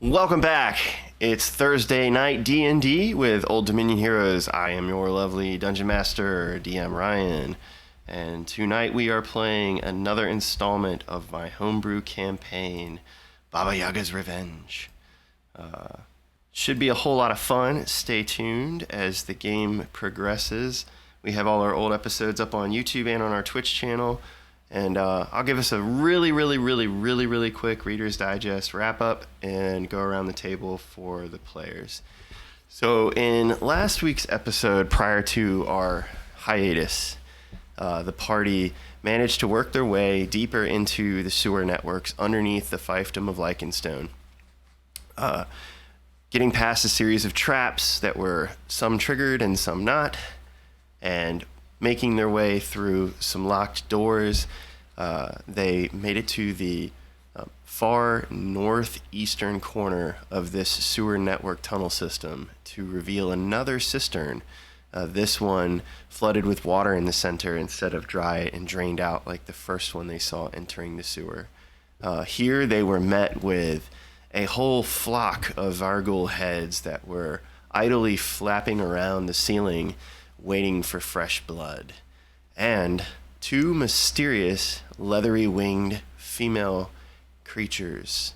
Welcome back. It's Thursday night D&D with Old Dominion Heroes. I am your lovely Dungeon Master, DM Ryan. And tonight we are playing another installment of my homebrew campaign, Baba Yaga's Revenge. Should be a whole lot of fun. Stay tuned as the game progresses. We have all our old episodes up on YouTube and on our Twitch channel. And I'll give us a really quick Reader's Digest wrap up and go around the table for the players. So in last week's episode, prior to our hiatus, the party managed to work their way deeper into the sewer networks underneath the fiefdom of Lichenstone. Getting past a series of traps that were some triggered and some not, and making their way through some locked doors. They made it to the far northeastern corner of this sewer network tunnel system to reveal another cistern. This one flooded with water in the center instead of dry and drained out like the first one they saw entering the sewer. Here they were met with a whole flock of Vargul heads that were idly flapping around the ceiling, waiting for fresh blood, and two mysterious leathery-winged female creatures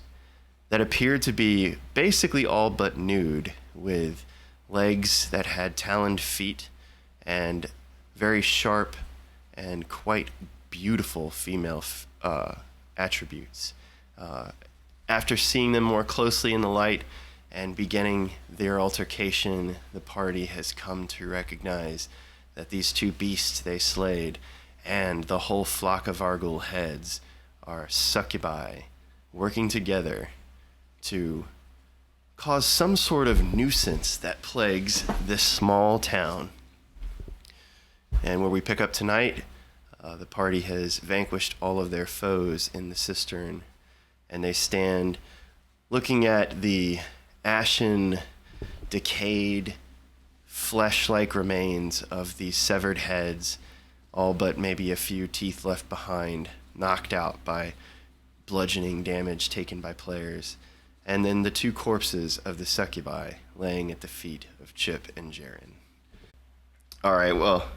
that appeared to be basically all but nude, with legs that had taloned feet and very sharp and quite beautiful female attributes. After seeing them more closely in the light and beginning their altercation, the party has come to recognize that these two beasts they slayed and the whole flock of Vargul heads are succubi working together to cause some sort of nuisance that plagues this small town. And where we pick up tonight, the party has vanquished all of their foes in the cistern, and they stand looking at the ashen, decayed, flesh-like remains of these severed heads, all but maybe a few teeth left behind, knocked out by bludgeoning damage taken by players, and then the two corpses of the succubi laying at the feet of Chip and Jaron. All right, well,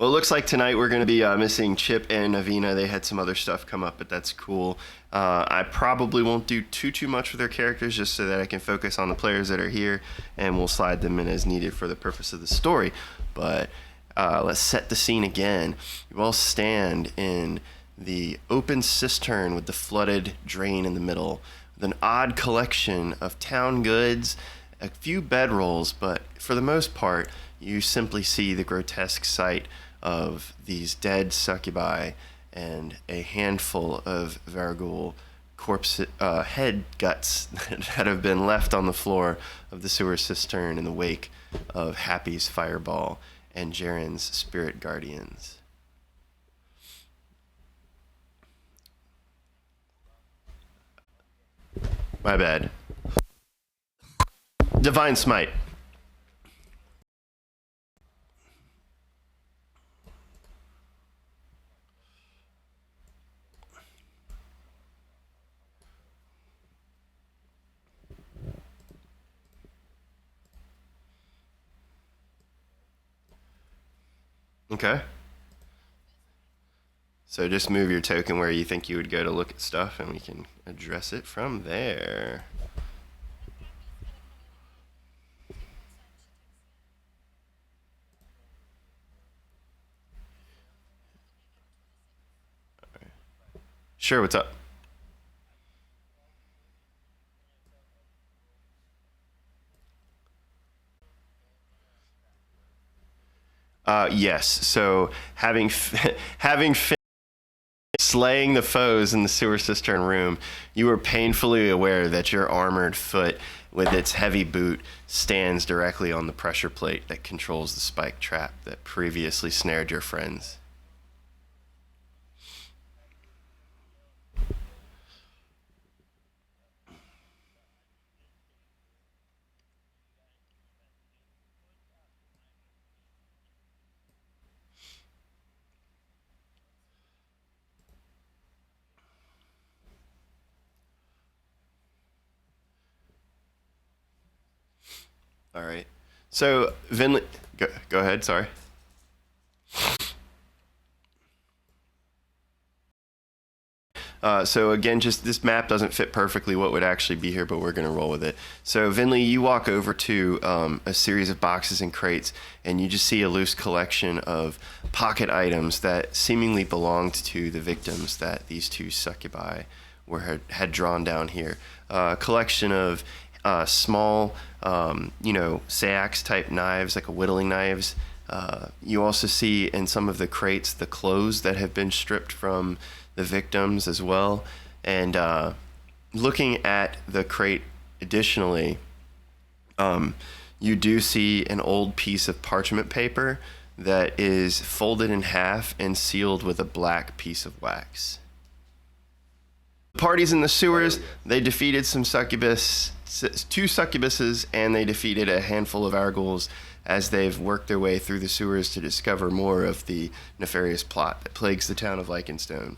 it looks like tonight we're going to be missing Chip and Avvina. They had some other stuff come up, but that's cool. I probably won't do too much with their characters just so that I can focus on the players that are here, and we'll slide them in as needed for the purpose of the story. But let's set the scene again. You all stand in the open cistern with the flooded drain in the middle, with an odd collection of town goods, a few bedrolls, but for the most part, you simply see the grotesque sight of these dead succubi and a handful of Vargul corpse head guts that have been left on the floor of the sewer cistern in the wake of Happy's fireball and Jaron's spirit guardians. My bad. Divine Smite. Okay. So just move your token where you think you would go to look at stuff, and we can address it from there. Sure, what's up? Yes. So having slaying the foes in the sewer cistern room, you were painfully aware that your armored foot with its heavy boot stands directly on the pressure plate that controls the spike trap that previously snared your friends. All right. So, Venlee, go ahead. Sorry. So again, just this map doesn't fit perfectly what would actually be here, but we're going to roll with it. So Venlee, you walk over to a series of boxes and crates, and you just see a loose collection of pocket items that seemingly belonged to the victims that these two succubi had drawn down here. A collection of small, seax type knives, like a whittling knives. You also see in some of the crates the clothes that have been stripped from the victims as well. And looking at the crate additionally, you do see an old piece of parchment paper that is folded in half and sealed with a black piece of wax. The parties in the sewers, they defeated two succubuses, and they defeated a handful of Arguls as they've worked their way through the sewers to discover more of the nefarious plot that plagues the town of Lichenstone.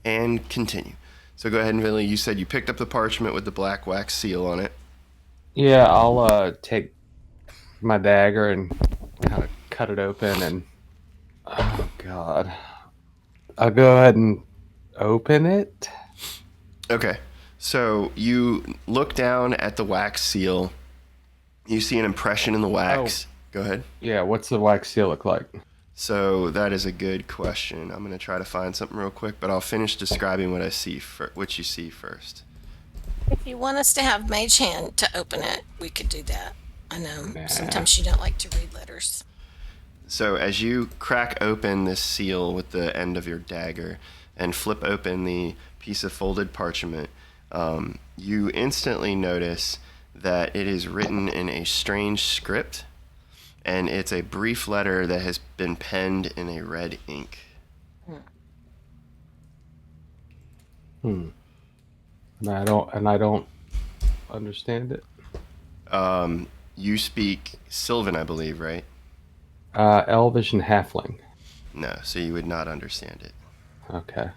And continue. So go ahead and Venlee, you said you picked up the parchment with the black wax seal on it. Yeah, I'll take my dagger and kind of cut it open, and oh god, I'll go ahead and open it. Okay, so you look down at the wax seal. You see an impression in the wax. Go ahead. Yeah, what's the wax seal look like? So that is a good question. I'm going to try to find something real quick, but I'll finish describing what you see first. If you want us to have Mage Hand to open it, we could do that. I know sometimes you don't like to read letters. So as you crack open this seal with the end of your dagger and flip open the piece of folded parchment, you instantly notice that it is written in a strange script. And it's a brief letter that has been penned in a red ink. And I don't understand it. You speak Sylvan, I believe, right? Elvish and Halfling. No, so you would not understand it. Okay.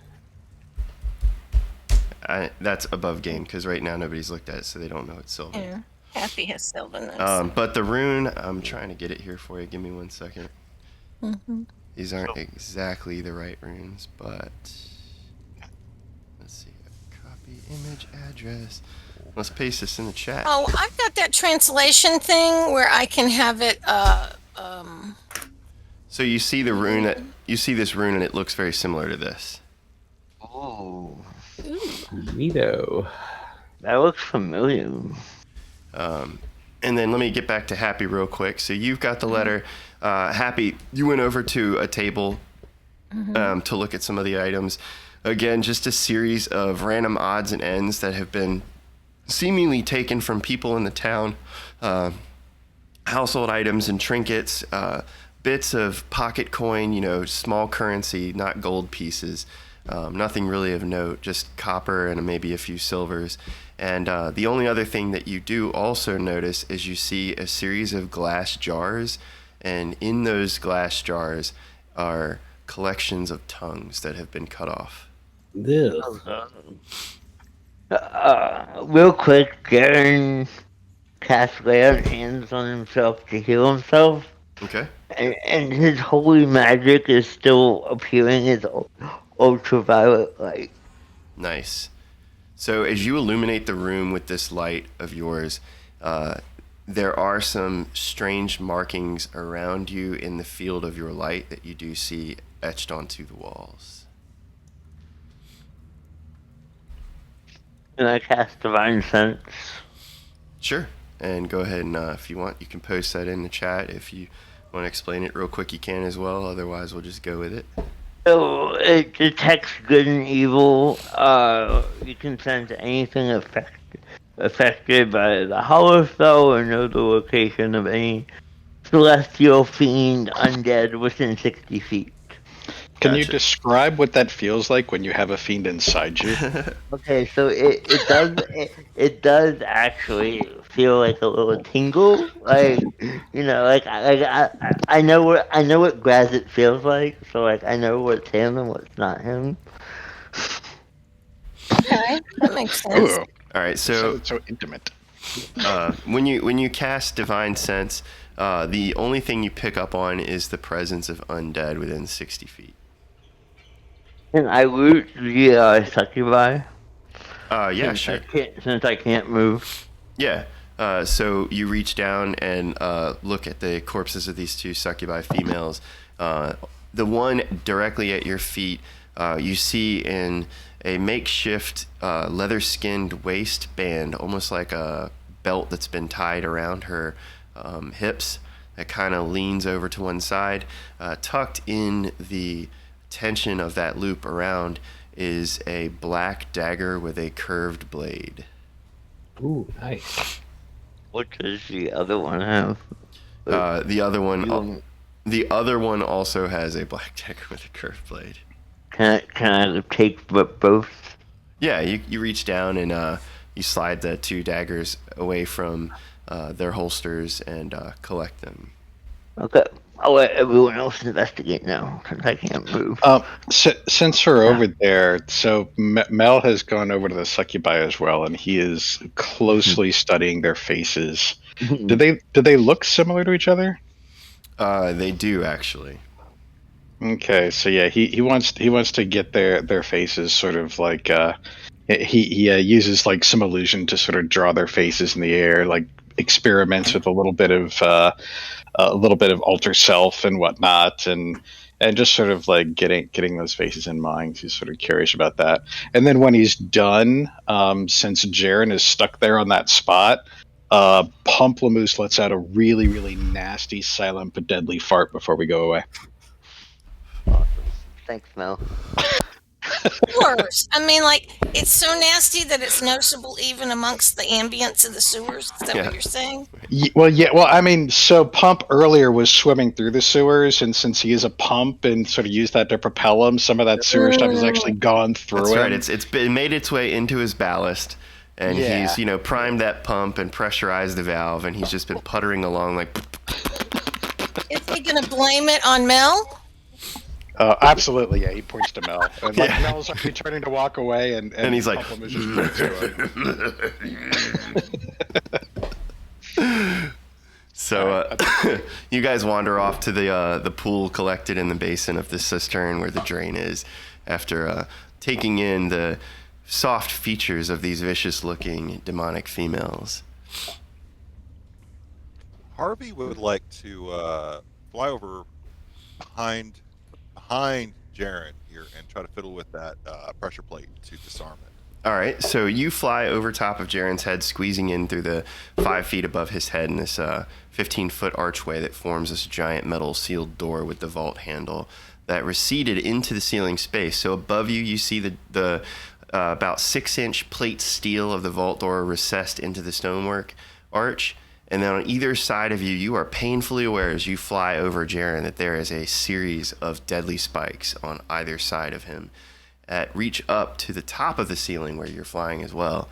That's above game, because right now nobody's looked at it, so they don't know it's Sylvan. Yeah. Happy has Sylvan. But the rune, I'm trying to get it here for you. Give me 1 second. Mm-hmm. These aren't exactly the right runes, but let's see. Copy image address. Let's paste this in the chat. Oh, I've got that translation thing where I can have it. So you see the rune you see this rune, and it looks very similar to this. Oh, Neato. that looks familiar. And then let me get back to Happy real quick. So you've got the letter. Happy, you went over to a table to look at some of the items. Again, just a series of random odds and ends that have been seemingly taken from people in the town. Household items and trinkets, bits of pocket coin, small currency, not gold pieces. Nothing really of note, just copper and maybe a few silvers. And the only other thing that you do also notice is you see a series of glass jars, and in those glass jars are collections of tongues that have been cut off. This. Real quick, Jaron cast lay on hands on himself to heal himself. Okay. And his holy magic is still appearing as ultraviolet light. Nice. So as you illuminate the room with this light of yours, there are some strange markings around you in the field of your light that you do see etched onto the walls. And I cast Divine Sense. Sure. And go ahead and if you want, you can post that in the chat. If you want to explain it real quick, you can as well. Otherwise, we'll just go with it. So it detects good and evil. You can sense anything affected by the hollow spell or know the location of any celestial fiend undead within 60 feet. Can you describe what that feels like when you have a fiend inside you? Okay, so it does actually feel like a little tingle, like I know what Grazit feels like, so like I know what's him and what's not him. Okay, that makes sense. Oh, All right, so so intimate. When you cast Divine Sense, the only thing you pick up on is the presence of undead within 60 feet. Can I loot the succubi? Yeah, sure. Since I can't move. Yeah. So you reach down and look at the corpses of these two succubi females. The one directly at your feet, you see in a makeshift leather-skinned waistband, almost like a belt that's been tied around her hips that kind of leans over to one side. Tucked in the tension of that loop around is a black dagger with a curved blade. Ooh, nice. What does the other one have? The other one also has a black dagger with a curved blade. Can I take both? Yeah, you reach down and you slide the two daggers away from their holsters and collect them. Okay. I'll let everyone else investigate now, since I can't move. Since we're over there, so Mel has gone over to the succubi as well, and he is closely studying their faces. Do they look similar to each other? They do, actually. Okay, so yeah, he wants to get their faces sort of like he uses like some illusion to sort of draw their faces in the air, like experiments with a little bit of alter self and whatnot, and just sort of like getting those faces in mind. He's sort of curious about that. And then when he's done, since Jaron is stuck there on that spot, Pump Le Mousse lets out a really, really nasty, silent but deadly fart before we go away. Awesome. Thanks, Mel. Worse. I mean, like, it's so nasty that it's noticeable even amongst the ambience of the sewers. Is that what you're saying? Well, I mean, so Pump earlier was swimming through the sewers, and since he is a pump and sort of used that to propel him, some of that sewer stuff has actually gone through That's him. right. It's been made its way into his ballast, and he's primed that pump and pressurized the valve, and he's just been puttering along like. Is he going to blame it on Mel? Absolutely, yeah. He points to Mel, and Mel's already turning to walk away, and he's like, So you guys wander off to the pool collected in the basin of the cistern where the drain is, after taking in the soft features of these vicious-looking demonic females. Harvey would like to fly over behind Jaron here and try to fiddle with that pressure plate to disarm it. All right, so you fly over top of Jaron's head, squeezing in through the 5 feet above his head in this 15-foot archway that forms this giant metal sealed door with the vault handle that receded into the ceiling space. So above you, you see the about 6-inch plate steel of the vault door recessed into the stonework arch. And then on either side of you, you are painfully aware as you fly over Jaron that there is a series of deadly spikes on either side of him that reach up to the top of the ceiling where you're flying as well.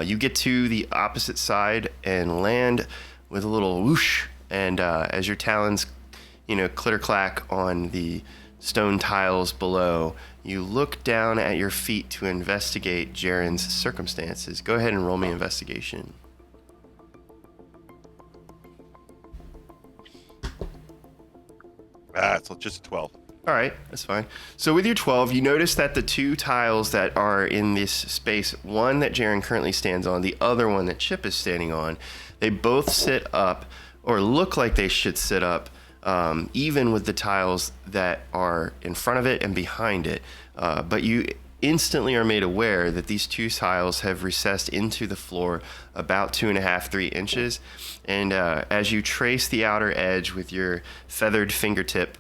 You get to the opposite side and land with a little whoosh, and as your talons, clitter-clack on the stone tiles below, you look down at your feet to investigate Jaron's circumstances. Go ahead and roll me investigation. So just a 12. All right, that's fine. So with your 12, you notice that the two tiles that are in this space, one that Jaron currently stands on, the other one that Chip is standing on, they both sit up, or look like they should sit up, even with the tiles that are in front of it and behind it. But you instantly are made aware that these two tiles have recessed into the floor about 2.5, 3 inches. And as you trace the outer edge with your feathered fingertip,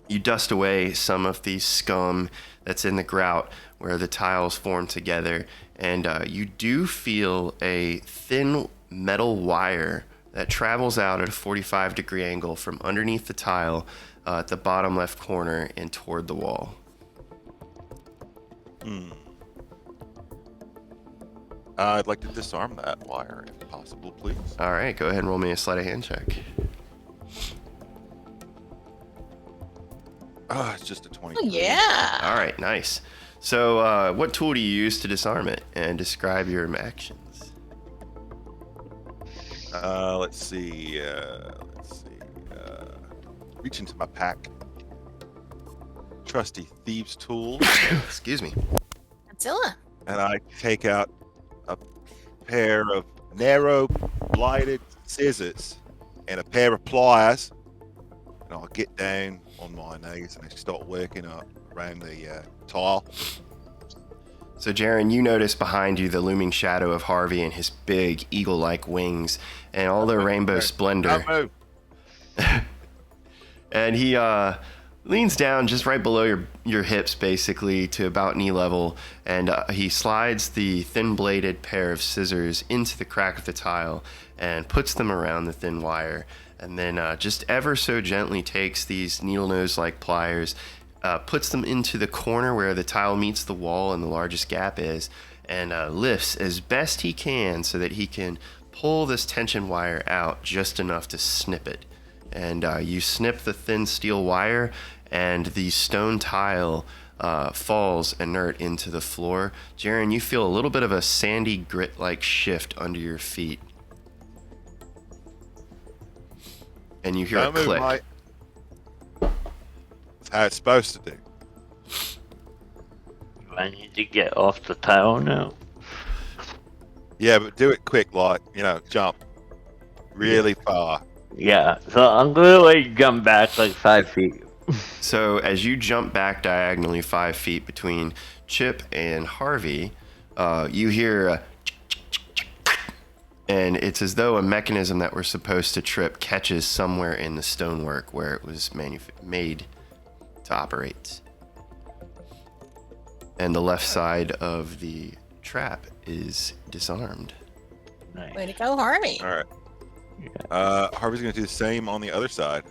you dust away some of the scum that's in the grout where the tiles form together. And you do feel a thin metal wire that travels out at a 45-degree angle from underneath the tile at the bottom left corner and toward the wall. I'd like to disarm that wire, if possible, please. All right, go ahead and roll me a sleight of hand check. It's just a 20. Oh, yeah. All right, nice. So what tool do you use to disarm it? And describe your actions. Let's see. Reach into my pack. Trusty thieves' tools, Excuse me. Godzilla. and I take out a pair of narrow bladed scissors and a pair of pliers, and I'll get down on my knees and I start working up around the tile. So, Jaron, you notice behind you the looming shadow of Harvey and his big eagle-like wings and all their rainbow splendor. Don't move. And he leans down just right below your hips, basically, to about knee level, and he slides the thin-bladed pair of scissors into the crack of the tile and puts them around the thin wire, and then just ever so gently takes these needle nose-like pliers, puts them into the corner where the tile meets the wall and the largest gap is, and lifts as best he can so that he can pull this tension wire out just enough to snip it. And you snip the thin steel wire, and the stone tile falls inert into the floor. Jaron, you feel a little bit of a sandy grit-like shift under your feet. And you hear Don't a move, click. mate. That's how it's supposed to do. Do I need to get off the tile now? Yeah, but do it quick, like, jump really far. Yeah, so I'm gonna like jump back like 5 feet. So as you jump back diagonally 5 feet between Chip and Harvey, you hear a and it's as though a mechanism that we're supposed to trip catches somewhere in the stonework where it was made to operate. And the left side of the trap is disarmed. Nice. Way to go, Harvey. All right. Harvey's going to do the same on the other side.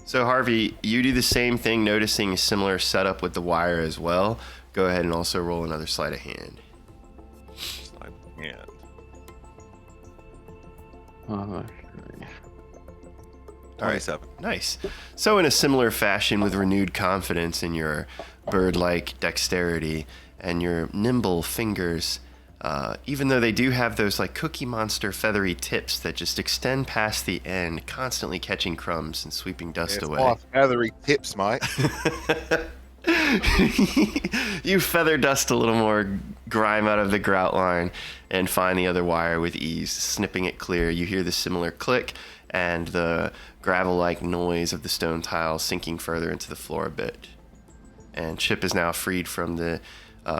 So Harvey, you do the same thing, noticing a similar setup with the wire as well. Go ahead and also roll another sleight of hand. Sleight of hand. Oh, 27. Nice. So in a similar fashion, with renewed confidence in your bird-like dexterity and your nimble fingers, even though they do have those like Cookie Monster feathery tips that just extend past the end, constantly catching crumbs and sweeping dust It's away. my feathery tips, mate. You feather dust a little more grime out of the grout line and find the other wire with ease, snipping it clear. You hear the similar click and the gravel-like noise of the stone tile sinking further into the floor a bit. And Chip is now freed from the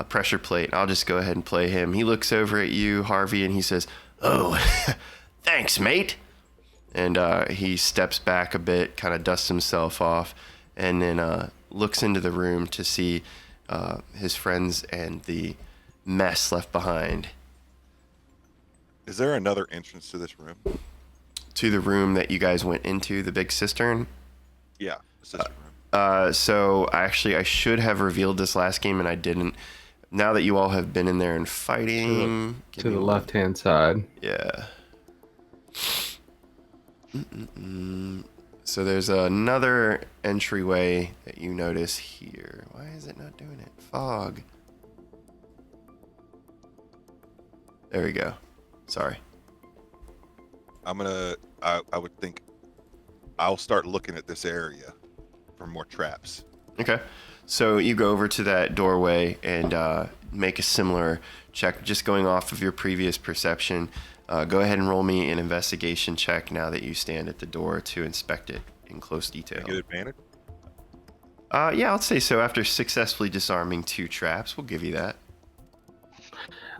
pressure plate. I'll just go ahead and play him. He looks over at you, Harvey, and he says, "Oh, thanks, mate." And he steps back a bit, kind of dusts himself off, and then looks into the room to see his friends and the mess left behind. Is there another entrance to this room? To the room that you guys went into, the big cistern. Yeah, the sister room. So actually, I should have revealed this last game, and I didn't. Now that you all have been in there and fighting, To the left-hand side. Yeah. So there's another entryway that you notice here. Why is it not doing it? Fog. There we go. Sorry. I would think I'll start looking at this area for more traps. Okay. So you go over to that doorway and make a similar check, just going off of your previous perception. Go ahead and roll me an investigation check now that you stand at the door to inspect it in close detail. Good advantage. Yeah, I'll say so. After successfully disarming 2 traps, we'll give you that.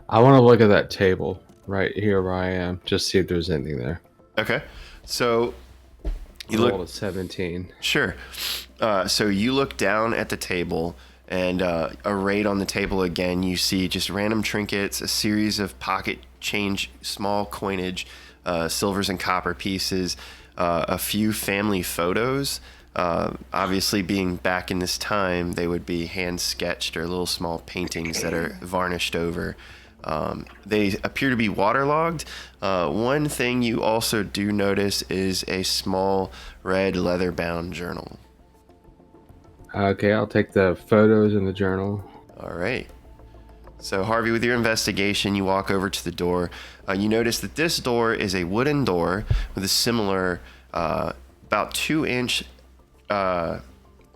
I want to look at that table right here where I am, just see if there's anything there. Okay. So you Rolled look. a 17. Sure. So you look down at the table, and arrayed on the table again, you see just random trinkets, a series of pocket change, small coinage, silvers and copper pieces, a few family photos. Obviously, being back in this time, they would be hand sketched or little small paintings that are varnished over. They appear to be waterlogged. One thing you also do notice is a small red leather-bound journal. Okay, I'll take the photos in the journal. All right. So, Harvey, with your investigation, you walk over to the door. You notice that this door is a wooden door with a similar, about 2-inch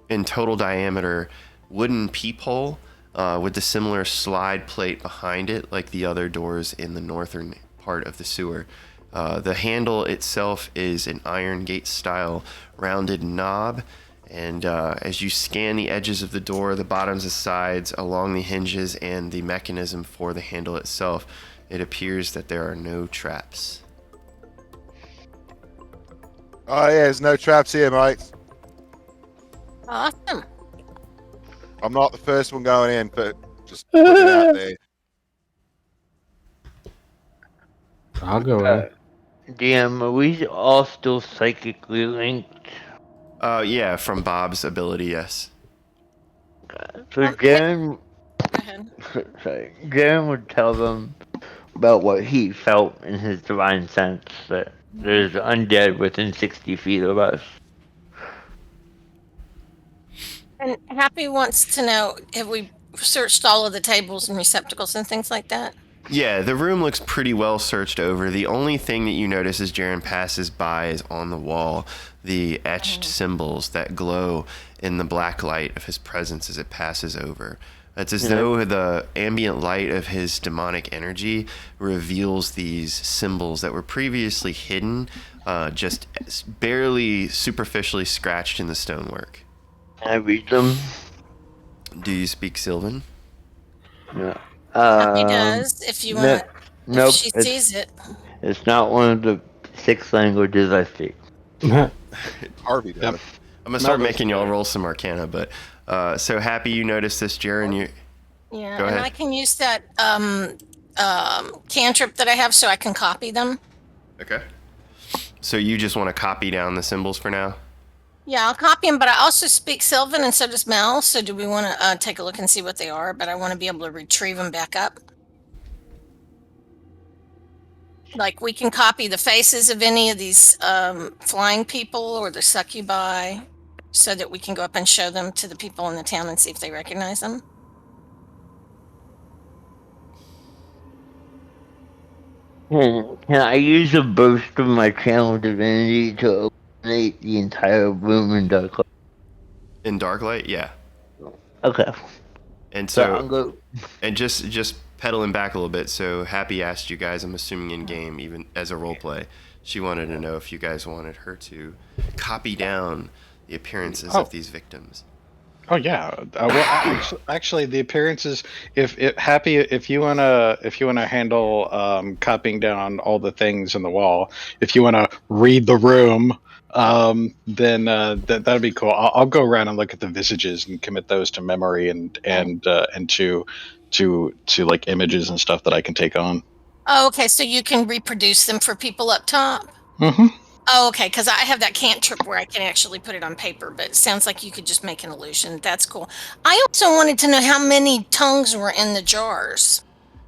in total diameter wooden peephole with the similar slide plate behind it, like the other doors in the northern part of the sewer. The handle itself is an iron gate style rounded knob. And as you scan the edges of the door, the bottoms and sides, along the hinges, and the mechanism for the handle itself, it appears that there are no traps. Oh yeah, there's no traps here, mate. Awesome. I'm not the first one going in, but just put it out there. I'll go in. DM, are we all still psychically linked? Yeah, from Bob's ability, yes. So Jaron, Go ahead. sorry, Jaron would tell them about what he felt in his divine sense that there's undead within 60 feet of us. And Happy wants to know, have we searched all of the tables and receptacles and things like that? Yeah, the room looks pretty well searched over. The only thing that you notice as Jaron passes by is on the wall the etched symbols that glow in the black light of his presence as it passes over. It's as though the ambient light of his demonic energy reveals these symbols that were previously hidden, just barely superficially scratched in the stonework. Can I read them? Do you speak Sylvan? No. Happy does, if you want. Nope. If she sees it. It's not one of the 6 languages I speak. Harvey does. Yep. I'm gonna start No, making y'all roll some Arcana, but so Happy you noticed this, Jaron. You Yeah, Go and ahead. I can use that cantrip that I have so I can copy them. okay? So you just want to copy down the symbols for now? Yeah, I'll copy them, but I also speak Sylvan and so does Mel. So do we want to take a look and see what they are? But I want to be able to retrieve them back up. Like we can copy the faces of any of these flying people or the succubi so that we can go up and show them to the people in the town and see if they recognize them. Can I use a burst of my channel divinity to illuminate the entire room in dark light? In dark light, yeah. Okay. And So I'll so go. and just pedaling back a little bit. So Happy asked you guys, I'm assuming in game, even as a role play, she wanted to know if you guys wanted her to copy down the appearances of these victims. Oh yeah. Actually, the appearances. If you wanna handle copying down all the things in the wall, if you wanna read the room, then that'd be cool. I'll go around and look at the visages and commit those to memory and to like images and stuff that I can take on. Oh, okay. So you can reproduce them for people up top. Mm-hmm. Oh, okay. Because I have that cantrip where I can actually put it on paper, but it sounds like you could just make an illusion. That's cool. I also wanted to know how many tongues were in the jars.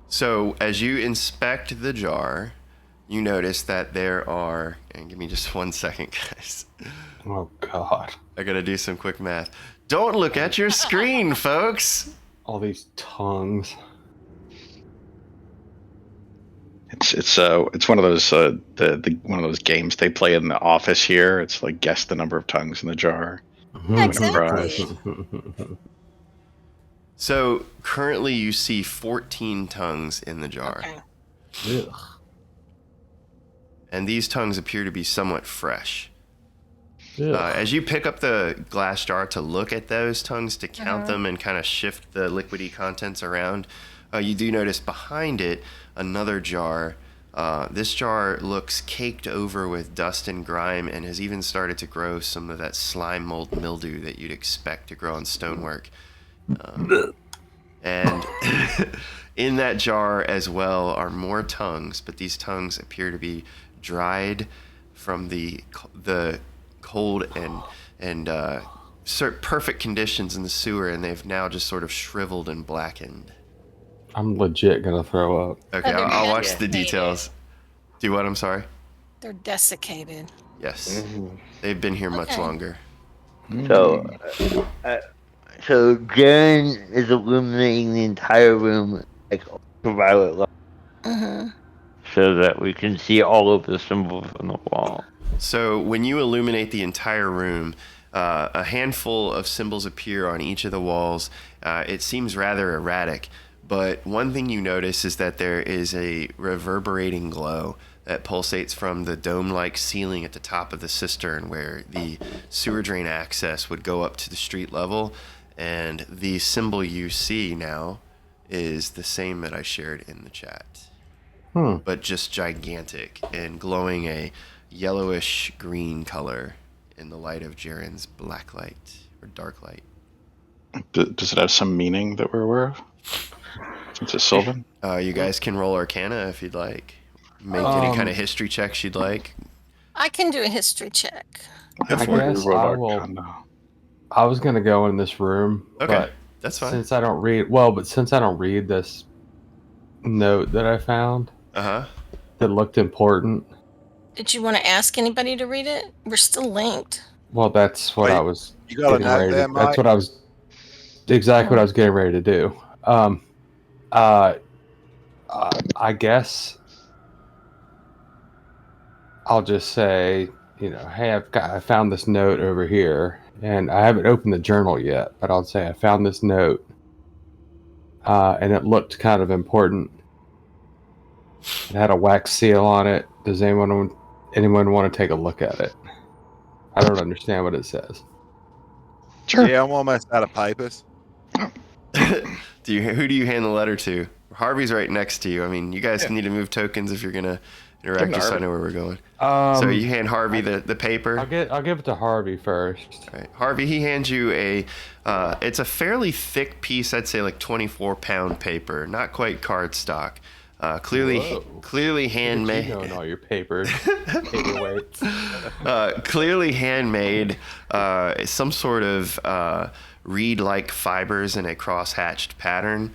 So as you inspect the jar, you notice that there are, and give me just 1 second, guys. Oh God. I gotta do some quick math. Don't look at your screen, folks. All these tongues. It's one of those one of those games they play in the office here. It's like guess the number of tongues in the jar. Exactly. So currently you see 14 tongues in the jar. Okay. Ugh. And these tongues appear to be somewhat fresh. Ugh. As you pick up the glass jar to look at those tongues, to count them and kind of shift the liquidy contents around, you do notice behind it another jar. This jar looks caked over with dust and grime and has even started to grow some of that slime mold mildew that you'd expect to grow on stonework. And in that jar as well are more tongues, but these tongues appear to be dried from the cold and perfect conditions in the sewer, and they've now just sort of shriveled and blackened. I'm legit gonna throw up. Okay, Oh, they're I'll watch the desiccated. details. Do what? I'm sorry. They're desiccated. Yes, they've been here much Okay. longer. So Jaron is illuminating the entire room like ultraviolet light, Mm-hmm. so that we can see all of the symbols on the wall. So when you illuminate the entire room, a handful of symbols appear on each of the walls. It seems rather erratic, but one thing you notice is that there is a reverberating glow that pulsates from the dome-like ceiling at the top of the cistern where the sewer drain access would go up to the street level. And the symbol you see now is the same that I shared in the chat, but just gigantic and glowing a yellowish green color in the light of Jaron's black light or dark light. Does it have some meaning that we're aware of? Since it's Sylvan? You guys can roll Arcana if you'd like. Make any kind of history checks you'd like. I can do a history check. I guess I will. I was gonna go in this room, Okay, but that's fine. since I don't read this note that I found that looked important. Did you want to ask anybody to read it? We're still linked. Well, that's what Wait, I was. You got a getting note ready there, to, Mike? that's what I was. Exactly what I was getting ready to do. I guess I'll just say, hey, I found this note over here, and I haven't opened the journal yet, but I'll say I found this note, and it looked kind of important. It had a wax seal on it. Does anyone want to take a look at it? I don't understand what it says. Sure. Yeah, I'm almost out of papers. Who do you hand the letter to? Harvey's right next to you. I mean, you guys need to move tokens if you're gonna interact, just so I know where we're going. So you hand Harvey the paper. I'll give it to Harvey first. All right. Harvey, he hands you it's a fairly thick piece, I'd say like 24-pound paper, not quite cardstock. Clearly handmade. You know all your paperweights. Clearly handmade. Some sort of reed-like fibers in a cross-hatched pattern.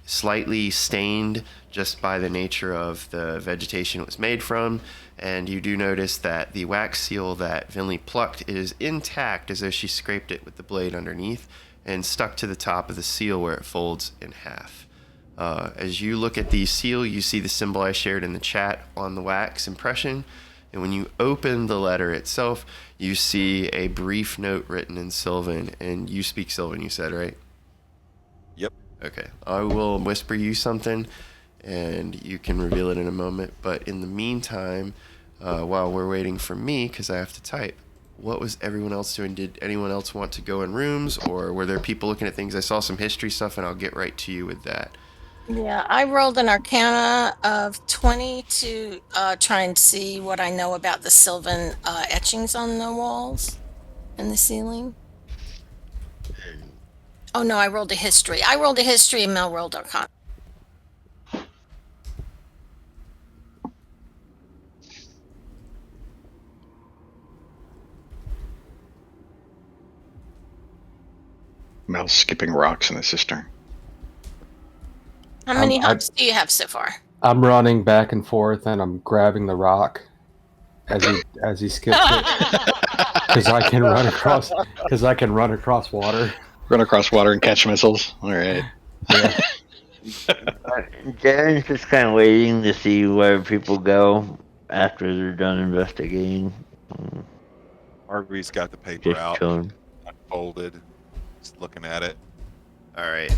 Slightly stained just by the nature of the vegetation it was made from. And you do notice that the wax seal that Venlee plucked is intact, as though she scraped it with the blade underneath and stuck to the top of the seal where it folds in half. As you look at the seal, you see the symbol I shared in the chat on the wax impression. And when you open the letter itself, you see a brief note written in Sylvan. And you speak Sylvan, you said, right? Yep. Okay. I will whisper you something, and you can reveal it in a moment. But in the meantime, while we're waiting for me, because I have to type, what was everyone else doing? Did anyone else want to go in rooms, or were there people looking at things? I saw some history stuff, and I'll get right to you with that. Yeah, I rolled an Arcana of 20 to try and see what I know about the Sylvan etchings on the walls and the ceiling. Oh no, I rolled a history. And Mel rolled Arcana. Mel's skipping rocks in the cistern. How many hops do you have so far? I'm running back and forth, and I'm grabbing the rock as he skips it, because I can run across water. Run across water and catch missiles. All right. Yeah. Jaron's just kind of waiting to see where people go after they're done investigating. Harvey's got the paper Just out, chilling. unfolded, just looking at it. All right.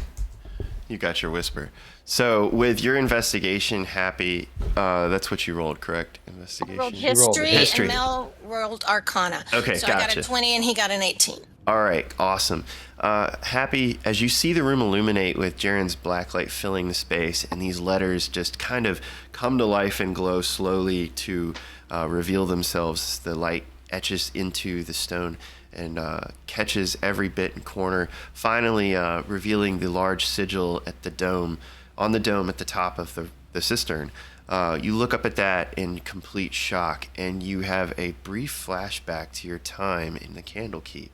You got your whisper. So with your investigation, Happy, that's what you rolled, correct? Investigation. I rolled history, history. and Mel rolled Arcana. Okay, so I got gotcha. a 20 and he got an 18. All right, awesome. Happy, as you see the room illuminate with Jaron's black light filling the space, and these letters just kind of come to life and glow slowly to reveal themselves. The light etches into the stone and catches every bit and corner, finally revealing the large sigil at the dome, on the dome at the top of the cistern. You look up at that in complete shock, and you have a brief flashback to your time in the Candlekeep.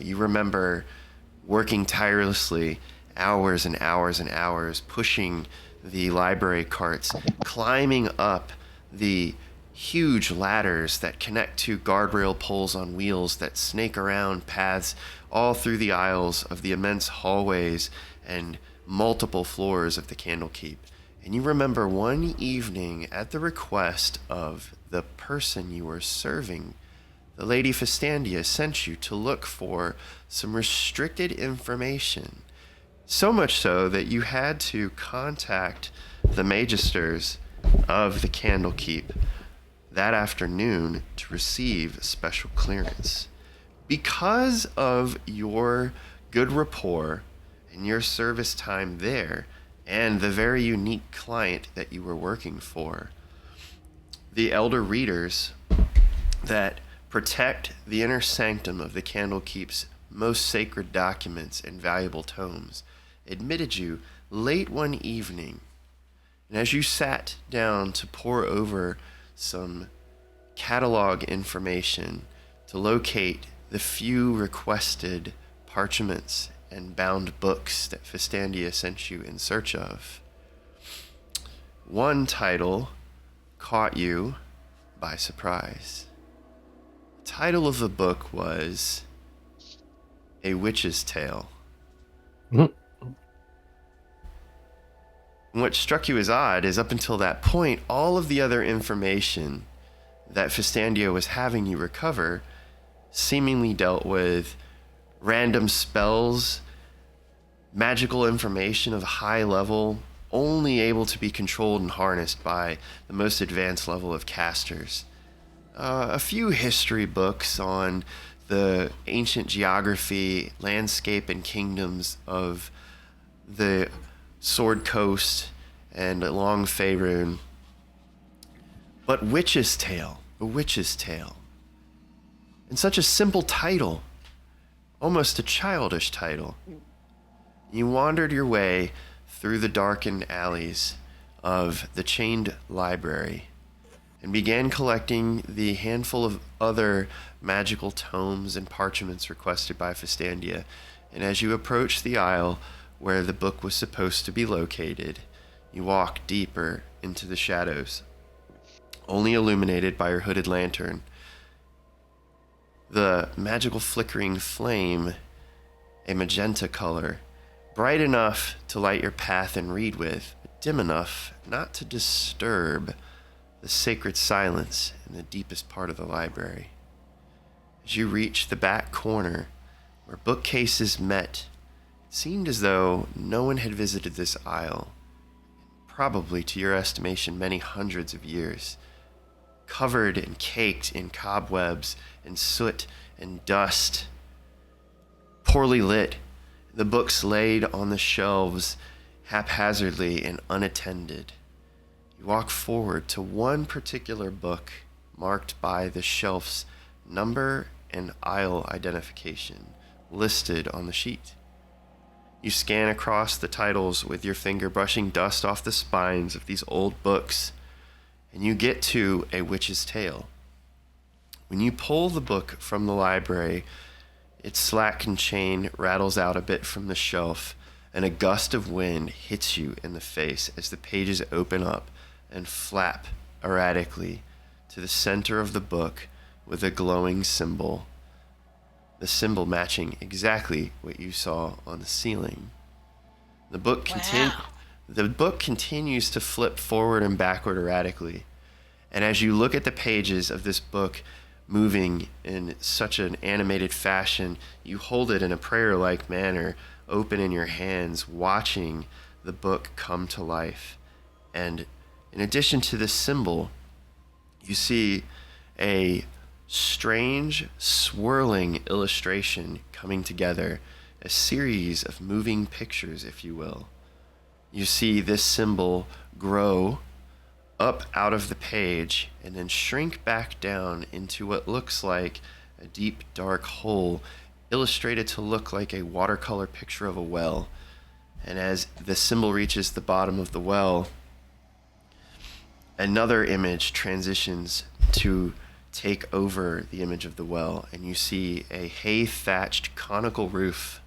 You remember working tirelessly, hours and hours and hours, pushing the library carts, climbing up the huge ladders that connect to guardrail poles on wheels that snake around paths all through the aisles of the immense hallways and multiple floors of the Candlekeep. And you remember one evening, at the request of the person you were serving, the Lady Fistandia sent you to look for some restricted information. So much so that you had to contact the magisters of the Candlekeep that afternoon to receive special clearance. Because of your good rapport and your service time there, and the very unique client that you were working for, the elder readers that protect the inner sanctum of the Candlekeep's most sacred documents and valuable tomes admitted you late one evening. And as you sat down to pore over some catalog information to locate the few requested parchments and bound books that Fistandia sent you in search of, one title caught you by surprise. The title of the book was A Witch's Tale. Mhm. And what struck you as odd is up until that point, all of the other information that Fistandia was having you recover seemingly dealt with random spells, magical information of high level, only able to be controlled and harnessed by the most advanced level of casters. A few history books on the ancient geography, landscape, and kingdoms of the Sword Coast and along Faerun. But Witch's Tale, A Witch's Tale. And such a simple title, almost a childish title. You wandered your way through the darkened alleys of the chained library and began collecting the handful of other magical tomes and parchments requested by Fistandia. And as you approached the aisle where the book was supposed to be located, you walked deeper into the shadows, only illuminated by your hooded lantern. The magical flickering flame, a magenta color, bright enough to light your path and read with, but dim enough not to disturb the sacred silence in the deepest part of the library. As you reached the back corner where bookcases met, it seemed as though no one had visited this aisle, probably to your estimation many hundreds of years. Covered and caked in cobwebs and soot and dust, poorly lit, the books laid on the shelves haphazardly and unattended. You walk forward to one particular book marked by the shelf's number and aisle identification listed on the sheet. You scan across the titles with your finger, brushing dust off the spines of these old books, and you get to A Witch's Tale. When you pull the book from the library, its slackened chain rattles out a bit from the shelf, and a gust of wind hits you in the face as the pages open up and flap erratically to the center of the book with a glowing symbol, the symbol matching exactly what you saw on the ceiling. The book continues to flip forward and backward erratically, and as you look at the pages of this book moving in such an animated fashion, you hold it in a prayer-like manner, open in your hands, watching the book come to life. And in addition to this symbol, you see a strange, swirling illustration coming together, a series of moving pictures, if you will. You see this symbol grow up out of the page and then shrink back down into what looks like a deep, dark hole, illustrated to look like a watercolor picture of a well. And as the symbol reaches the bottom of the well, another image transitions to take over the image of the well, and you see a hay-thatched conical roof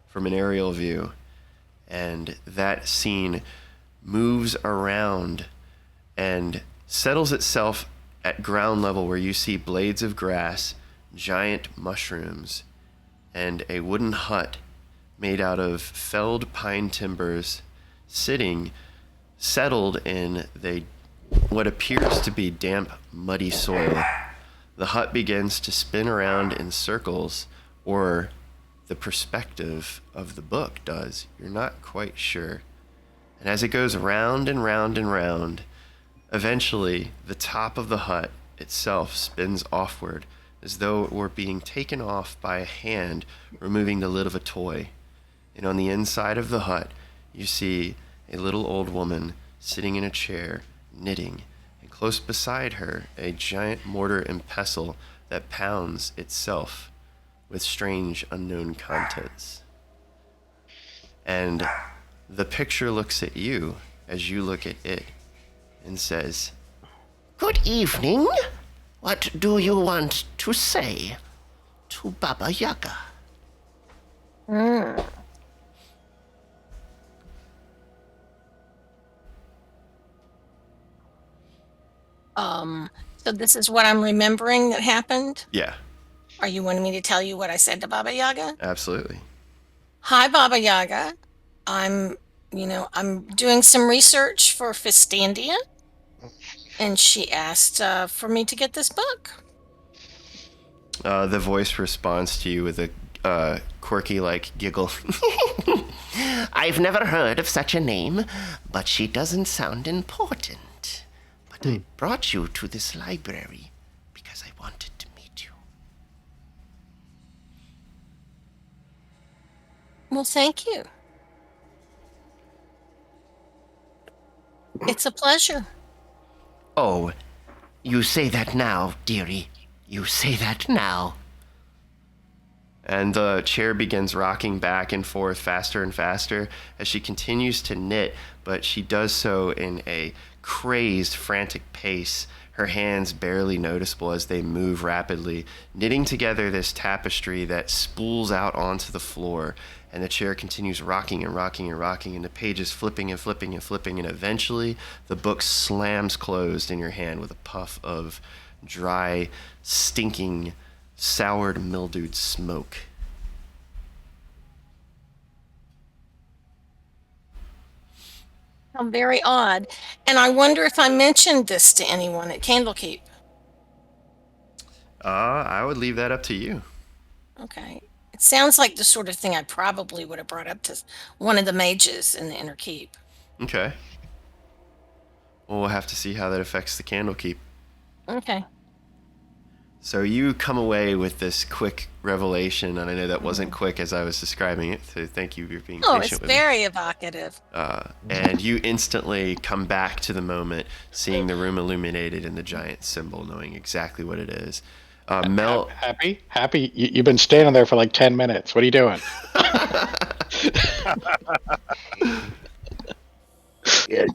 from an aerial view, and that scene moves around and settles itself at ground level, where you see blades of grass, giant mushrooms, and a wooden hut made out of felled pine timbers, settled in what appears to be damp, muddy soil. The hut begins to spin around in circles, or the perspective of the book does. You're not quite sure. And as it goes round and round and round, eventually the top of the hut itself spins offward, as though it were being taken off by a hand removing the lid of a toy. And on the inside of the hut, you see a little old woman sitting in a chair, knitting, and close beside her, a giant mortar and pestle that pounds itself with strange unknown contents. And the picture looks at you as you look at it and says, "Good evening. What do you want to say to Baba Yaga?" So this is what I'm remembering that happened? Yeah, Are you wanting me to tell you what I said to Baba Yaga? absolutely. Hi, Baba Yaga. I'm doing some research for Fistandia, and she asked for me to get this book. The voice responds to you with a quirky, giggle. "I've never heard of such a name, but she doesn't sound important. But I brought you to this library because I wanted to meet you." Well, thank you. It's a pleasure. "Oh, you say that now, dearie. You say that now." And the chair begins rocking back and forth faster and faster as she continues to knit, but she does so in a crazed, frantic pace, her hands barely noticeable as they move rapidly, knitting together this tapestry that spools out onto the floor. And the chair continues rocking and rocking and rocking, and the pages flipping and flipping and flipping, and eventually the book slams closed in your hand with a puff of dry, stinking, soured, mildewed smoke. How very odd. And I wonder if I mentioned this to anyone at Candlekeep. I would leave that up to you. Okay. It sounds like the sort of thing I probably would have brought up to one of the mages in the inner keep. Okay. Well, we'll have to see how that affects the Candlekeep. Okay. So you come away with this quick revelation, and I know that wasn't quick as I was describing it, so thank you for being Oh, patient it's with me. very evocative. And you instantly come back to the moment, seeing the room illuminated and the giant symbol, knowing exactly what it is. Mel... Happy? You've been standing there for like 10 minutes. What are you doing? Yeah,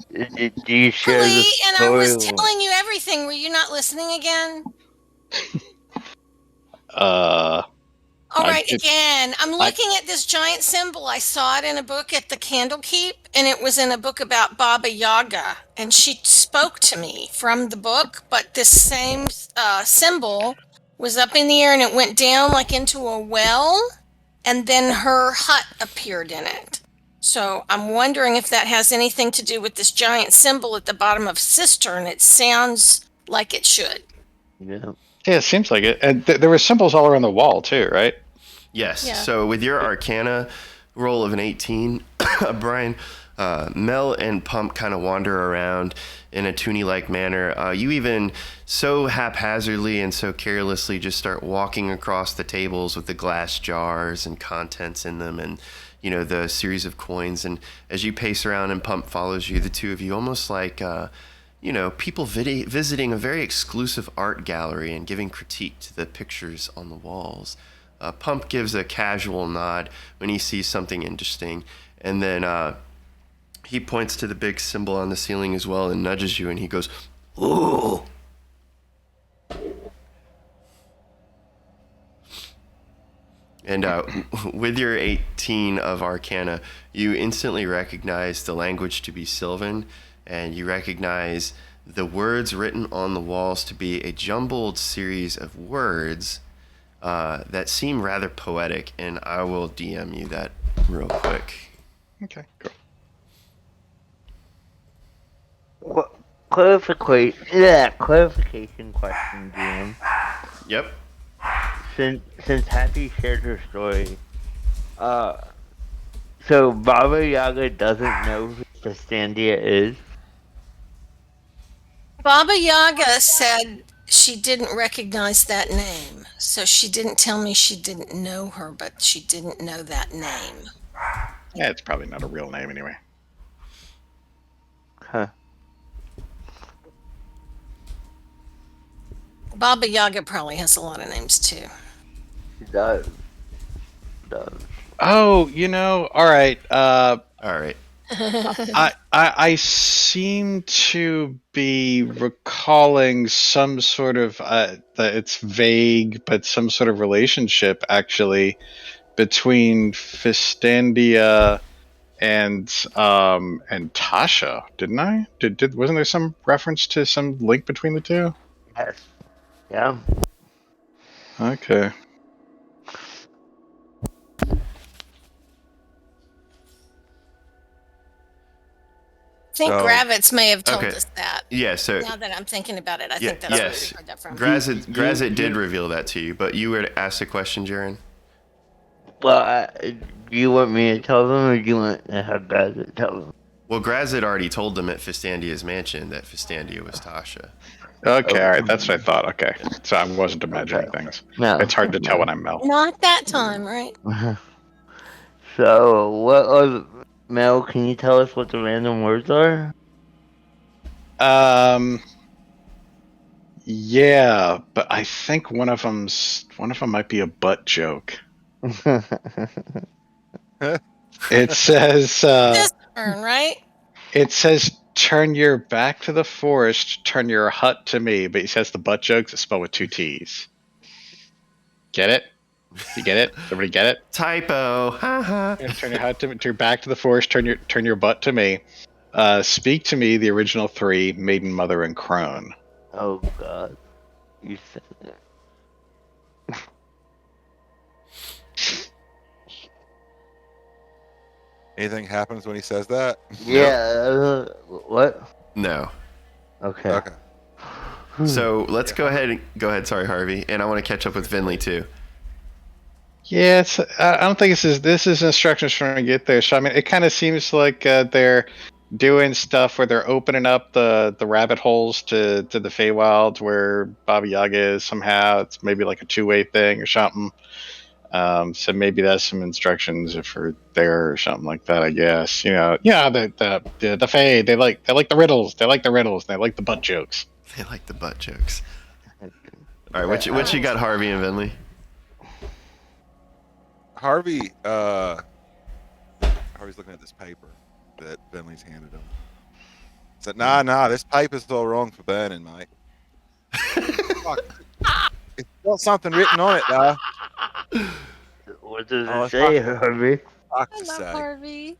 do you share the Lee, and I was story? telling you everything. Were you not listening again? All right, again. I'm looking at this giant symbol. I saw it in a book at the Candlekeep, and it was in a book about Baba Yaga. And she spoke to me from the book, but this same symbol was up in the air, and it went down like into a well, and then her hut appeared in it. So I'm wondering if that has anything to do with this giant symbol at the bottom of cistern. It sounds like it should. Yeah. Yeah, it seems like it. And there were symbols all around the wall too, right? Yes. Yeah. So with your Arcana roll of an 18, Brian, Mel and Pump kind of wander around in a Toonie-like manner. You even so haphazardly and so carelessly just start walking across the tables with the glass jars and contents in them, and the series of coins. And as you pace around and Pump follows you, the two of you, almost like people visiting a very exclusive art gallery and giving critique to the pictures on the walls. Pump gives a casual nod when he sees something interesting, and then he points to the big symbol on the ceiling as well and nudges you, and he goes, "Ooh." And with your 18 of Arcana, you instantly recognize the language to be Sylvan, and you recognize the words written on the walls to be a jumbled series of words that seem rather poetic, and I will DM you that real quick. Okay, cool. Clarification question, DM. Yep. Since Happy shared her story, so Baba Yaga doesn't know who Fistandia is. Baba Yaga said she didn't recognize that name. So she didn't tell me she didn't know her, but she didn't know that name. Yeah, it's probably not a real name anyway. Huh. Baba Yaga probably has a lot of names too. She does. Oh, all right. All right. I seem to be recalling some sort of it's vague, but some sort of relationship actually between Fistandia and Tasha, didn't I? Did wasn't there some reference to some link between the two? Yes. Yeah. Okay. I think So- Gravitz may have told Okay. us that. Yeah, so Now that I'm thinking about it, I yeah, think that's where yes. we heard that from. Grazit did reveal that to you, but you were asked a question, Jaron. Well, do you want me to tell them, or do you want to have guys tell them? Well, Grazit already told them at Fistandia's mansion that Fistandia was Tasha. Okay, all right, that's what I thought. Okay, so I wasn't imagining things. No. It's hard to tell when I'm Mel. Not that time, right? So, what are Mel? Can you tell us what the random words are? Yeah, but I think one of them might be a butt joke. It says This turn, right? it says turn your back to the forest, turn your hut to me, but he says the butt jokes is spelled with 2 T's. Get it? You get it? Everybody get it? Typo. Haha. Turn your hut to turn your back to the forest, turn your butt to me. Speak to me, the original 3, maiden, mother, and crone. Oh God, you said it. Anything happens when he says that? Yeah. What? No. Okay. Okay. So let's go ahead. Sorry, Harvey. And I want to catch up with Venlee too. Yeah, I don't think this is instructions trying to get there. So I mean, it kind of seems like they're doing stuff where they're opening up the rabbit holes to the Feywild where Baba Yaga is somehow. It's maybe like a 2-way thing or something. So maybe that's some instructions for there or something like that. I guess the Fey they like the riddles. They like the riddles. They like the butt jokes. They like the butt jokes. All right, what you got, Harvey and Venlee? Harvey's looking at this paper that Venlee's handed him. Said, nah, this paper's all wrong for burning, mate. Fuck. It's got something written on it, though. What does Oh, it say, Harvey? Fuck's sake. Harvey.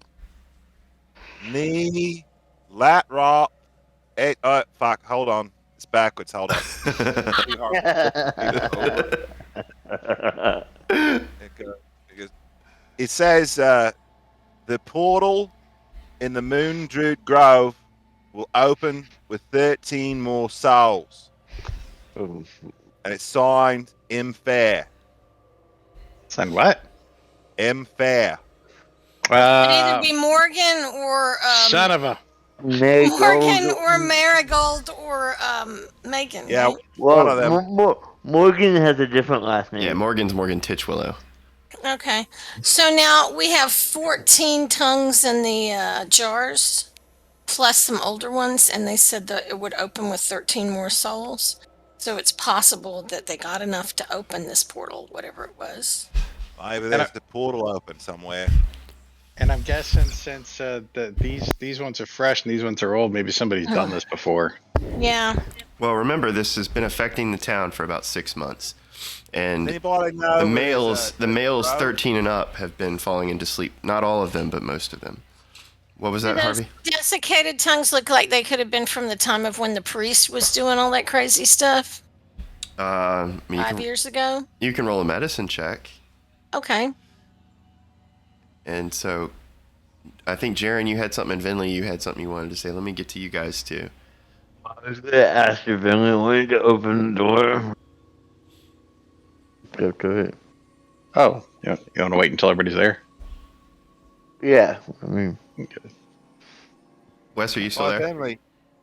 Knee, lat rock. Fuck, hold on. It's backwards, hold on. It says the portal in the Moondruid Grove will open with 13 more souls. And it's signed M. Fair. Signed what? M. Fair. Could either be Morgan or son of a. Morgan or Marigold or Megan. Yeah, right? one of them. Morgan has a different last name. Yeah, Morgan's Morgan Titchwillow. Okay. So now we have 14 tongues in the jars, plus some older ones, and they said that it would open with 13 more souls. So it's possible that they got enough to open this portal, whatever it was. Maybe there's the portal open somewhere. And I'm guessing since these ones are fresh and these ones are old, maybe somebody's done this before. Yeah. Well, remember, this has been affecting the town for about 6 months. And Anybody know the males 13 and up have been falling into sleep. Not all of them, but most of them. What was that, Do those Harvey? desiccated tongues look like they could have been from the time of when the priest was doing all that crazy stuff? I mean, 5 years ago? you can roll a medicine check. Okay. And so I think, Jaron, you had something, and Venlee, you had something you wanted to say. Let me get to you guys, too. I was gonna ask if Venlee wanted to open the door. Go to it. Oh, you want to wait until everybody's there? Yeah, I mean, Wes, are you still Hi, there? Venlee.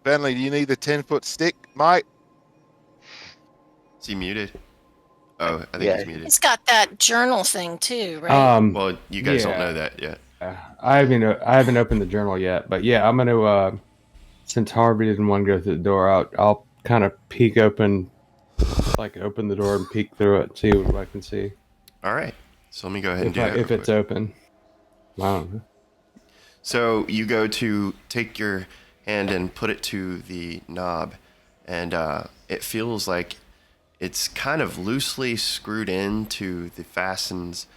Venlee, do you need the 10-foot stick, mate? Is he muted? Oh, I think Yeah. he's muted. It's got that journal thing too, right? Well, you guys don't yeah. know that yet. I haven't opened the journal yet, but yeah, I'm gonna since Harvey didn't want to go through the door, I'll kind of peek open, like open the door and peek through it, and see what I can see. All right. So let me go ahead and do that. If real it's quick. open. I don't know. So you go to take your hand and put it to the knob, and it feels like it's kind of loosely screwed into the fastens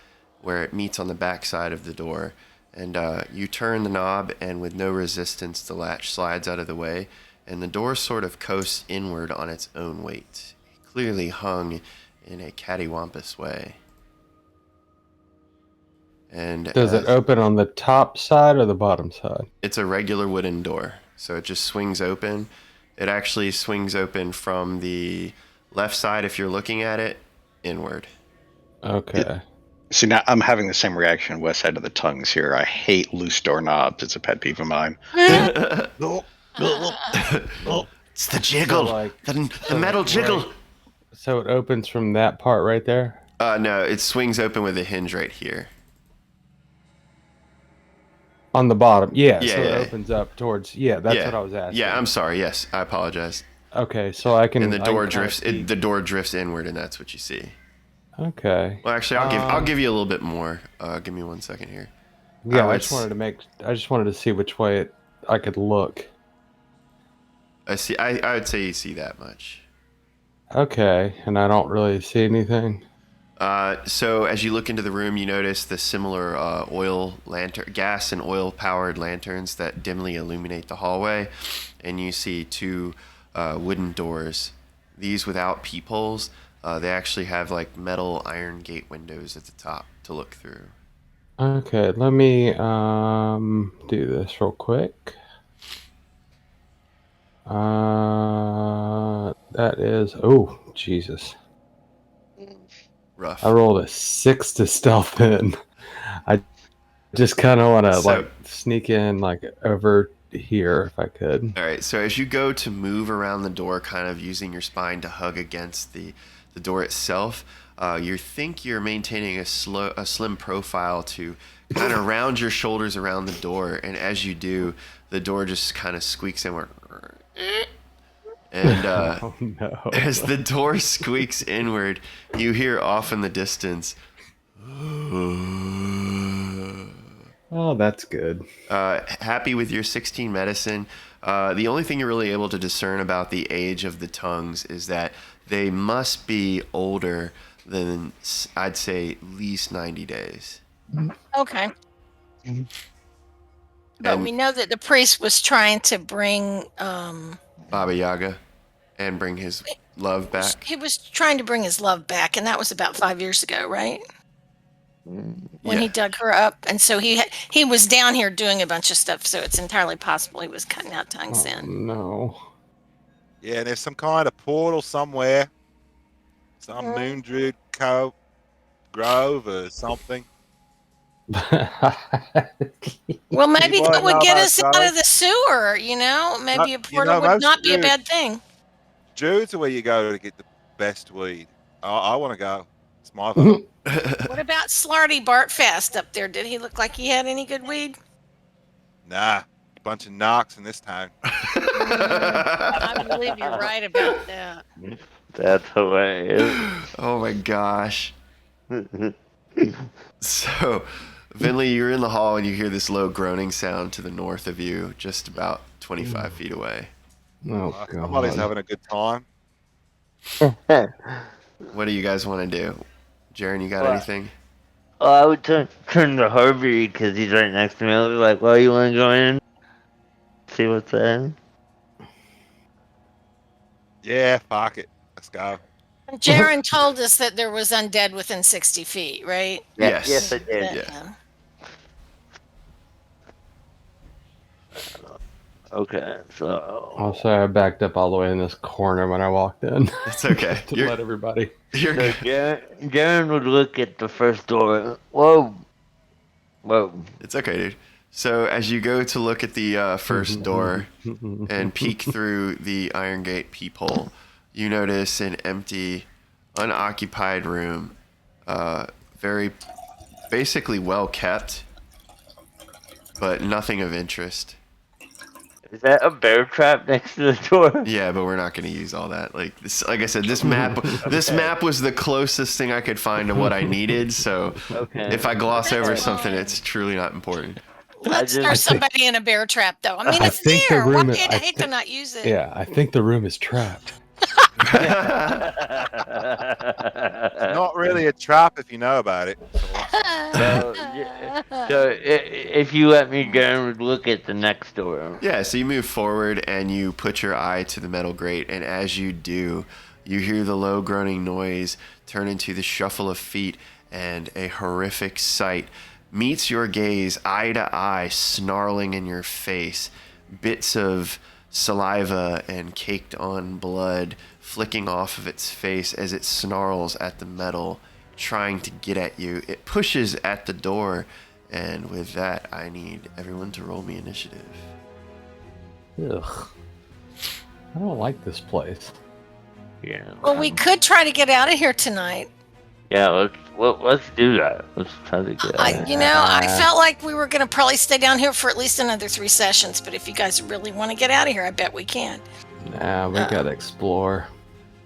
where it meets on the back side of the door. And you turn the knob, and with no resistance, the latch slides out of the way, and the door sort of coasts inward on its own weight, clearly hung in a cattywampus way. And Does it open on the top side or the bottom side? It's a regular wooden door, so it just swings open. It actually swings open from the left side, if you're looking at it, inward. Okay. See, now I'm having the same reaction Wes had to the tongues here. I hate loose doorknobs. It's a pet peeve of mine. It's the jiggle, So, like, the metal jiggle. Right. So it opens from that part right there? No, it swings open with a hinge right here. On the bottom. Yeah, Yeah, so yeah. it opens up towards, that's what I was asking. Yeah, I'm sorry. Yes, I apologize. Okay, so I can... And the door I can drifts. kinda see- The door drifts inward, and that's what you see. Okay. Well, actually, I'll give you a little bit more. Give me 1 second here. Yeah, I it's- just wanted to see which way I could look. I see. I would say you see that much. Okay, and I don't really see anything. So as you look into the room, you notice the similar gas and oil powered lanterns that dimly illuminate the hallway, and you see two wooden doors. These without peepholes. They actually have like metal iron gate windows at the top to look through. Okay, let me do this real quick. That is... Oh, Jesus. Rough. I rolled a 6 to stealth in. I just kind of want to sneak in over here if I could. All right. So as you go to move around the door, kind of using your spine to hug against the door itself, you think you're maintaining a slim profile to kind of round your shoulders around the door, and as you do, the door just kind of squeaks inward. And Oh no! as the door squeaks inward, you hear off in the distance. Oh, that's good. Happy with your 16 medicine. The only thing you're really able to discern about the age of the tongues is that they must be older than, I'd say, at least 90 days. Okay. But And we know that the priest was trying to bring Baba Yaga and bring his love back. he was trying to bring his love back, and that was about 5 years ago, right? When Yeah. he dug her up, and so he was down here doing a bunch of stuff, so it's entirely possible he was cutting out tongues Oh, in. no. Yeah, and there's some kind of portal somewhere. Some moon druid grove or something. Well, maybe People that would know get about us out those. of the sewer, you know? Maybe a You portal know, would most not be a druids- bad thing. Druids are where you go to get the best weed. I want to go. It's my vote. What about Slarty Bartfast up there? Did he look like he had any good weed? Nah, bunch of knocks in this town. I believe you're right about that. That's hilarious. Oh my gosh. So, Venlee, you're in the hall and you hear this low groaning sound to the north of you, just about 25 feet away. Oh, Somebody's God. having a good time. What do you guys want to do? Jaron, you got What? anything? I would turn to Harvey because he's right next to me. I'll be like, well, you want to go in? See what's there? Yeah, fuck it. Let's go. Jaron told us that there was undead within 60 feet, right? Yes. Yes, I did. Yeah. Okay, so Also, I backed up all the way in this corner when I walked in. It's okay. To You're- let everybody. You're so good. Jaron would look at the first door. Whoa. It's okay, dude. So as you go to look at the first door and peek through the iron gate peephole, you notice an empty, unoccupied room, very basically well kept, but nothing of interest. Is that a bear trap next to the door? Yeah, but we're not going to use all that. Like I said, this map was the closest thing I could find to what I needed. So if I gloss over something, it's truly not important. Let's throw somebody in a bear trap, though. I mean, I it's think the there. room Why is- I'd I hate to not use it. Yeah, I think the room is trapped. Not really a trap if you know about it. So if you let me, Jaron would look at the next door. Yeah, so you move forward and you put your eye to the metal grate, and as you do, you hear the low groaning noise turn into the shuffle of feet, and a horrific sight meets your gaze eye to eye, snarling in your face. Bits of saliva and caked on blood flicking off of its face as it snarls at the metal, trying to get at you. It pushes at the door, and with that, I need everyone to roll me initiative. Ugh. I don't like this place. Yeah. Well, we could try to get out of here tonight. Yeah, let's do that. Let's try to get out. I felt like we were going to probably stay down here for at least another 3 sessions, but if you guys really want to get out of here, I bet we can. Nah, we gotta explore.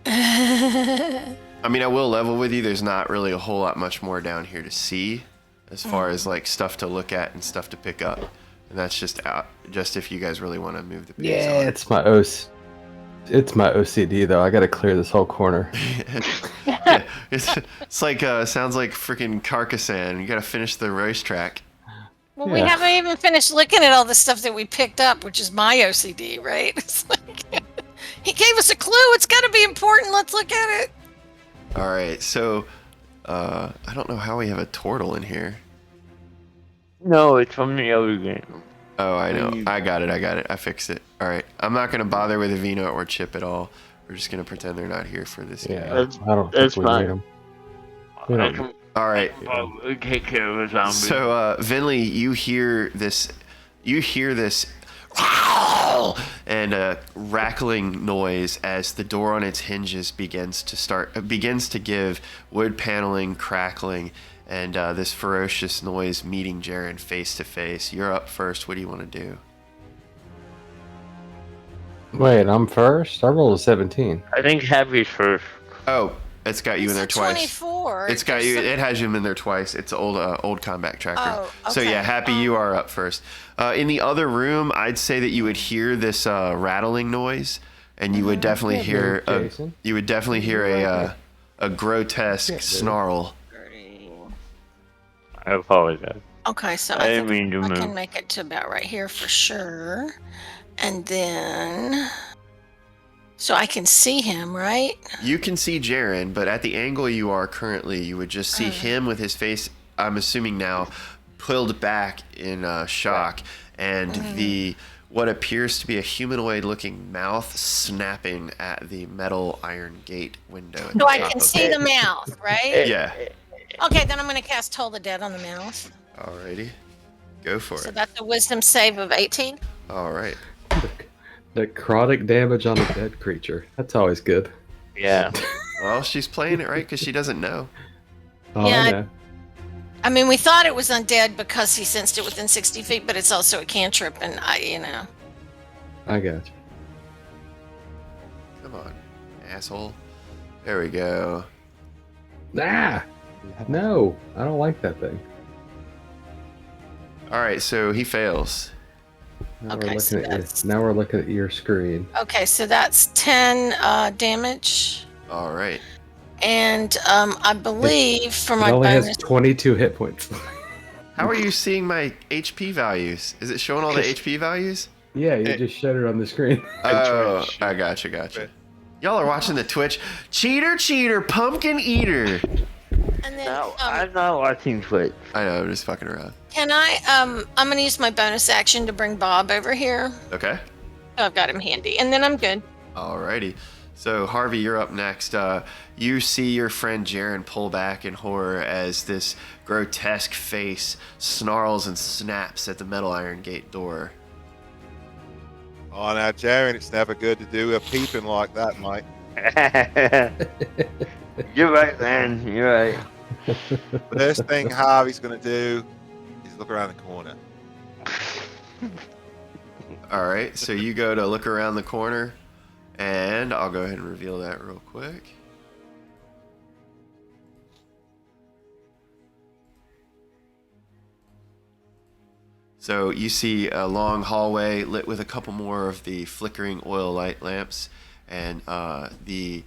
I mean, I will level with you. There's not really a whole lot much more down here to see as far as like stuff to look at and stuff to pick up. And that's just if you guys really want to move the pace Yeah, on. it's my OCD though. I gotta clear this whole corner. Yeah, it's like sounds like freaking Carcassonne. You gotta finish the racetrack. Well, we Yeah. haven't even finished looking at all the stuff that we picked up, which is my OCD, right? It's like, he gave us a clue. It's got to be important. Let's look at it. All right, so I don't know how we have a turtle in here. No, it's from the other game. Oh, I know. I got it. I fixed it. All right. I'm not going to bother with Avvina or Chip at all. We're just going to pretend they're not here for this game. Yeah, I don't That's think we fine. need them. I We don't- can All right. take care of a zombie. So, Venlee, you hear this and a rattling noise as the door on its hinges begins to give wood paneling, crackling, and this ferocious noise meeting Jaron face to face. You're up first. What do you want to do? Wait, I'm first? I rolled a 17. I think Harvey's first. Oh, it's got you in there It's twice. 24. It's got you. It has you in there twice. It's old combat tracker. Oh, So okay. yeah, Happy, you are up first. In the other room, I'd say that you would hear this rattling noise, and you would definitely Yeah, hear Jason. a grotesque Yeah, dude. snarl. I apologize. Okay, so I I didn't think mean to I move. can make it to about right here for sure. And then... So I can see him, right? You can see Jaron, but at the angle you are currently, you would just see him with his face, I'm assuming now, pulled back in shock, and the what appears to be a humanoid-looking mouth snapping at the metal iron gate window. At So the I top can of see it. the mouth, right? Yeah. Okay, then I'm going to cast Toll the Dead on the mouth. Alrighty. Go for So it. that's a wisdom save of 18. All right. Necrotic damage on a dead creature. That's always good. Yeah. Well, she's playing it right because she doesn't know. Oh, Yeah, I know. I mean, we thought it was undead because he sensed it within 60 feet, but it's also a cantrip, and I got you. Come on, asshole. There we go. Ah! No, I don't like that thing. All right, so he fails. Now, Okay, we're so looking at that's- now we're looking at your screen. Okay, so that's 10 damage. All right. And I believe for It my only bonus... has 22 hit points. How are you seeing my HP values? Is it showing all the HP values? Yeah, you just showed it on the screen. Oh, I gotcha. Y'all are watching the Twitch. Cheater, pumpkin eater. And then, No, I'm not watching Twitch. I know, I'm just fucking around. can I, I'm going to use my bonus action to bring Bob over here. Okay. I've got him handy, and then I'm good. Alrighty. So, Harvey, you're up next. You see your friend Jaron pull back in horror as this grotesque face snarls and snaps at the metal iron gate door. Oh, now, Jaron, it's never good to do a peeping like that, mate. You're right, man. You're right. First thing Harvey's going to do is look around the corner. Alright, so you go to look around the corner, and I'll go ahead and reveal that real quick. So you see a long hallway lit with a couple more of the flickering oil light lamps, and the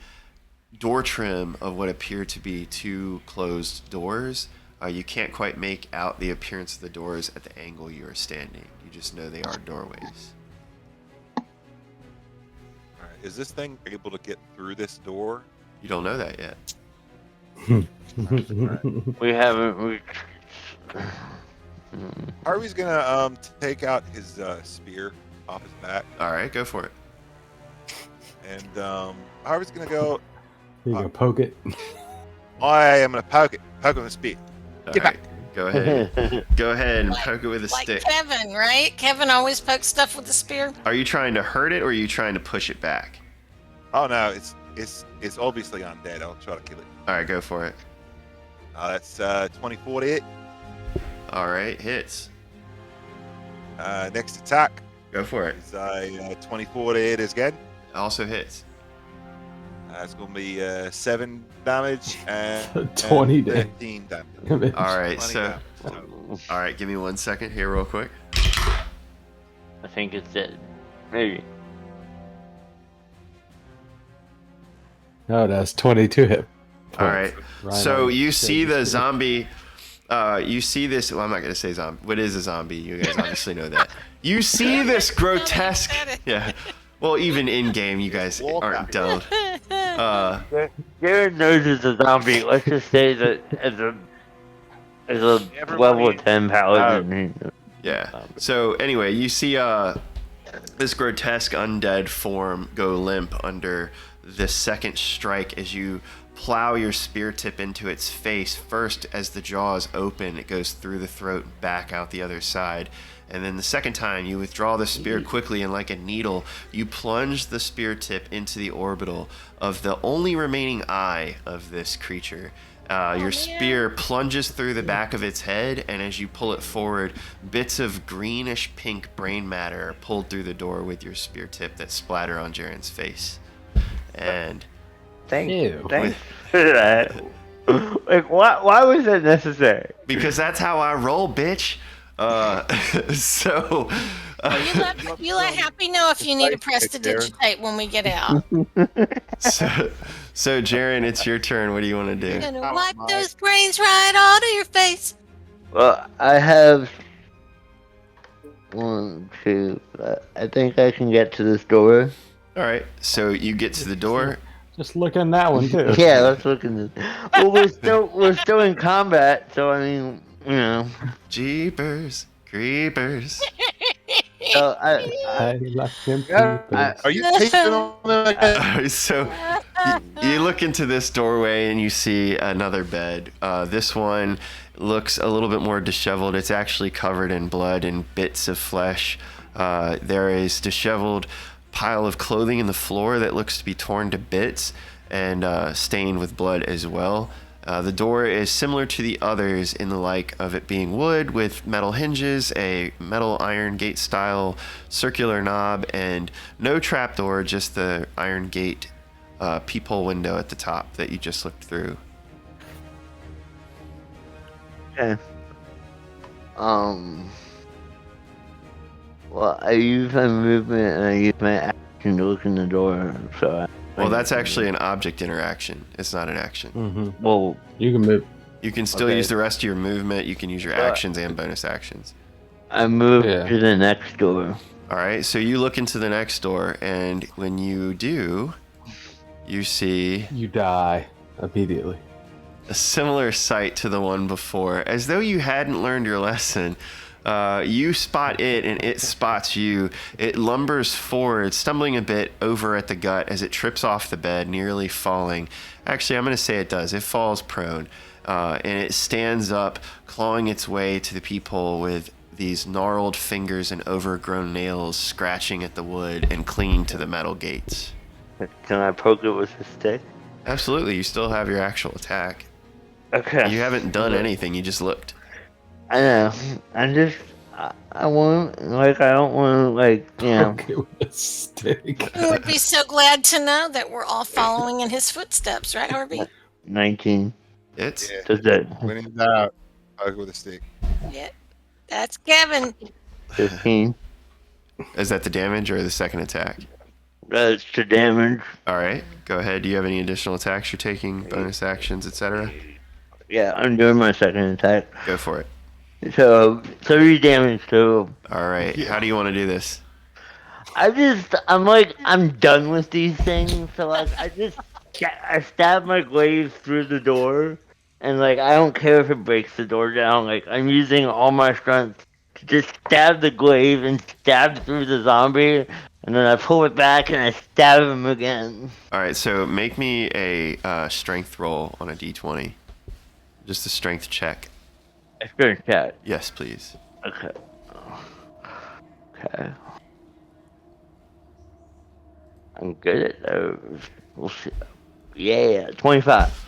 door trim of what appear to be two closed doors. You can't quite make out the appearance of the doors at the angle you are standing. You just know they are doorways. All right, is this thing able to get through this door? You don't know that yet. We haven't. Harvey's gonna take out his spear off his back, All right, go for it. and Harvey's gonna go. You gonna poke it? I am gonna poke it with a spear. All Get right, go ahead. Go ahead and poke it with a Like stick. Kevin, right? Kevin always pokes stuff with a spear. Are you trying to hurt it or are you trying to push it back? Oh no, it's obviously undead. I'll try to kill it. All right, go for it. That's 24 to hit. All right, hits. Next attack Go for it. is a 24 to hit again. Also hits. It's going to be 7 damage and 20 and damage. 13 damage. All right, 20 so damage, so. all right, give me 1 second here, real quick. I think it's dead. Maybe. No, that's 22 hit. All right. Right So on. you see the zombie. You see this. Well, I'm not gonna say zombie. What is a zombie? You guys obviously know that. You see this grotesque. Yeah. Well, even in game, you guys aren't dumb. Jared knows it's a zombie. Let's just say that as a level 10 paladin. Yeah. So anyway, you see this grotesque undead form go limp under the second strike as you plow your spear tip into its face. First, as the jaws open, it goes through the throat and back out the other side. And then the second time, you withdraw the spear quickly, and like a needle, you plunge the spear tip into the orbital of the only remaining eye of this creature. Your spear plunges through the back of its head, and as you pull it forward, bits of greenish pink brain matter are pulled through the door with your spear tip that splatter on Jaron's face. And Ew. Thanks for that. Like, why was that necessary? because that's how I roll, bitch. So You let Happy know if you need to press to digitate when we get out. so Jaron, it's your turn. What do you want to You're do? gonna wipe those brains right out of your face. Well, I have 1, 2. I think I can get to this door. All right. So you get to the door. Just look in that one too. Yeah, let's look in this. Well, we're still in combat, so I mean, you know. Jeepers creepers. So I like him. Are you peeping on them? So you look into this doorway and you see another bed. This one looks a little bit more disheveled. It's actually covered in blood and bits of flesh. There is disheveled pile of clothing in the floor that looks to be torn to bits and stained with blood as well. The door is similar to the others in the like of it being wood with metal hinges, a metal iron gate style circular knob, and no trapdoor, just the iron gate peephole window at the top that you just looked through. okay. Well, I use my movement and I use my action to look in the door. So Well, that's actually an object interaction. It's not an action. Mm-hmm. well, You can move. You can still Okay. use the rest of your movement. You can use your actions and bonus actions. I move Yeah. to the next door. All right, so you look into the next door, and when you do, you see You die immediately. a similar sight to the one before. As though you hadn't learned your lesson, You spot it, and it spots you. It lumbers forward, stumbling a bit over at the gut as it trips off the bed, nearly falling. Actually, I'm going to say it does. It falls prone, and it stands up, clawing its way to the peephole with these gnarled fingers and overgrown nails scratching at the wood and clinging to the metal gates. Can I poke it with a stick? Absolutely. You still have your actual attack. Okay. You haven't done anything. You just looked. I know. I want, like, I don't want, like, you know. Okay, with a stick. You would be so glad to know that we're all following in his footsteps, right, Harvey? 19. It's Yeah. Does that? When in doubt, poke with a stick. Yeah. That's Kevin. 15. Is that the damage or the second attack? That's the damage. All right, go ahead. Do you have any additional attacks you're taking, bonus actions, etc.? Yeah, I'm doing my second attack. Go for it. So, 30 damage total. All right, how do you want to do this? I'm done with these things. So, like, I stab my glaive through the door. And, like, I don't care if it breaks the door down. Like, I'm using all my strength to just stab the glaive and stab through the zombie. And then I pull it back and I stab him again. All right, so make me a strength roll on a d20. Just a strength check. Strength check. Yes, please. Okay. Okay. I'm good at those. We'll see. Yeah, 25.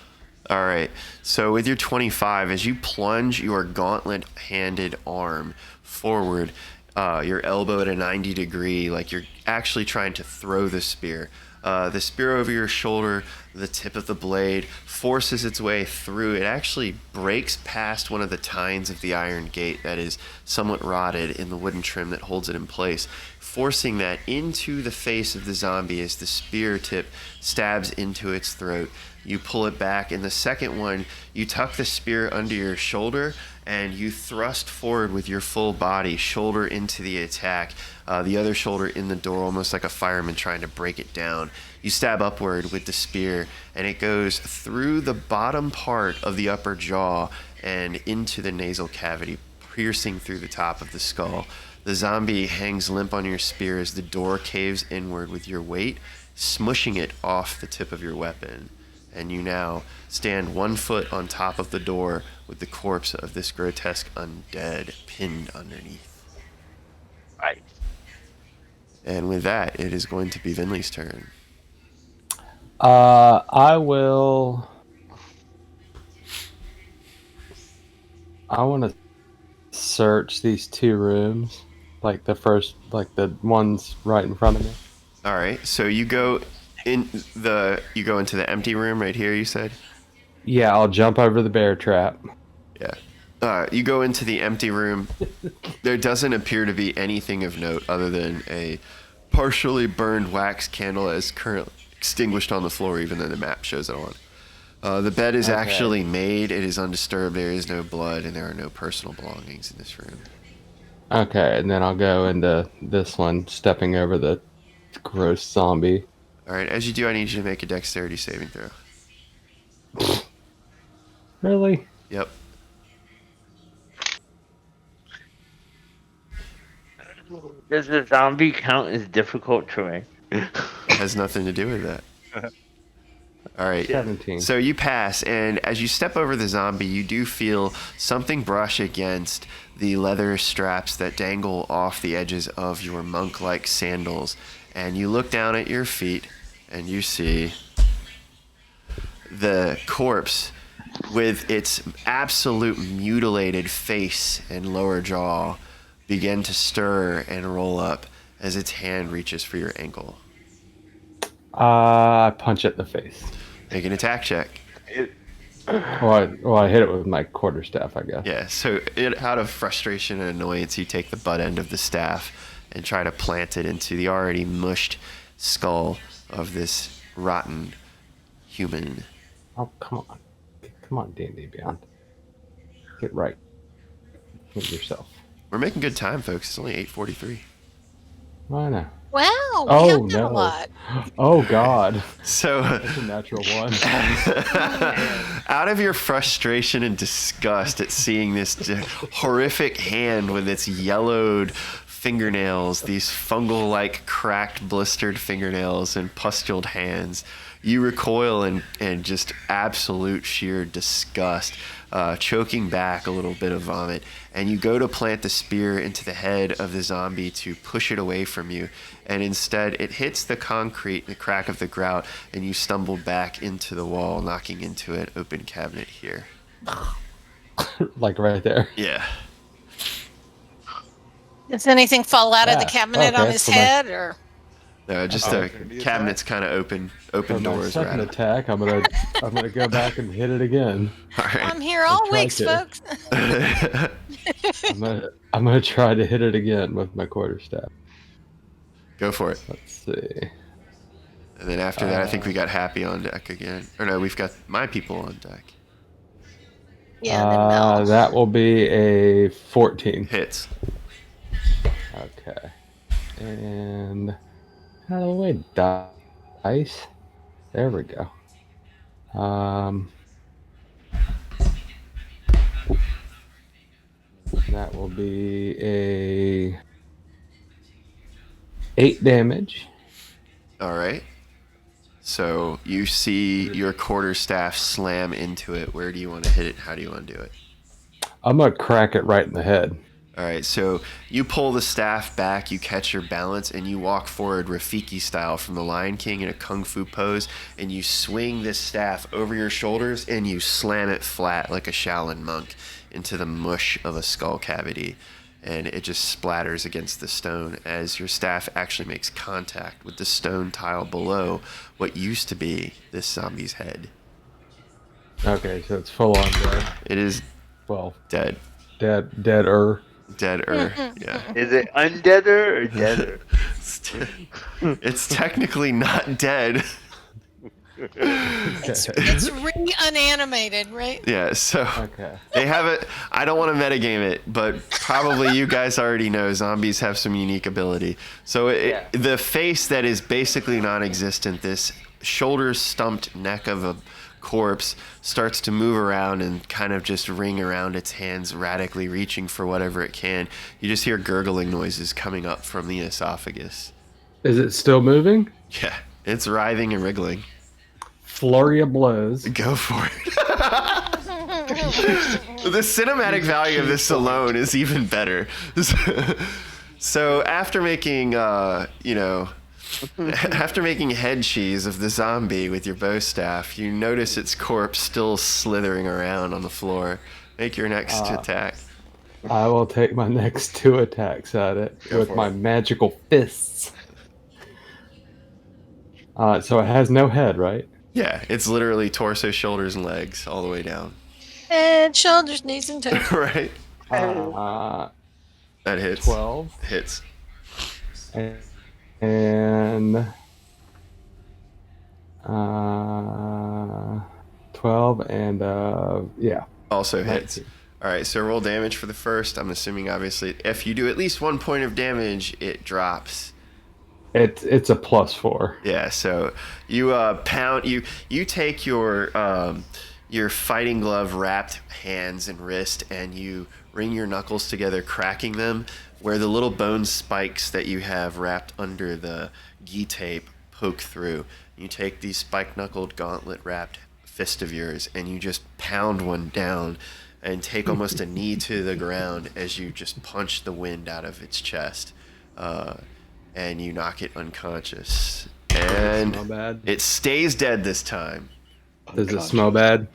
All right, so with your 25, as you plunge your gauntlet-handed arm forward, your elbow at a 90 degree, like you're actually trying to throw the spear. The spear over your shoulder, the tip of the blade forces its way through. It actually breaks past one of the tines of the iron gate that is somewhat rotted in the wooden trim that holds it in place, forcing that into the face of the zombie as the spear tip stabs into its throat. You pull it back, and the second one, you tuck the spear under your shoulder, and you thrust forward with your full body, shoulder into the attack, the other shoulder in the door, almost like a fireman trying to break it down. You stab upward with the spear, and it goes through the bottom part of the upper jaw and into the nasal cavity, piercing through the top of the skull. The zombie hangs limp on your spear as the door caves inward with your weight, smushing it off the tip of your weapon. And you now stand 1 foot on top of the door with the corpse of this grotesque undead pinned underneath. Right. And with that, it is going to be Venlee's turn. I want to search these 2 rooms, like the ones right in front of me. All right, so you go into the empty room right here, you said? Yeah, I'll jump over the bear trap. Yeah. You go into the empty room. There doesn't appear to be anything of note other than a partially burned wax candle that is currently extinguished on the floor, even though the map shows it on. The bed is actually made. It is undisturbed. There is no blood, and there are no personal belongings in this room. Okay, and then I'll go into this one, stepping over the gross zombie. All right, as you do, I need you to make a dexterity saving throw. Really? Yep. Does the zombie count as difficult terrain? It has nothing to do with that. All right. 17. So you pass, and as you step over the zombie, you do feel something brush against the leather straps that dangle off the edges of your monk-like sandals. And you look down at your feet, and you see the corpse with its absolute mutilated face and lower jaw begin to stir and roll up as its hand reaches for your ankle. I punch it in the face. Make an attack check. Well, I hit it with my quarterstaff, I guess. Yeah, so out of frustration and annoyance, you take the butt end of the staff and try to plant it into the already mushed skull of this rotten human. Oh, come on. Come on, D&D Beyond. Get right with yourself. We're making good time, folks. It's only 8:43. I know. Wow, we Oh have done a no! lot. Oh God! So, That's a natural one. out of your frustration and disgust at seeing this horrific hand with its yellowed fingernails, these fungal-like cracked, blistered fingernails and pustuled hands, you recoil in just absolute sheer disgust, choking back a little bit of vomit, and you go to plant the spear into the head of the zombie to push it away from you, and instead it hits the concrete, the crack of the grout, and you stumble back into the wall, knocking into an open cabinet here. Like right there. Yeah. Does anything fall out of the Ah, cabinet on okay, his for my- head, or? No, just the cabinet's kind of open For my doors. second Right. attack, I'm gonna go back and hit it again. All right. I'm here all try weeks, to. folks. I'm gonna try to hit it again with my quarterstaff. Go for it. Let's see. And then after that, I think we got Happy on deck again. Or no, we've got my people on deck. Yeah, then Mel. That will be a 14. Hits. Okay. And out of the way, dice. There we go. That will be a 8 damage. All right. So you see your quarterstaff slam into it. Where do you want to hit it? How do you want to do it? I'm gonna crack it right in the head. All right. So you pull the staff back, you catch your balance, and you walk forward Rafiki style from the Lion King in a kung fu pose, and you swing this staff over your shoulders and you slam it flat like a Shaolin monk into the mush of a skull cavity. And it just splatters against the stone as your staff actually makes contact with the stone tile below what used to be this zombie's head. Okay, so it's full on dead. It is Well, dead. deader. Dead-er, yeah. Is it undeader or deader? It's technically not dead. It's re-unanimated, right? Yeah, so Okay. they have it. I don't want to metagame it, but probably you guys already know zombies have some unique ability. So the face that is basically non-existent, this shoulder-stumped neck of a corpse, starts to move around and kind of just ring around its hands, radically reaching for whatever it can. You just hear gurgling noises coming up from the esophagus. Is it still moving? Yeah, it's writhing and wriggling. Flurry of blows. Go for it. The cinematic value of this alone is even better. So after making, after making head cheese of the zombie with your bow staff, you notice its corpse still slithering around on the floor. Make your next attack. I will take my next 2 attacks at it with my magical fists. So it has no head, right? Yeah, it's literally torso, shoulders, and legs all the way down. Head, shoulders, knees, and toes. Right? That That hits. 12. Hits. And 12 and yeah. Also hits. 19. All right, so roll damage for the first. I'm assuming, obviously, if you do at least 1 point of damage, it drops. It's a +4. Yeah, so you pound. You take your fighting glove wrapped hands and wrist, and you wring your knuckles together, cracking them where the little bone spikes that you have wrapped under the gi tape poke through. You take these spike-knuckled, gauntlet-wrapped fist of yours, and you just pound one down and take almost a knee to the ground as you just punch the wind out of its chest. And you knock it unconscious. And Smell bad? it stays dead this time. Does it smell bad?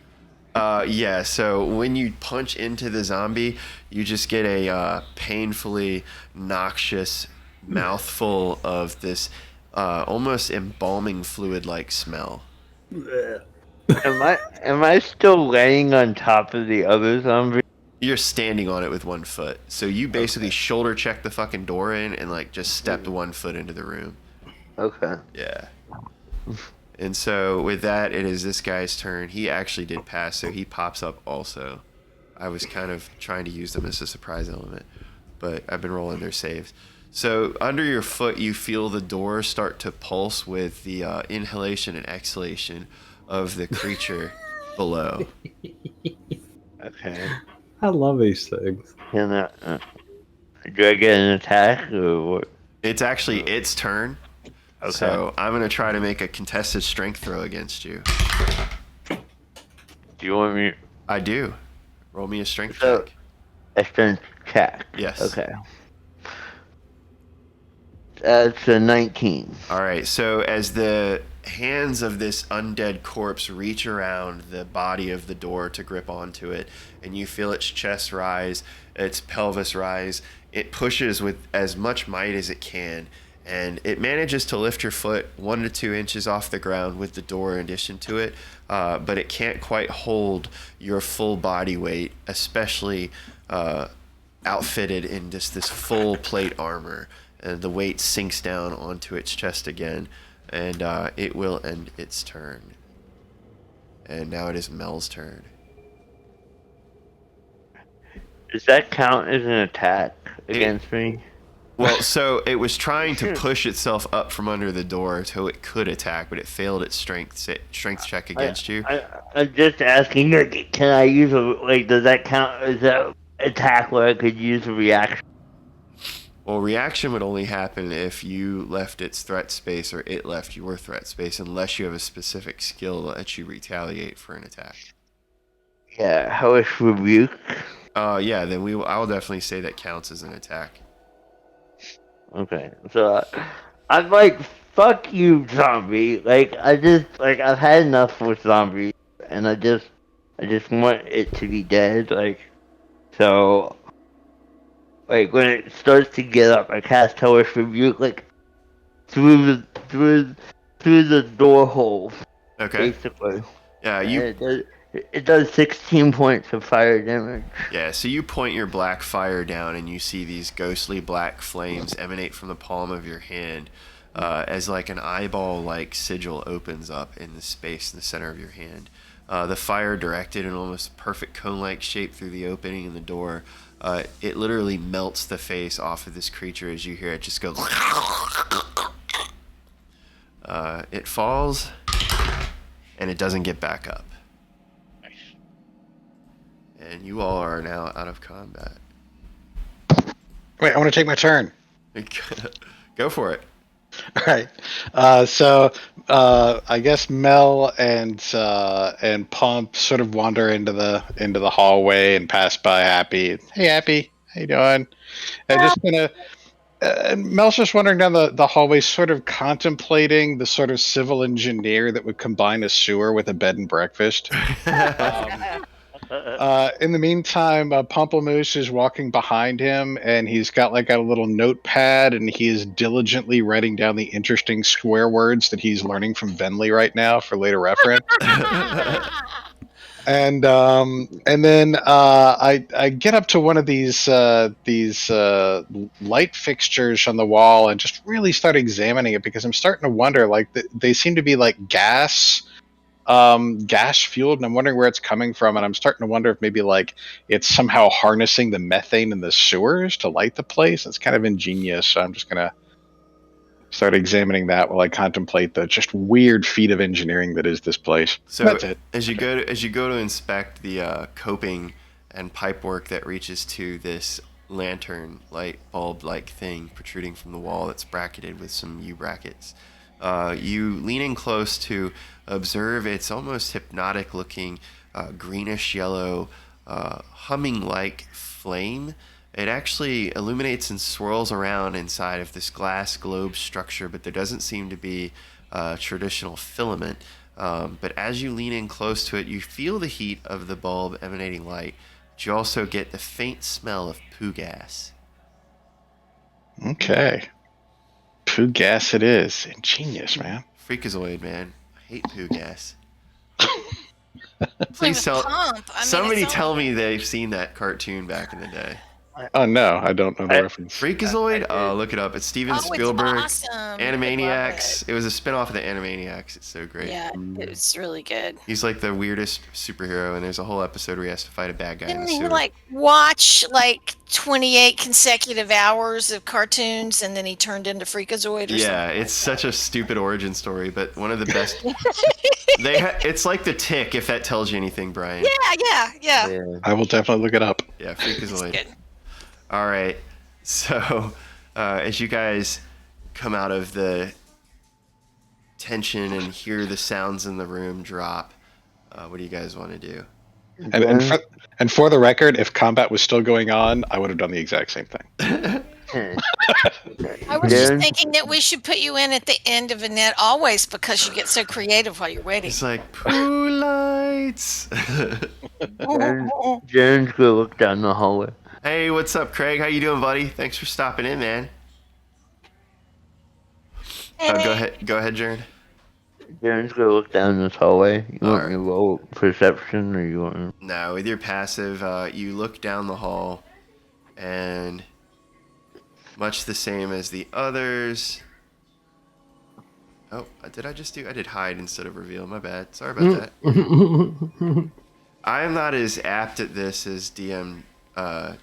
Yeah, so when you punch into the zombie, you just get a painfully noxious mouthful of this almost embalming fluid-like smell. Am I still laying on top of the other zombie? You're standing on it with 1 foot. So you basically shoulder check the fucking door in and like just stepped 1 foot into the room. Okay. Yeah. And so with that, it is this guy's turn. He actually did pass, so he pops up also. I was kind of trying to use them as a surprise element, but I've been rolling their saves. So under your foot, you feel the door start to pulse with the inhalation and exhalation of the creature below. Okay. I love these things. Can do I get an attack or what? It's actually its turn. Okay. So I'm going to try to make a contested strength throw against you. Do you want me? I do. Roll me a strength So- check. A strength check. Yes. Okay. That's a 19. All right. So as the hands of this undead corpse reach around the body of the door to grip onto it, and you feel its chest rise, its pelvis rise, it pushes with as much might as it can, and it manages to lift your foot 1 to 2 inches off the ground with the door in addition to it, but it can't quite hold your full body weight, especially outfitted in just this full plate armor. And the weight sinks down onto its chest again, and it will end its turn. And now it is Mel's turn. Does that count as an attack against me? Well, so it was trying to push itself up from under the door so it could attack, but it failed its strength check against you. I'm just asking, like, can I use does that count as an attack where I could use a reaction? Well, reaction would only happen if you left its threat space or it left your threat space, unless you have a specific skill that lets you retaliate for an attack. Yeah, hellish rebuke. Yeah, then I'll definitely say that counts as an attack. Okay, so I'm like, fuck you, zombie. Like, I've had enough with zombies, and I just want it to be dead. Like, so, like, when it starts to get up, I cast hellish rebuke, like, through the door hole, Okay. basically. Yeah, And it does 16 points of fire damage. Yeah, so you point your black fire down and you see these ghostly black flames emanate from the palm of your hand as like an eyeball-like sigil opens up in the space in the center of your hand. The fire directed in almost perfect cone-like shape through the opening in the door. It literally melts the face off of this creature as you hear it just go... it falls, and it doesn't get back up. And you all are now out of combat. Wait, I want to take my turn. Go for it. All right. I guess Mel and Pump sort of wander into the hallway and pass by Happy. Hey, Happy, how you doing? And just gonna. Mel's just wandering down the hallway, sort of contemplating the sort of civil engineer that would combine a sewer with a bed and breakfast. In the meantime, Pump Le Mousse is walking behind him, and he's got like a little notepad, and he is diligently writing down the interesting swear words that he's learning from Venlee right now for later reference. And then I get up to one of these light fixtures on the wall and just really start examining it, because I'm starting to wonder, like, they seem to be like gas fueled, and I'm wondering where it's coming from, and I'm starting to wonder if maybe like it's somehow harnessing the methane in the sewers to light the place. It's kind of ingenious, so I'm just gonna start examining that while I contemplate the just weird feat of engineering that is this place. So that's it. As you go to inspect the coping and pipework that reaches to this lantern light bulb like thing protruding from the wall that's bracketed with some U brackets, you lean in close to observe its almost hypnotic looking greenish yellow humming like flame. It actually illuminates and swirls around inside of this glass globe structure, but there doesn't seem to be traditional filament. But as you lean in close to it, you feel the heat of the bulb emanating light, but you also get the faint smell of poo gas. Okay. Poo gas it is. Ingenious, man. Freakazoid, man. I hate poo gas. Play with Pump. Somebody tell me they've seen that cartoon back in the day. Oh no, I don't know the reference. Freakazoid? Oh, look it up. It's Steven Spielberg. It's awesome. Animaniacs. It was a spin-off of the Animaniacs. It's so great. Yeah, it was really good. He's like the weirdest superhero, and there's a whole episode where he has to fight a bad guy in the Didn't he sewer. like watch like 28 consecutive hours of cartoons and then he turned into Freakazoid or Yeah, something? it's such a stupid origin story, but one of the best. It's like the Tick, if that tells you anything, Brian. Yeah. I will definitely look it up. Yeah, Freakazoid. Good. All right. So, as you guys come out of the tension and hear the sounds in the room drop, what do you guys want to do? And for the record, if combat was still going on, I would have done the exact same thing. I was just thinking that we should put you in at the end of Annette always because you get so creative while you're waiting. It's like, poo lights. Jaron's gonna look down the hallway. Hey, what's up, Craig? How you doing, buddy? Thanks for stopping in, man. Go ahead, Jaron. Jaron's gonna look down this hallway. You want Alright. me to roll perception, or you want me... No, with your passive, you look down the hall, and much the same as the others. Oh, did I just do? I did hide instead of reveal. My bad. Sorry about that. I am not as apt at this as DM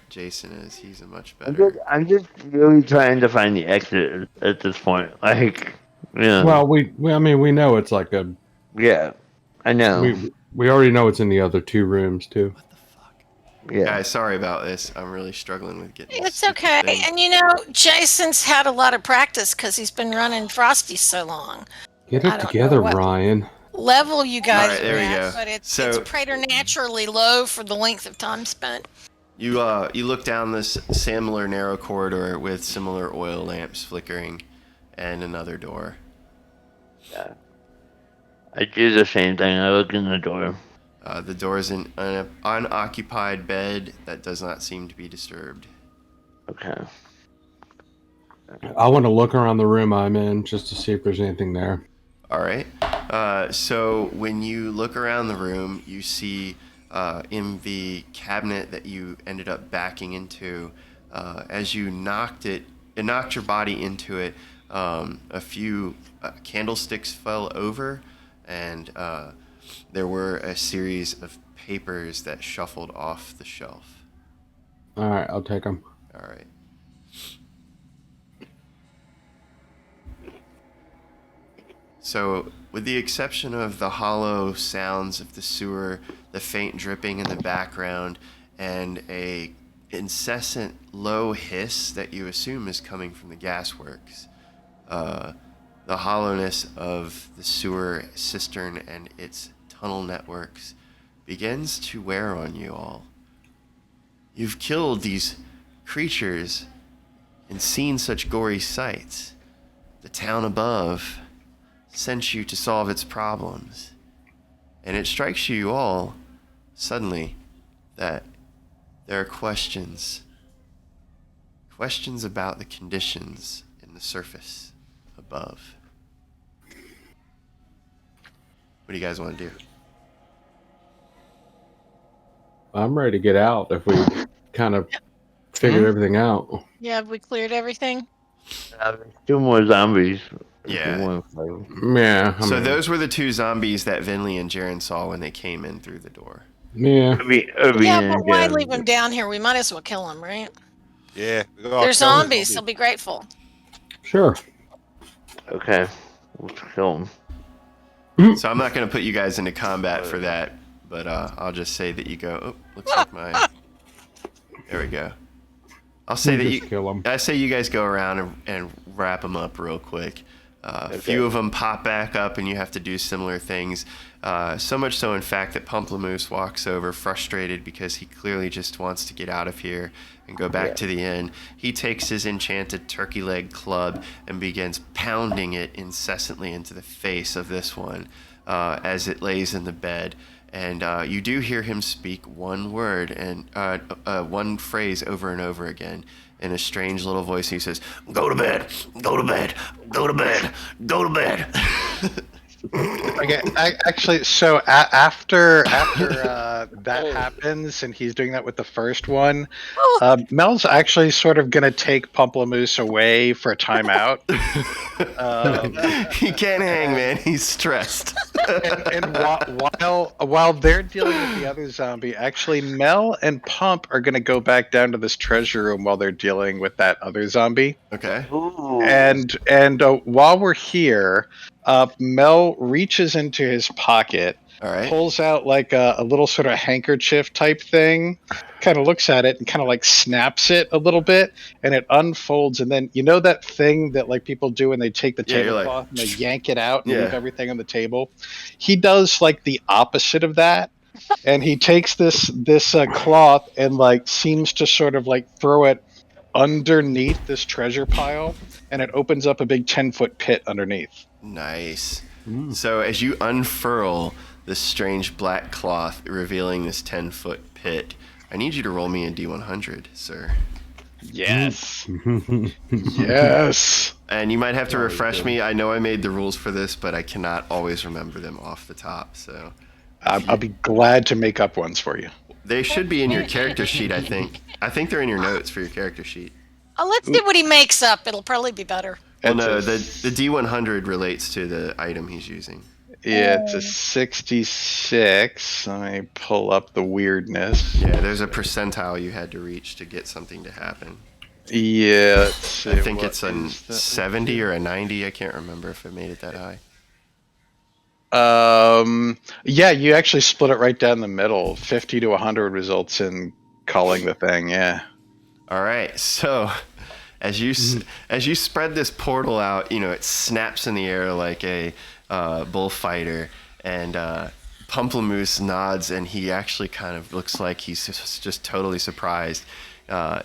Jason is. He's a much better. I'm just really trying to find the exit at this point. Like, yeah. Well, we know it's like a. Yeah, I know. We already know it's in the other two rooms too. Yeah. Guys, sorry about this. I'm really struggling with getting. It's okay. And you know, Jason's had a lot of practice because he's been running Frosty so long. Get I it don't know together, what- Ryan. Level you guys All right, are there we at, go. but it's So- preternaturally low for the length of time spent. You look down this similar narrow corridor with similar oil lamps flickering, and another door. Yeah. I do the same thing. I look in the door. The door is an unoccupied bed that does not seem to be disturbed. Okay. I want to look around the room I'm in just to see if there's anything there. All right. So when you look around the room, you see in the cabinet that you ended up backing into, as you knocked your body into it, a few candlesticks fell over, and there were a series of papers that shuffled off the shelf. All right, I'll take them. All right. So, with the exception of the hollow sounds of the sewer, the faint dripping in the background, and a incessant low hiss that you assume is coming from the gasworks, the hollowness of the sewer cistern and its tunnel networks begins to wear on you all. You've killed these creatures and seen such gory sights. The town above sent you to solve its problems. And it strikes you all suddenly that there are questions about the conditions in the surface above. What do you guys want to do? I'm ready to get out if we kind of figured everything out. Yeah, have we cleared everything? There's 2 more zombies. Yeah. Yeah. So those were the 2 zombies that Venlee and Jaron saw when they came in through the door. Yeah. Yeah, but why leave them down here? We might as well kill them, right? Yeah. They're zombies. They'll be grateful. Sure. Okay. Let's kill them. So I'm not going to put you guys into combat for that, but I'll just say that you go. Oh, looks like my. There we go. I'll say that you. Kill 'em. I say you guys go around and wrap them up real quick. A few of them pop back up, and you have to do similar things. So much so, in fact, that Pump Le Mousse walks over frustrated because he clearly just wants to get out of here and go back to the inn. He takes his enchanted turkey leg club and begins pounding it incessantly into the face of this one as it lays in the bed. And you do hear him speak one word and one phrase over and over again in a strange little voice. He says, "Go to bed, go to bed, go to bed, go to bed." Okay, actually, so after that happens, and he's doing that with the first one, Oh, Mel's actually sort of going to take Pump Le Mousse away for a timeout. He can't hang, man. He's stressed. and while they're dealing with the other zombie, actually Mel and Pump are going to go back down to this treasure room while they're dealing with that other zombie. Okay. Ooh. And while we're here, Mel reaches into his pocket, All right. pulls out like a little sort of handkerchief type thing, kind of looks at it and kind of like snaps it a little bit, and it unfolds. And then you know that thing that like people do when they take the Yeah, you're tablecloth like, and they yank it out and Yeah. leave everything on the table? He does like the opposite of that. And he takes this cloth and like seems to sort of like throw it underneath this treasure pile, and it opens up a big 10-foot pit underneath. Nice. So as you unfurl this strange black cloth revealing this 10-foot pit, I need you to roll me a D100, sir. Yes. Yes. And you might have to refresh me. I know I made the rules for this, but I cannot always remember them off the top. So I'll be glad to make up ones for you. they should be in your character sheet, I think. I think they're in your notes for your character sheet. oh, let's see what he makes up. It'll probably be better. Well, no, the D100 relates to the item he's using. Yeah, it's a 66. Let me pull up the weirdness. Yeah, there's a percentile you had to reach to get something to happen. Yeah, let's see. I think what it's a is that? 70 or a 90. I can't remember if I made it that high. Yeah, you actually split it right down the middle. 50 to 100 results in calling the thing. Yeah. All right, so as you spread this portal out, you know, it snaps in the air like a bullfighter, and Pump Le Mousse nods, and he actually kind of looks like he's just totally surprised.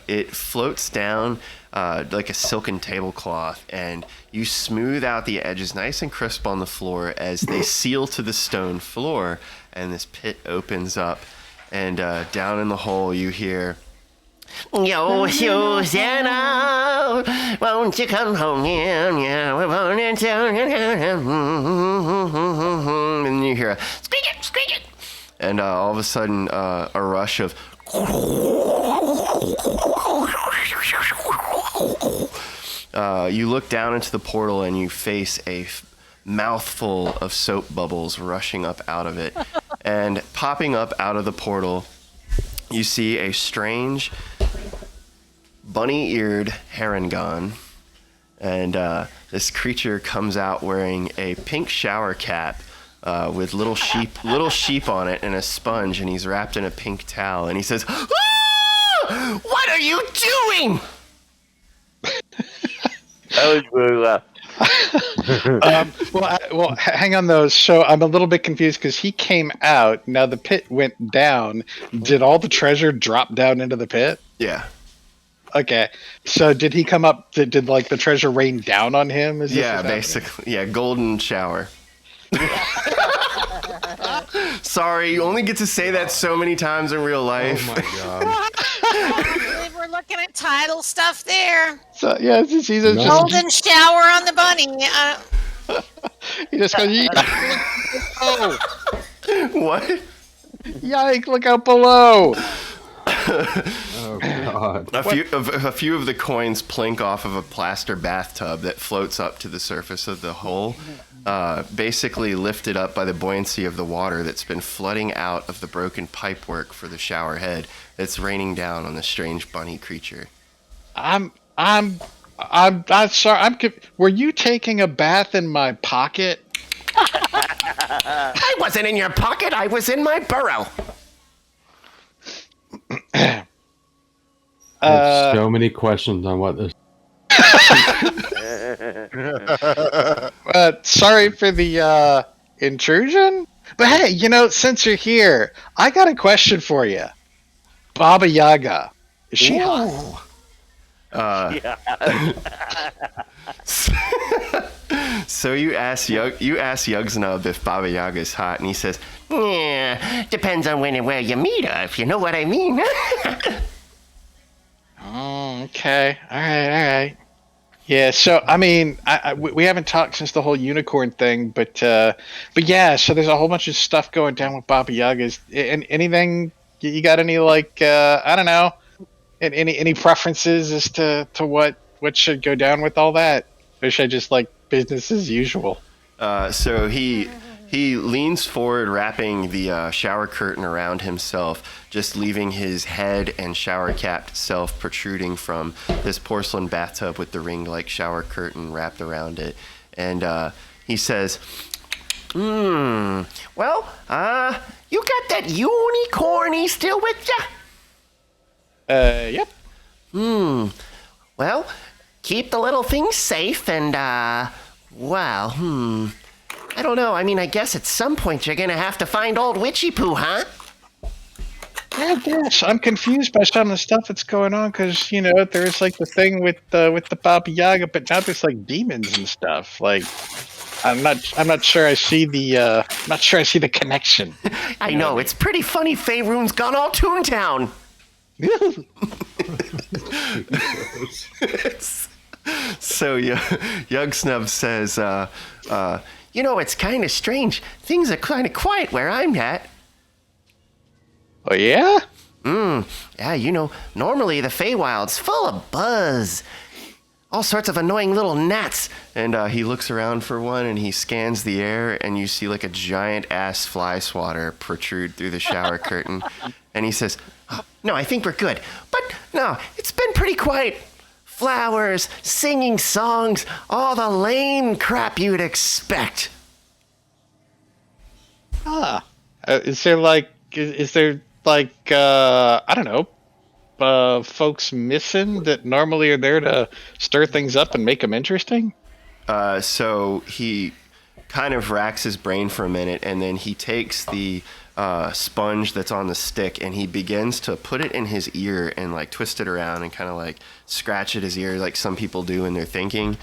It floats down like a silken tablecloth, and you smooth out the edges nice and crisp on the floor as they seal to the stone floor, and this pit opens up, and down in the hole you hear, "Yo, Susanna, won't you come home in? Yeah, we're going to..." And you hear a squeak it, and all of a sudden a rush of you look down into the portal and you face a mouthful of soap bubbles rushing up out of it. And popping up out of the portal, you see a strange bunny-eared herongon. And this creature comes out wearing a pink shower cap with little sheep on it and a sponge, and he's wrapped in a pink towel. And he says, "Ah! What are you doing?" That was very loud. Well, hang on though. So I'm a little bit confused because he came out. Now the pit went down. Did all the treasure drop down into the pit? Yeah. Okay. So did he come up? Did like the treasure rain down on him? Is this Yeah, what's happening? basically. Yeah, golden shower. Sorry, you only get to say that so many times in real life. Oh my god. I believe we're looking at title stuff there. So yeah, he's just, Golden shower on the bunny. he just goes, "Oh, What? yikes! Look out below!" Oh god. A few of the coins plink off of a plaster bathtub that floats up to the surface of the hole, basically lifted up by the buoyancy of the water that's been flooding out of the broken pipework for the shower head that's raining down on the strange bunny creature. I'm sorry. Were you taking a bath in my pocket? I wasn't in your pocket, I was in my burrow. I have so many questions on what this. Sorry for the intrusion. But hey, you know, since you're here, I got a question for you. Baba Yaga, is she hot? So you ask Yugsnub if Baba Yaga is hot, and he says, "Yeah, depends on when and where you meet her, if you know what I mean." Oh, okay. All right. Yeah, so I mean, we haven't talked since the whole unicorn thing, but yeah, so there's a whole bunch of stuff going down with Baba Yagas. And anything you got any like I don't know, any preferences as to what should go down with all that, or should I just like business as usual? So he leans forward, wrapping the shower curtain around himself, just leaving his head and shower-capped self protruding from this porcelain bathtub with the ring-like shower curtain wrapped around it. And he says, well, you got that unicorny still with ya? Yep. Well, keep the little thing safe and, well, I don't know. I mean, I guess at some point you're gonna have to find old Witchy Poo, huh? I guess I'm confused by some of the stuff that's going on because there's like the thing with the Baba Yaga, but now there's like demons and stuff. Like, I'm not sure I see the connection. I know, it's pretty funny Faerun's gone all Toontown. So Young Snub says, it's kind of strange. Things are kind of quiet where I'm at. Oh, yeah? Yeah, normally the Feywild's full of buzz. All sorts of annoying little gnats. And he looks around for one and he scans the air and you see like a giant ass fly swatter protrude through the shower curtain. And he says, no, I think we're good. But no, it's been pretty quiet. Flowers, singing songs, all the lame crap you'd expect. Is there like I don't know, folks missing that normally are there to stir things up and make them interesting? So he kind of racks his brain for a minute, and then he takes the sponge that's on the stick and he begins to put it in his ear and like twist it around and kind of like scratch at his ear like some people do when they're thinking.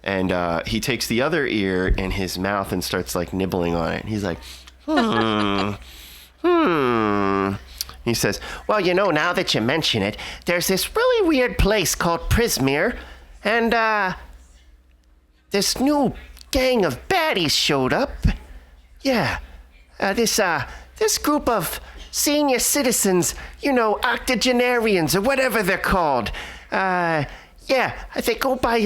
And he takes the other ear in his mouth and starts like nibbling on it. He's like, He says, well, now that you mention it, there's this really weird place called Prismere, and this new gang of baddies showed up. Yeah, this group of senior citizens, octogenarians or whatever they're called. Yeah, they go by,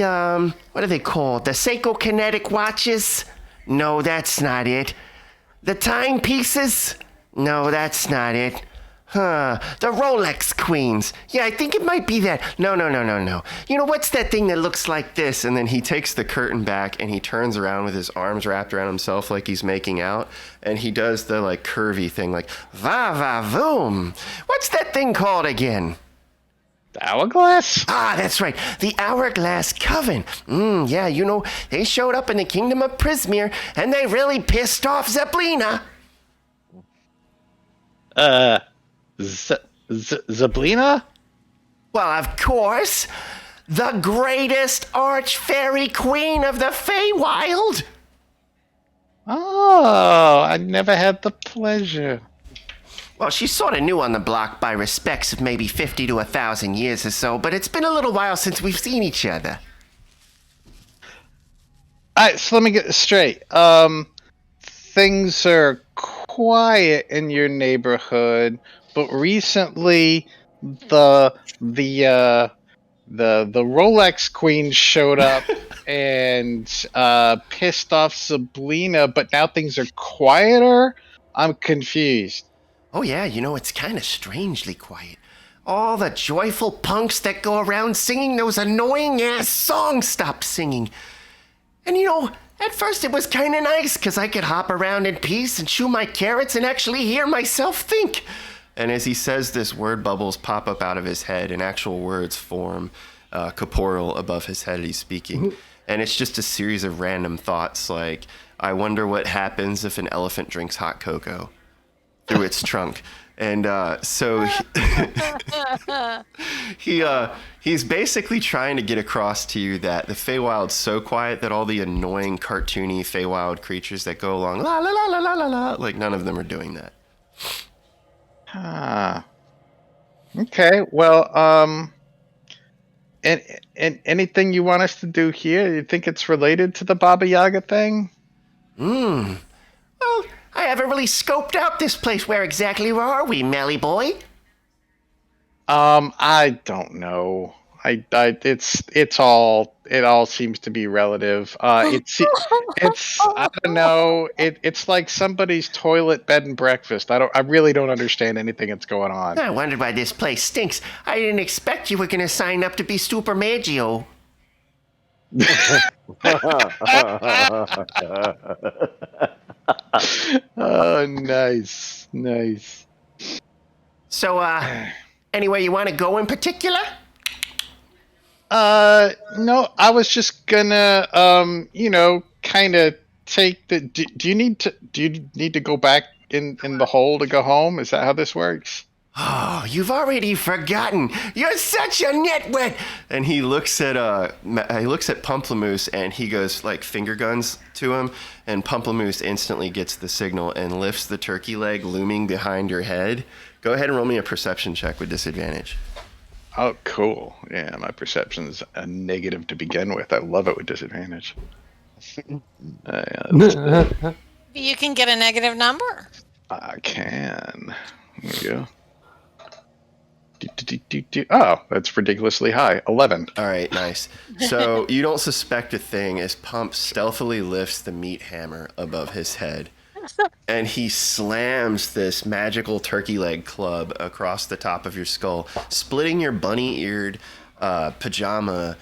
what are they called? The Psychokinetic Watches? No, that's not it. The Timepieces? No, that's not it. The Rolex Queens. Yeah, I think it might be that. No. What's that thing that looks like this? And then he takes the curtain back and he turns around with his arms wrapped around himself like he's making out. And he does the like curvy thing like, va-va-voom. What's that thing called again? The Hourglass? Ah, that's right. The Hourglass Coven. Yeah, they showed up in the Kingdom of Prismere and they really pissed off Zeblina. Zeblina? Well, of course. The greatest arch-fairy queen of the Feywild. Oh, I never had the pleasure. Well, she's sort of new on the block by respects of maybe 50 to 1,000 years or so, but it's been a little while since we've seen each other. Alright, so let me get this straight. Things are quiet in your neighborhood, but recently the Rolex Queen showed up and pissed off Zeblina, but now things are quieter? I'm confused. Oh yeah, it's kind of strangely quiet. All the joyful punks that go around singing those annoying-ass songs stopped singing. And at first it was kind of nice, because I could hop around in peace and chew my carrots and actually hear myself think. And as he says this, word bubbles pop up out of his head and actual words form corporeal above his head as he's speaking. And it's just a series of random thoughts like, I wonder what happens if an elephant drinks hot cocoa through its trunk. And so he's basically trying to get across to you that the Feywild's so quiet that all the annoying cartoony Feywild creatures that go along la la la la la la la, like none of them are doing that. Okay, well, and anything you want us to do here? You think it's related to the Baba Yaga thing? Well, I haven't really scoped out this place. Where exactly are we, Melly boy? I don't know. It all seems to be relative. It's I don't know. It's like somebody's toilet bed and breakfast. I really don't understand anything that's going on. I wondered why this place stinks. I didn't expect you were gonna sign up to be Super Maggio. Oh, nice. So, anywhere you want to go in particular? No, I was just gonna, kind of take the. Do you need to go back in the hole to go home? Is that how this works? Oh, you've already forgotten. You're such a nitwit. And he looks at Pump Le Mousse and he goes like finger guns to him, and Pump Le Mousse instantly gets the signal and lifts the turkey leg looming behind your head. Go ahead and roll me a perception check with disadvantage. Oh, cool. Yeah, my perception's a negative to begin with. I love it with disadvantage. You can get a negative number. I can. There we go. Oh, that's ridiculously high. 11. All right, nice. So you don't suspect a thing as Pump stealthily lifts the meat hammer above his head. And he slams this magical turkey leg club across the top of your skull, splitting your bunny-eared pajama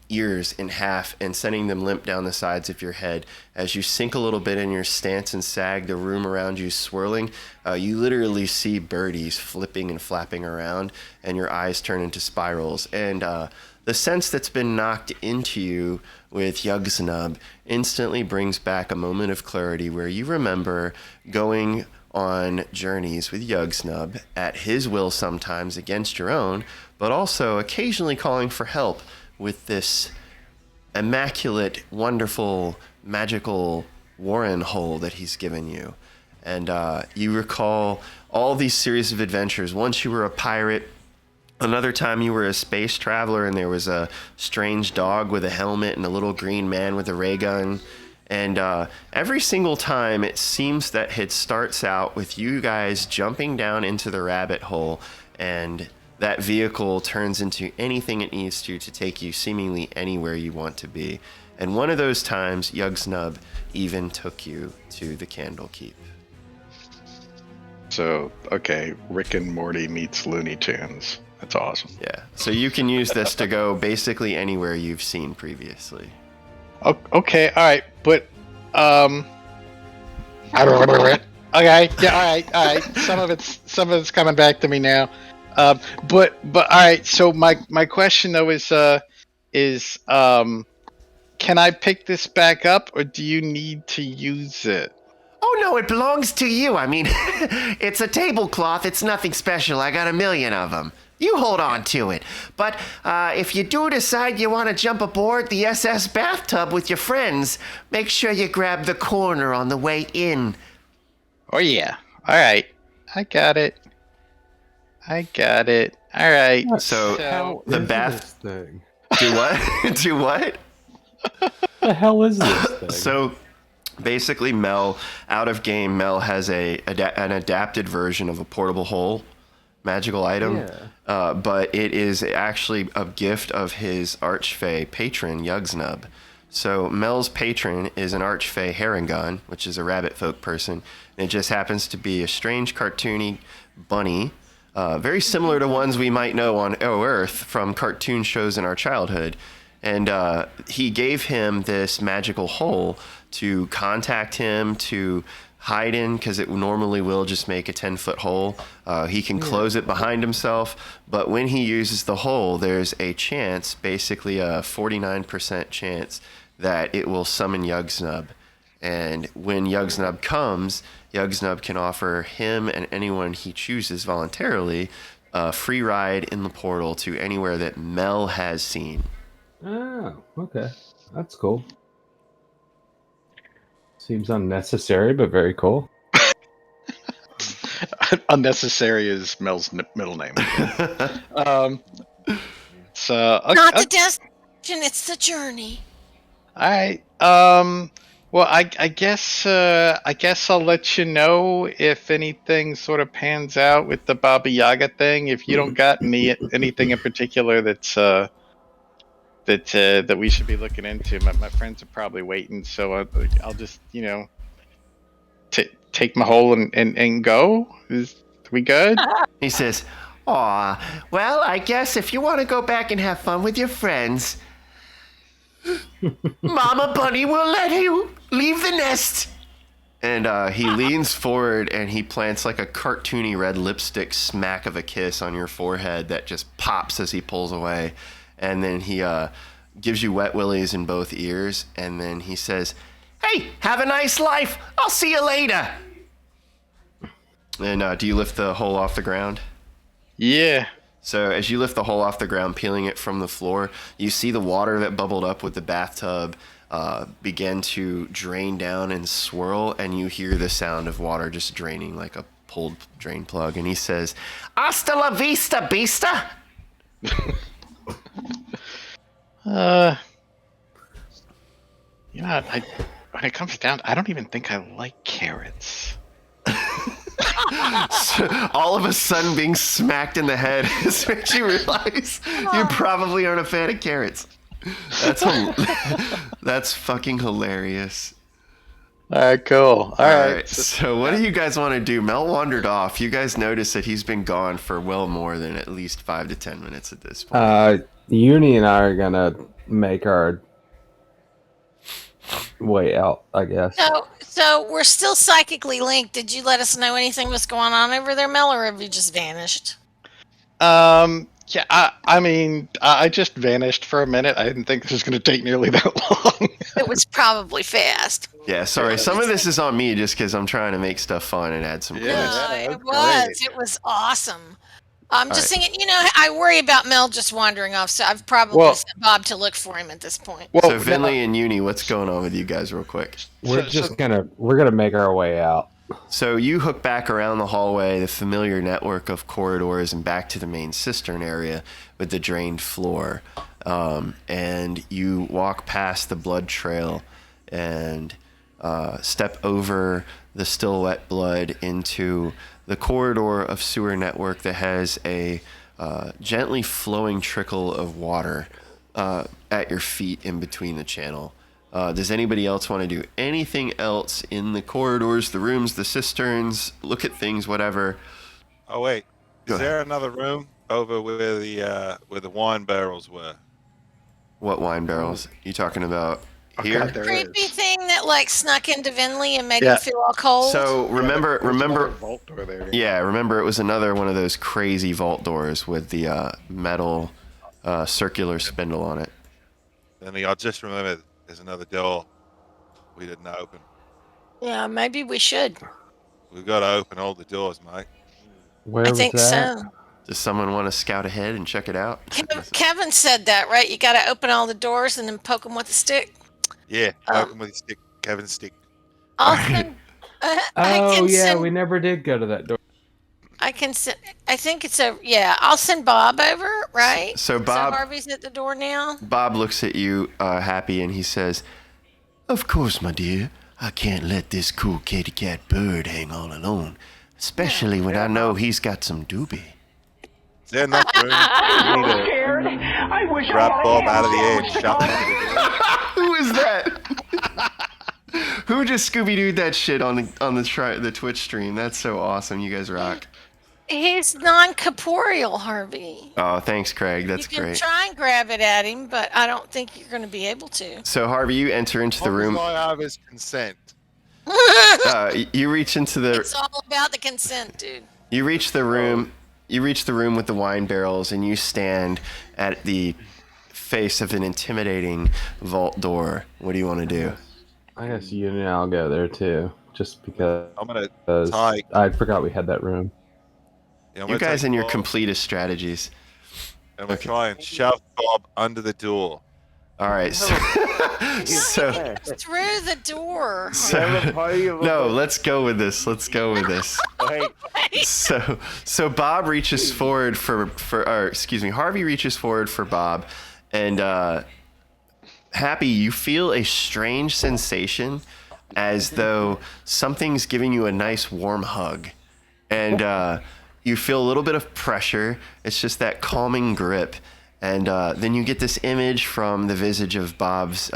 ears in half and sending them limp down the sides of your head. As you sink a little bit in your stance and sag, the room around you swirling, you literally see birdies flipping and flapping around, and your eyes turn into spirals. And the sense that's been knocked into you with Yugsnub instantly brings back a moment of clarity where you remember going on journeys with Yugsnub at his will sometimes against your own, but also occasionally calling for help with this immaculate, wonderful, magical Warren hole that he's given you. And you recall all these series of adventures. Once you were a pirate, another time you were a space traveler and there was a strange dog with a helmet and a little green man with a ray gun. And every single time it seems that it starts out with you guys jumping down into the rabbit hole, and that vehicle turns into anything it needs to take you seemingly anywhere you want to be. And one of those times, Yugsnub even took you to the Candlekeep. So, okay, Rick and Morty meets Looney Tunes. That's awesome. Yeah, so you can use this to go basically anywhere you've seen previously. Okay, all right, but okay, yeah, all right. Some of it's coming back to me now. But all right. So my question though is can I pick this back up, or do you need to use it? Oh no, it belongs to you. I mean, it's a tablecloth. It's nothing special. I got 1 million of them. You hold on to it. But if you do decide you want to jump aboard the SS bathtub with your friends, make sure you grab the corner on the way in. Oh yeah. All right. I got it. All right. So the bath thing. Do what? Do what? The hell is this thing? So basically, Mel, out of game, Mel has an adapted version of a portable hole magical item. Yeah. But it is actually a gift of his Archfey patron, Yugsnub. So Mel's patron is an Archfey Harangon, which is a rabbit folk person. And it just happens to be a strange cartoony bunny, very similar to ones we might know on Earth from cartoon shows in our childhood. And he gave him this magical hole to contact him, to hide in, because it normally will just make a 10-foot hole. He can close it behind himself, but when he uses the hole, there's a chance, basically a 49% chance, that it will summon Yugsnub. And when Yugsnub comes, Yugsnub can offer him and anyone he chooses voluntarily a free ride in the portal to anywhere that Mel has seen. Oh, okay. That's cool. Seems unnecessary, but very cool. Unnecessary is Mel's middle name. So Not the destination, it's the journey. all right. Well, I guess I'll let you know if anything sort of pans out with the Baba Yaga thing. If you don't got anything in particular that we should be looking into, my friends are probably waiting. So I'll just take my hole and go. Are we good? He says, "Aw, well, I guess if you want to go back and have fun with your friends, Mama Bunny will let you leave the nest." And he leans forward and he plants like a cartoony red lipstick smack of a kiss on your forehead that just pops as he pulls away. And then he gives you wet willies in both ears. And then he says, "Hey, have a nice life. I'll see you later." And do you lift the hole off the ground? Yeah. So as you lift the hole off the ground, peeling it from the floor, you see the water that bubbled up with the bathtub begin to drain down and swirl, and you hear the sound of water just draining like a pulled drain plug. And he says, "Hasta la vista, beasta." When it comes down, I don't even think I like carrots. So all of a sudden being smacked in the head has made you realize you probably aren't a fan of carrots. That's fucking hilarious. All right, cool. All right. So what do you guys want to do? Mel wandered off. You guys notice that he's been gone for well more than at least 5 to 10 minutes at this point. Uni and I are gonna make our way out, I guess. So we're still psychically linked. Did you let us know anything was going on over there, Mel, or have you just vanished? Yeah, I mean, I just vanished for a minute. I didn't think this was going to take nearly that long. It was probably fast. Yeah, sorry. Some of this is on me just because I'm trying to make stuff fun and add some clues. It was. It was awesome. I'm just thinking, I worry about Mel just wandering off, so I've probably sent Bob to look for him at this point. So Venlee and Uni, what's going on with you guys real quick? We're gonna make our way out. So you hook back around the hallway, the familiar network of corridors, and back to the main cistern area with the drained floor. And you walk past the blood trail and step over the still wet blood into the corridor of sewer network that has a gently flowing trickle of water at your feet in between the channel. Does anybody else want to do anything else in the corridors, the rooms, the cisterns, look at things, whatever? Oh wait, is there another room over where the wine barrels were? What wine barrels? You talking about here? God, Creepy thing that snuck into Venlee and made him feel all cold. So remember, vault door there. yeah, remember it was another one of those crazy vault doors with the metal circular spindle on it. And I just remembered there's another door we didn't open. Yeah, maybe we should. We've got to open all the doors, mate. Where I was think that? so. Does someone want to scout ahead and check it out? Kevin said that, right? You got to open all the doors and then poke them with a stick. Yeah, open with your stick, Kevin's stick. I'll send, we never did go to that door. I can send. I think it's I'll send Bob over, right? So Bob, Harvey's at the door now. Bob looks at you happy and he says, "Of course, my dear. I can't let this cool kitty cat bird hang all alone, especially when I know he's got some doobie." Is there enough room? We need to grab Bob out of the air and shove him. Who is that? Who just Scooby-Dooed that shit on the Twitch stream? That's so awesome. You guys rock. He's non-corporeal, Harvey. Oh, thanks, Craig. That's you can great. try and grab it at him, but I don't think you're going to be able to. So, Harvey, you enter into the room. I have his consent. You reach into the. It's all about the consent, dude. You reach the room. You reach the room with the wine barrels, and you stand at the face of an intimidating vault door. What do you want to do? I guess you and I'll go there too, just because. I'm gonna tie. I forgot we had that room. Yeah, You guys and your completest strategies. I'm gonna try and shove Bob under the door, All right. So, Through the door. no, let's go with this. Wait. So Bob reaches forward Harvey reaches forward for Bob, and Happy, you feel a strange sensation as though something's giving you a nice warm hug, and you feel a little bit of pressure. It's just that calming grip. And then you get this image from the visage of Bob's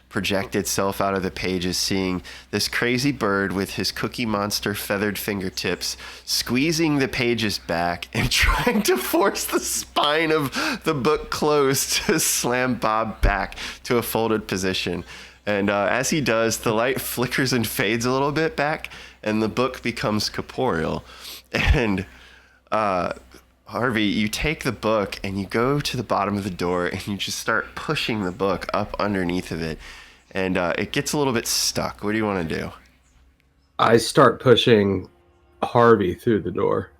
projected self out of the pages, seeing this crazy bird with his Cookie Monster feathered fingertips squeezing the pages back and trying to force the spine of the book closed to slam Bob back to a folded position. And as he does, the light flickers and fades a little bit back, and the book becomes corporeal. And Harvey, you take the book and you go to the bottom of the door and you just start pushing the book up underneath of it. And it gets a little bit stuck. What do you want to do? I start pushing Harvey through the door.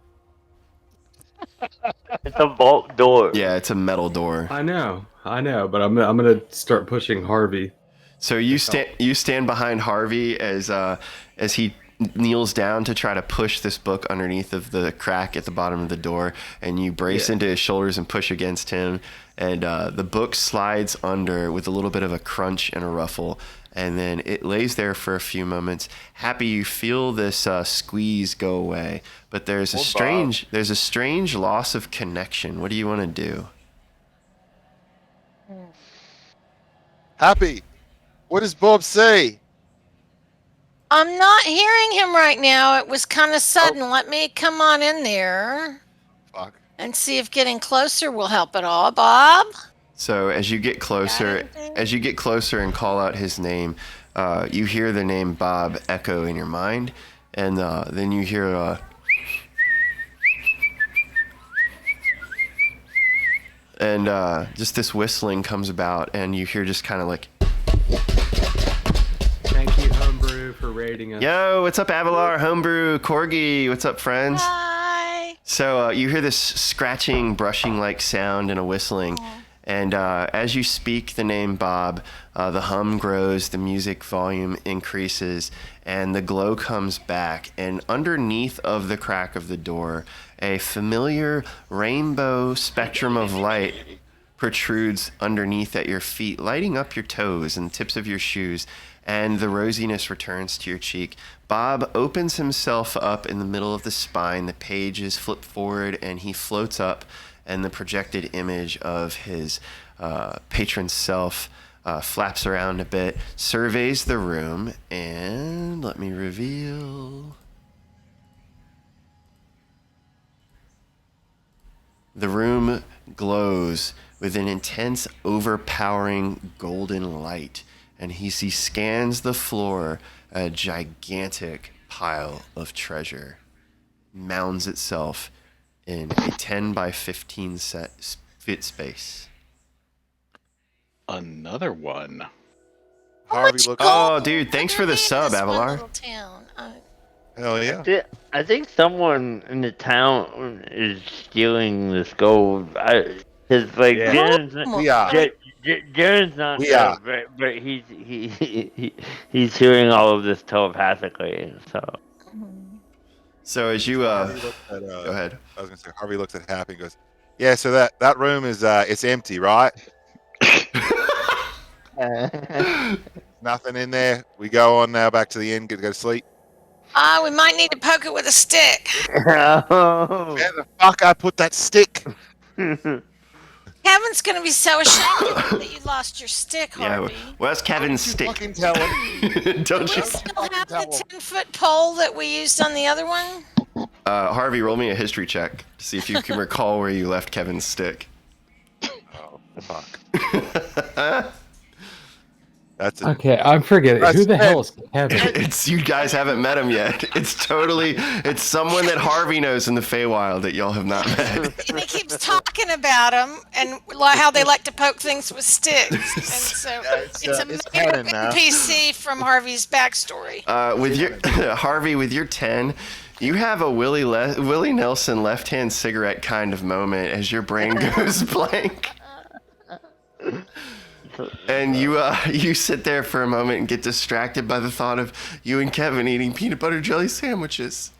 It's a vault door. Yeah, it's a metal door. I know, but I'm gonna start pushing Harvey. So you stand behind Harvey as he kneels down to try to push this book underneath of the crack at the bottom of the door, and you brace into his shoulders and push against him, and the book slides under with a little bit of a crunch and a ruffle, and then it lays there for a few moments. Happy, you feel this squeeze go away, but there's a strange loss of connection. What do you want to do? Happy, what does Bob say? I'm not hearing him right now. It was kind of sudden. Let me come on in there. Fuck. And see if getting closer will help at all, Bob. So as you get closer and call out his name, you hear the name Bob echo in your mind, and then you hear just this whistling comes about, and you hear just kind of like, Thank you, Homebrew, for raiding us. yo, what's up, Avalar, Homebrew, Corgi, what's up, friends? Hi. So you hear this scratching, brushing-like sound and a whistling, and as you speak the name Bob, the hum grows, the music volume increases, and the glow comes back, and underneath of the crack of the door, a familiar rainbow spectrum of light protrudes underneath at your feet, lighting up your toes and tips of your shoes, and the rosiness returns to your cheek. Bob opens himself up in the middle of the spine. The pages flip forward, and he floats up, and the projected image of his patron self flaps around a bit, surveys the room, and let me reveal. The room glows with an intense, overpowering golden light, and he scans the floor. A gigantic pile of treasure mounds itself in a 10 by 15 feet space. Another one. Harvey looks. Oh, dude, thanks for the sub, Avalar. Hell yeah. I think someone in the town is stealing this gold. Jaron's We are. Jaron's not We there, are. but he's hearing all of this telepathically. So as you Harvey looks at, go ahead. I was gonna say Harvey looks at Happy and goes, "Yeah, so that room is it's empty, right? Nothing in there. We go on now back to the inn, go to sleep." We might need to poke it with a stick. Oh. Where the fuck I put that stick? Kevin's gonna be so ashamed of you that you lost your stick, Harvey. Yeah, where's Kevin's stick? Fucking tell him. Don't Do you? you still have the 10-foot pole that we used on the other one? Harvey, roll me a history check to see if you can recall where you left Kevin's stick. Oh fuck. That's a, Okay, I'm forgetting. Who the hell is Kevin? It's you guys haven't met him yet. It's someone that Harvey knows in the Feywild that y'all have not met. And he keeps talking about them and how they like to poke things with sticks. And so it's a it's canon now. NPC from Harvey's backstory. With your Harvey, with your 10, you have a Willie Nelson left-hand cigarette kind of moment as your brain goes blank. And you sit there for a moment and get distracted by the thought of you and Kevin eating peanut butter jelly sandwiches.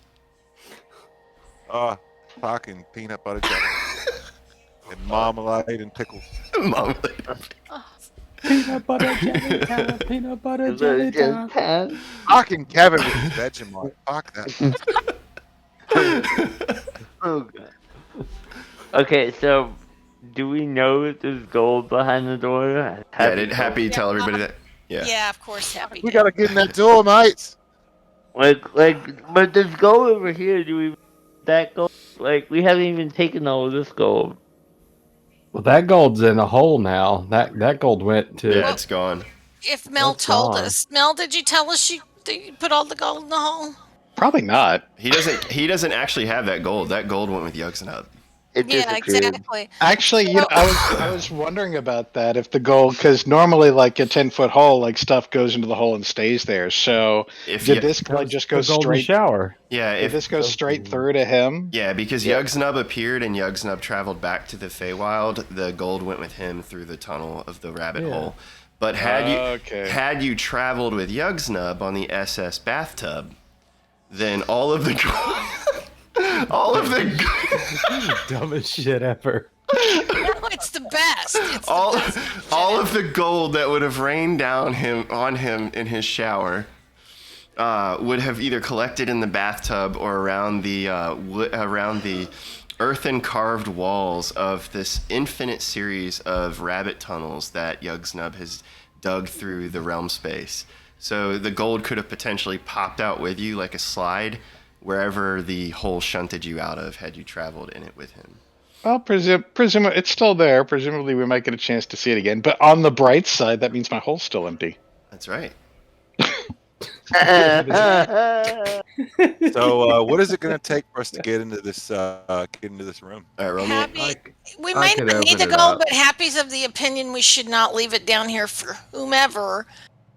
Fucking peanut butter jelly. And marmalade and pickles. Marmalade. Peanut butter jelly time. Peanut butter jelly time. Fucking Kevin with his Vegemite. Fuck that. Oh god. Okay, so do we know that there's gold behind the door? Happy tell everybody that. Yeah. Yeah, of course, Happy. We gotta get in that door, mates. But there's gold over here. Do we that gold? Like, we haven't even taken all of this gold. Well, that gold's in a hole now. That gold went to. Yeah, it's gone. If Mel That's told gone. us, Mel, did you tell us you put all the gold in the hole? Probably not. He doesn't actually have that gold. That gold went with Yugs and Up. It Yeah, disappeared. exactly. Actually, I was wondering about that. If the gold, because normally like a 10-foot hole, like stuff goes into the hole and stays there. So did this like just go The golden straight? shower. Yeah, Did this go straight through to him? Yeah, because Yugsnub appeared and Yugsnub traveled back to the Feywild. The gold went with him through the tunnel of the rabbit hole. But had you traveled with Yugsnub on the SS bathtub, then all of the Dumbest shit ever. No, it's the best. It's all the best. of the gold that would have rained down on him in his shower would have either collected in the bathtub or around the earthen carved walls of this infinite series of rabbit tunnels that Yugsnub has dug through the realm space. So the gold could have potentially popped out with you like a slide wherever the hole shunted you out of had you traveled in it with him. Well, presumably it's still there. Presumably we might get a chance to see it again. But on the bright side, that means my hole's still empty. That's right. So, what is it going to take for us to get into this room? All right, roll me. Happy, we I might could not need the open it gold, up. but Happy's of the opinion we should not leave it down here for whomever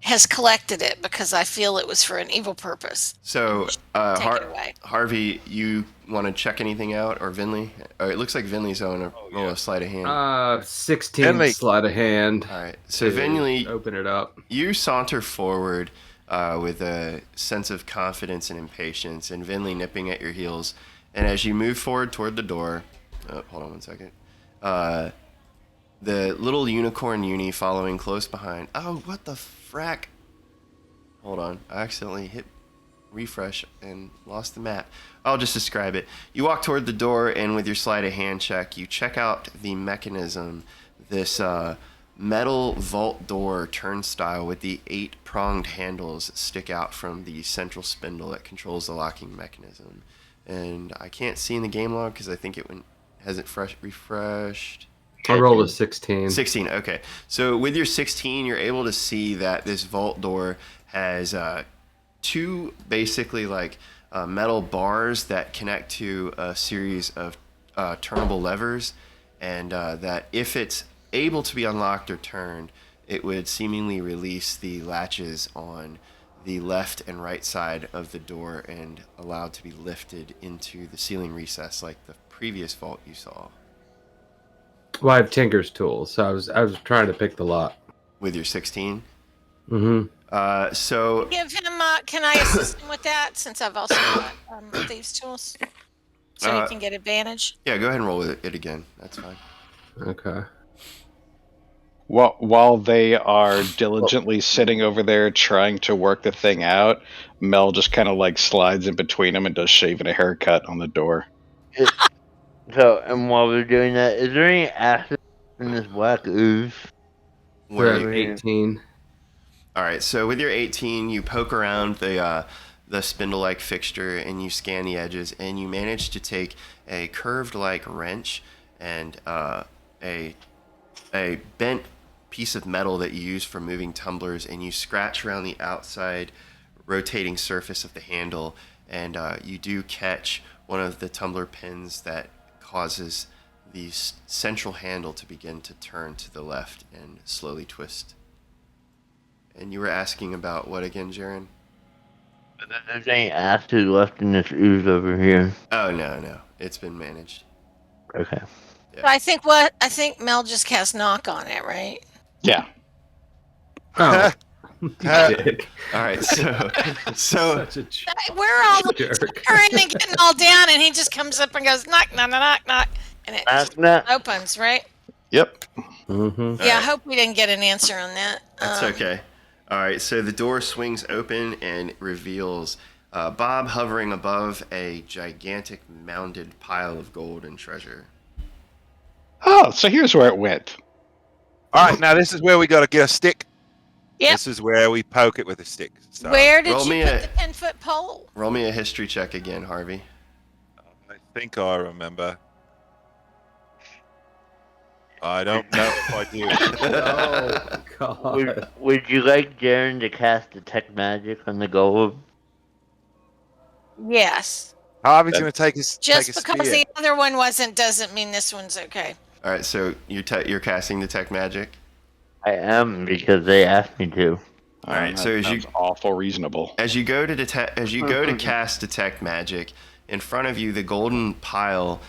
has collected it, because I feel it was for an evil purpose. So, Take it away. Harvey, you want to check anything out, or Venlee? It looks like Venlee's on roll a sleight of hand. 16 Venlee. sleight of hand. All right. So to Venlee, open it up. you saunter forward with a sense of confidence and impatience, and Venlee nipping at your heels. And as you move forward toward the door, hold on one second. The little unicorn uni following close behind. Oh, what the frack? Hold on. I accidentally hit refresh and lost the map. I'll just describe it. You walk toward the door, and with your sleight of hand check, you check out the mechanism. This metal vault door turnstile with the 8-pronged handles that stick out from the central spindle that controls the locking mechanism. And I can't see in the game log because I think it hasn't refreshed. I rolled a 16. 16, okay. So with your 16, you're able to see that this vault door has two basically like metal bars that connect to a series of turnable levers, and that if it's able to be unlocked or turned, it would seemingly release the latches on the left and right side of the door and allowed to be lifted into the ceiling recess like the previous vault you saw. Well, I have Tinker's tools, so I was trying to pick the lock. With your 16? Mm-hmm. So Give him. Can I assist him with that, since I've also got these tools, so he can get advantage? yeah, go ahead and roll with it again. That's fine. Okay. While they are diligently sitting over there trying to work the thing out, Mel just kind of like slides in between them and does shaving a haircut on the door. So, and while we're doing that, is there any acid in this black ooze? Where We're at 18. All right, so with your 18, you poke around the spindle-like fixture and you scan the edges, and you manage to take a curved-like wrench and a bent piece of metal that you use for moving tumblers, and you scratch around the outside rotating surface of the handle, and you do catch one of the tumbler pins that causes the central handle to begin to turn to the left and slowly twist. And you were asking about what again, Jaron? There's any acid left in this ooze over here. Oh, no. It's been managed. Okay. So I think Mel just cast knock on it, right? Yeah. Oh, dick. All right, so Such a We're all jerk. hurrying and getting all down, and he just comes up and goes knock, knock, knock, knock, and it Knock, knock. opens, right? Yep. Mm-hmm. Yeah, I right. hope we didn't get an answer on that. That's okay. All right, so the door swings open and reveals Bob hovering above a gigantic mounded pile of gold and treasure. Oh, so here's where it went. All right, now this is where we got to get a stick. Yep. This is where we poke it with a stick. So Where did roll you me put a- the 10-foot pole? Roll me a history check again, Harvey. I think I remember. I don't know if I do. Oh God. Would you like Jaron to cast detect magic on the gold? Yes. Harvey's going to take his Just take a because spear. the other one wasn't doesn't mean this one's okay. All right, so you're casting detect magic. I am because they asked me to. All right, so that as you sounds awful reasonable. As you go to cast detect magic, in front of you the golden pile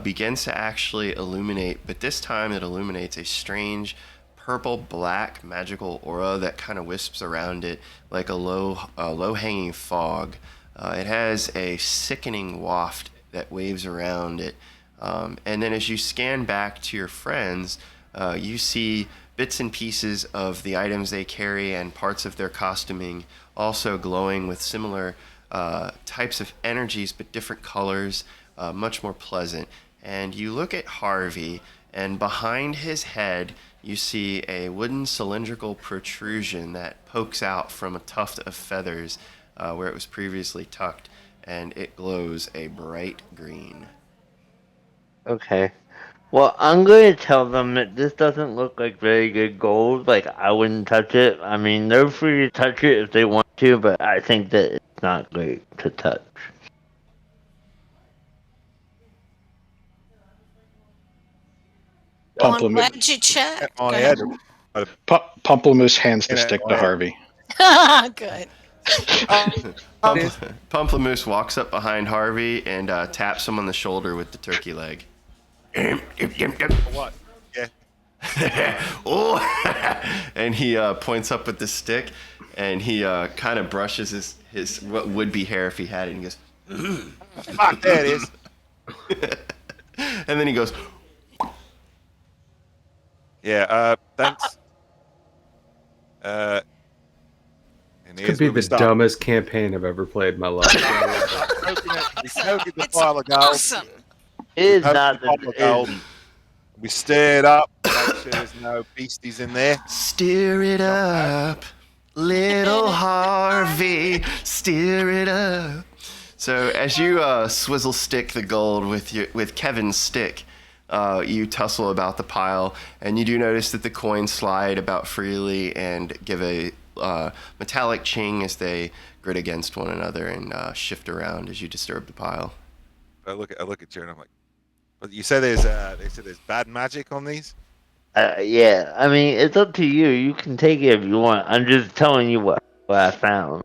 begins to actually illuminate, but this time it illuminates a strange purple-black magical aura that kind of wisps around it like a low-hanging fog. It has a sickening waft that waves around it, and then as you scan back to your friends, you see bits and pieces of the items they carry and parts of their costuming also glowing with similar types of energies but different colors, much more pleasant. And you look at Harvey, and behind his head you see a wooden cylindrical protrusion that pokes out from a tuft of feathers where it was previously tucked, and it glows a bright green. Okay. Well, I'm going to tell them that this doesn't look like very good gold. Like, I wouldn't touch it. I mean, they're free to touch it if they want to, but I think that it's not great to touch. Well, I'm Pump Le glad you checked. On Go the ahead. head. Pump Le Mousse hands the Yeah, stick to right. Harvey. Good. Pump Le Mousse walks up behind Harvey and taps him on the shoulder with the turkey leg. What? Yeah. Oh, and he points up with the stick, and he kind of brushes his what would be hair if he had it, and he goes, Fuck, there it is. and then he goes, Yeah, thanks. And Could here's be where we the start. dumbest campaign I've ever played in my life. We smoking the It's pile of gold. awesome. It is Open not the pile of gold. We stir it up. Make sure there's no beasties in there. "Steer it up, little Harvey, steer it up." So as you swizzle stick the gold with Kevin's stick, you tussle about the pile, and you do notice that the coins slide about freely and give a metallic ching as they grit against one another and shift around as you disturb the pile. I look at you and I'm like, but you say there's bad magic on these? Yeah, I mean, it's up to you. You can take it if you want. I'm just telling you what I found.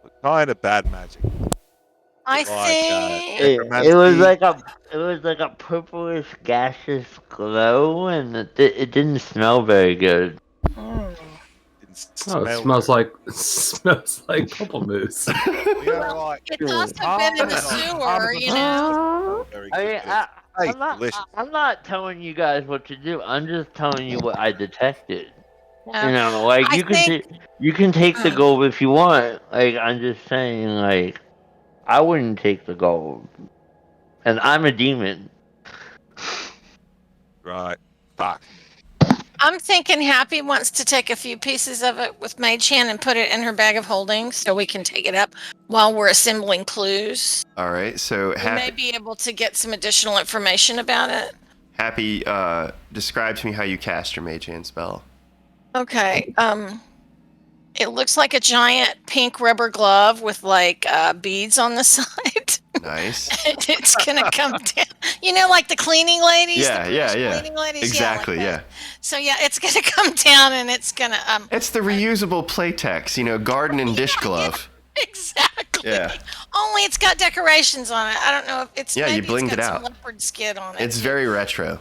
What kind of bad magic? I Like, think It was like a purplish gaseous glow, and it didn't smell very good. Didn't Oh, it smell smells like Pump Le Mousse. good. You know, like, it's also been in the sewer, you know. very I good, mean, but it's delicious. I'm not telling you guys what to do. I'm just telling you what I detected. Yeah. You know, like I think- you can take the gold if you want. Like, I'm just saying, like, I wouldn't take the gold, and I'm a demon. Right. Fuck. I'm thinking Happy wants to take a few pieces of it with Mage Hand and put it in her bag of holding so we can take it up while we're assembling clues. All right, so We may be able to get some additional information about it. Happy, describe to me how you cast your Mage Hand spell. Okay. It looks like a giant pink rubber glove with like beads on the side. Nice. It's gonna come down. You know, like the cleaning ladies. Yeah, the yeah, British yeah. Cleaning ladies. Exactly, like yeah. that. So yeah, it's gonna come down and it's gonna It's the reusable Playtex, garden and dish glove. Exactly. Yeah. Only it's got decorations on it. I don't know if it's Yeah, you maybe blinged it's it got some out. leopard skin on it. It's very retro.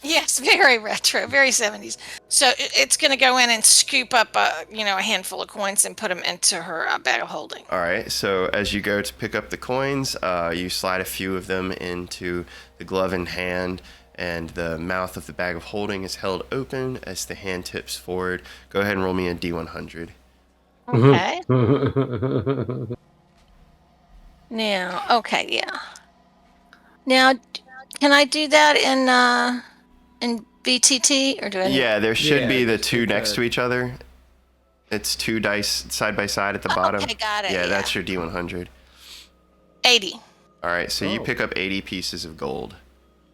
Yes, very retro, very 70s. So it's going to go in and scoop up a handful of coins and put them into her bag of holding. All right, so as you go to pick up the coins, you slide a few of them into the glove in hand, and the mouth of the bag of holding is held open as the hand tips forward. Go ahead and roll me a D100. Okay. Now, okay, yeah. Now, can I do that in BTT, or do I? Yeah, there should be the just two do next that. to each other. It's 2 dice side by side at the bottom. Okay, got it. Yeah, that's your D100. 80. All right, so you Oh. pick up 80 pieces of gold.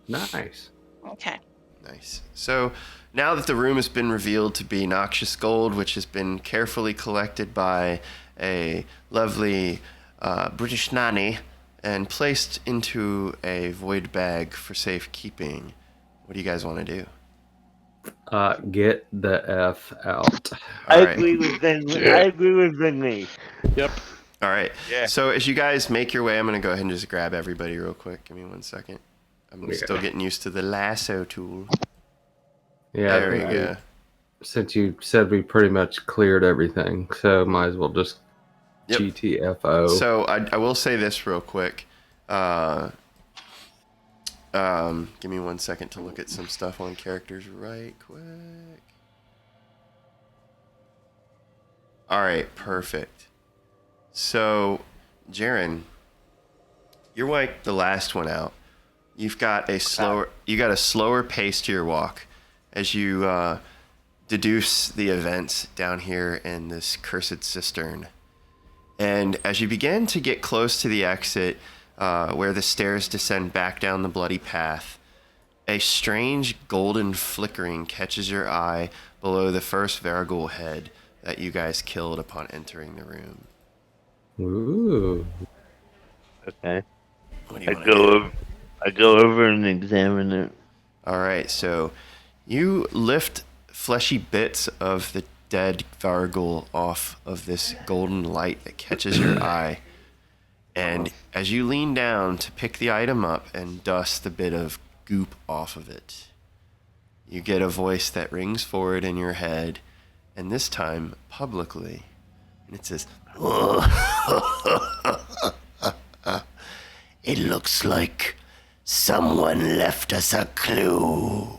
Nice. Okay. Nice. So now that the room has been revealed to be noxious gold, which has been carefully collected by a lovely British nanny and placed into a void bag for safekeeping, what do you guys want to do? Get the F out. All I right. agree with Venlee. Yeah. I agree with Venlee. Yep. All right. Yeah. So as you guys make your way, I'm going to go ahead and just grab everybody real quick. Give me 1 second. I'm Yeah. still getting used to the lasso tool. Yeah, There we go. Since you said we pretty much cleared everything, so might as well just Yep. GTFO. So I will say this real quick. Give me 1 second to look at some stuff on characters right quick. All right, perfect. So, Jaron, you're like the last one out. You got a slower pace to your walk as you deduce the events down here in this cursed cistern. And as you begin to get close to the exit, where the stairs descend back down the bloody path, a strange golden flickering catches your eye below the first Varigul head that you guys killed upon entering the room. Ooh. Okay. What do you want to do? I go over and examine it. All right, so you lift fleshy bits of the dead Varigul off of this golden light that catches your eye. And as you lean down to pick the item up and dust the bit of goop off of it, you get a voice that rings forward in your head, and this time publicly. And it says, "It looks like someone left us a clue.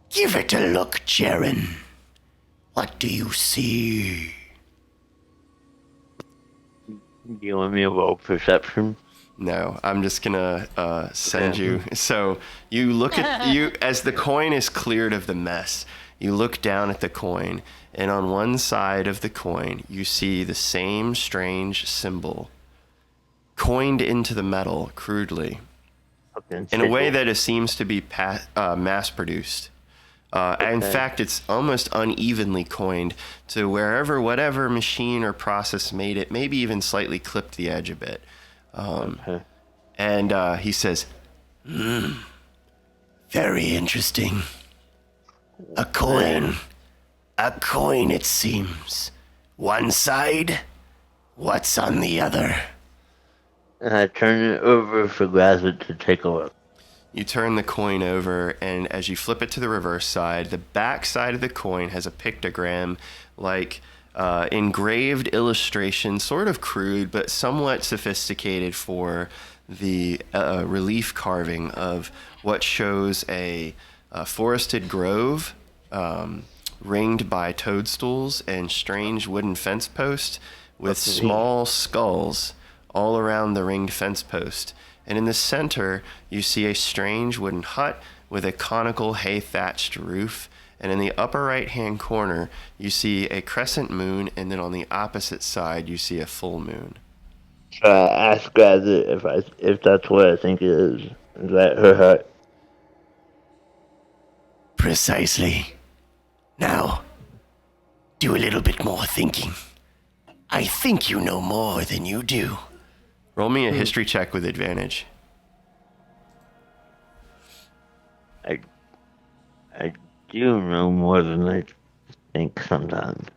Give it a look, Jaron. What do you see?" Do you want me to roll perception? No, I'm just gonna send you. So you look at you as the coin is cleared of the mess. You look down at the coin, and on one side of the coin, you see the same strange symbol coined into the metal crudely, in a way that it seems to be mass-produced. In fact, it's almost unevenly coined to wherever whatever machine or process made it, maybe even slightly clipped the edge a bit. And he says, "Very interesting. A coin, it seems. One side, what's on the other?" And I turn it over for Grazit to take a look. You turn the coin over, and as you flip it to the reverse side, the back side of the coin has a pictogram, like engraved illustration, sort of crude, but somewhat sophisticated for the relief carving of what shows a forested grove ringed by toadstools and strange wooden fence posts with small skulls all around the ringed fence post. And in the center, you see a strange wooden hut with a conical hay-thatched roof. And in the upper right-hand corner, you see a crescent moon, and then on the opposite side, you see a full moon. Ask Grazit if that's what I think it is. Is that her hut? Precisely. Now, do a little bit more thinking. I think you know more than you do. Roll me a history check with advantage. I do know more than I think sometimes.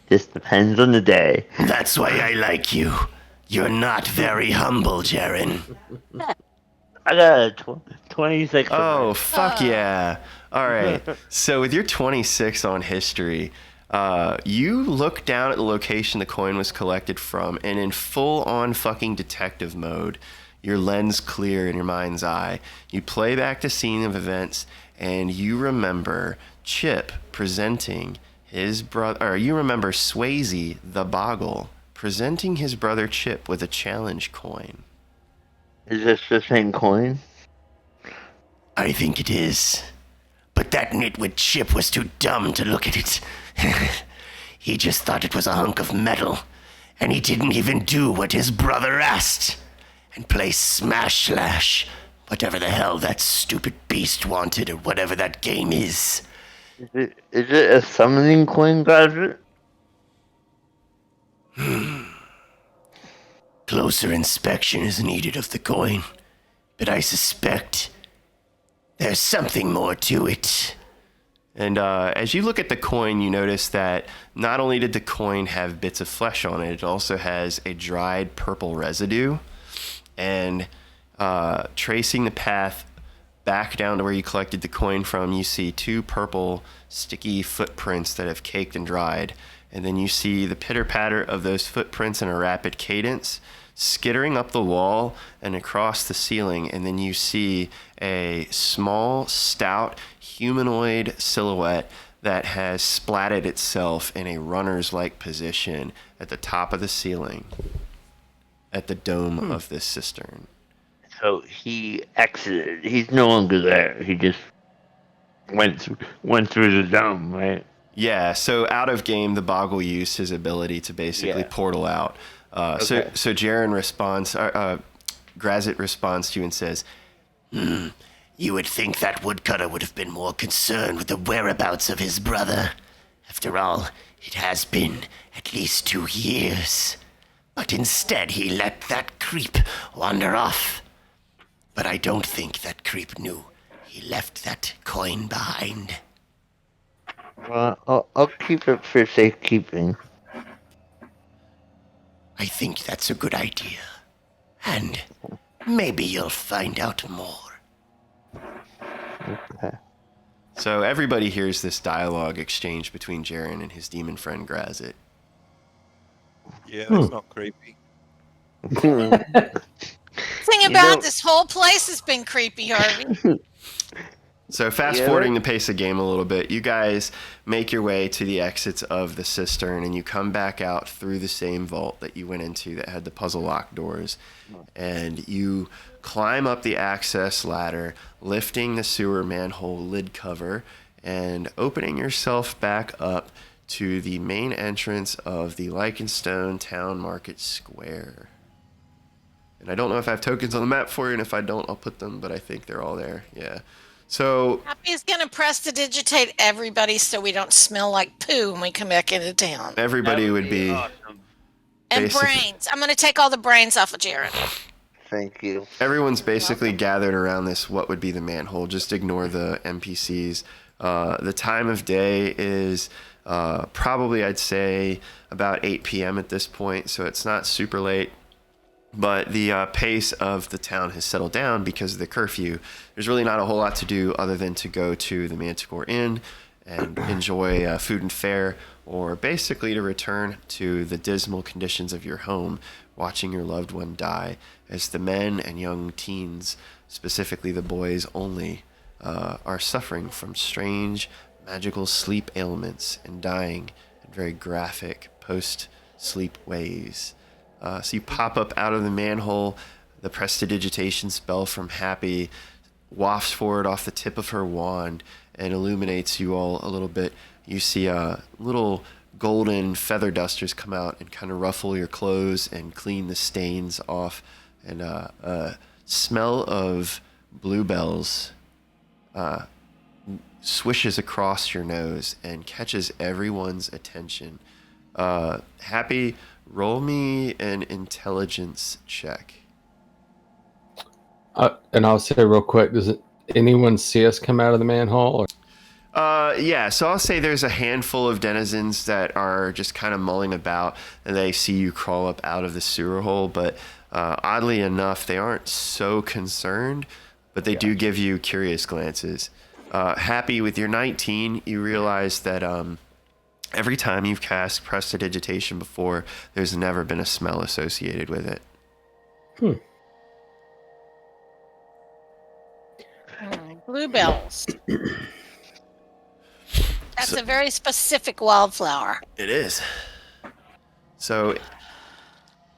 Just depends on the day. That's why I like you. You're not very humble, Jaron. I got a 26. Oh, fuck yeah. All right. So with your 26 on history, you look down at the location the coin was collected from, and in full-on fucking detective mode, your lens clear in your mind's eye, you play back the scene of events, and you remember Chip presenting his brother, or you remember Swayze the Boggle presenting his brother Chip with a challenge coin. Is this the same coin? I think it is. But that nitwit Chip was too dumb to look at it. He just thought it was a hunk of metal, and he didn't even do what his brother asked, and play Smash Slash, whatever the hell that stupid beast wanted, or whatever that game is. Is it a summoning coin, Graduate? Closer inspection is needed of the coin, but I suspect there's something more to it. And as you look at the coin, you notice that not only did the coin have bits of flesh on it, it also has a dried purple residue. And tracing the path back down to where you collected the coin from, you see two purple sticky footprints that have caked and dried. And then you see the pitter-patter of those footprints in a rapid cadence, skittering up the wall and across the ceiling. And then you see a small, stout, humanoid silhouette that has splatted itself in a runner's-like position at the top of the ceiling, at the dome of this cistern. So he exited. He's no longer there. He just went through the dome, right? Yeah, so out of game, the Boggle used his ability to basically portal out. Okay. So Jaron responds, Grazit responds to you and says, You would think that woodcutter would have been more concerned with the whereabouts of his brother. After all, it has been at least 2 years. But instead he let that creep wander off. But I don't think that creep knew he left that coin behind. Well, I'll keep it for safekeeping. I think that's a good idea. And maybe you'll find out more. Okay. so everybody hears this dialogue exchange between Jaron and his demon friend Grazit. Yeah, that's not creepy. Thing about this whole place has been creepy, Harvey. So fast forwarding the pace of game a little bit, you guys make your way to the exits of the cistern, and you come back out through the same vault that you went into that had the puzzle lock doors. And you climb up the access ladder, lifting the sewer manhole lid cover and opening yourself back up to the main entrance of the Lichenstone Town Market Square. And I don't know if I have tokens on the map for you, and if I don't, I'll put them, but I think they're all there. Yeah. So Happy's gonna press to digitate everybody so we don't smell like poo when we come back into town. everybody would be awesome. And basically- brains. I'm gonna take all the brains off of Jaron. Thank you. everyone's basically gathered around this what would be the manhole. Just ignore the NPCs. The time of day is probably, I'd say, about 8 p.m. at this point, so it's not super late. But the pace of the town has settled down because of the curfew. There's really not a whole lot to do other than to go to the Manticore Inn and enjoy food and fare, or basically to return to the dismal conditions of your home, watching your loved one die as the men and young teens, specifically the boys only, are suffering from strange magical sleep ailments and dying in very graphic post-sleep ways. So you pop up out of the manhole. The prestidigitation spell from Happy wafts forward off the tip of her wand and illuminates you all a little bit. You see little golden feather dusters come out and kind of ruffle your clothes and clean the stains off. And a smell of bluebells swishes across your nose and catches everyone's attention. Happy, roll me an intelligence check. And I'll say real quick, does anyone see us come out of the manhole? Yeah, so I'll say there's a handful of denizens that are just kind of mulling about, and they see you crawl up out of the sewer hole, but oddly enough, they aren't so concerned, but they do give you curious glances. Happy with your 19, you realize that every time you've cast Prestidigitation before, there's never been a smell associated with it. Bluebells. That's a very specific wildflower. It is. So,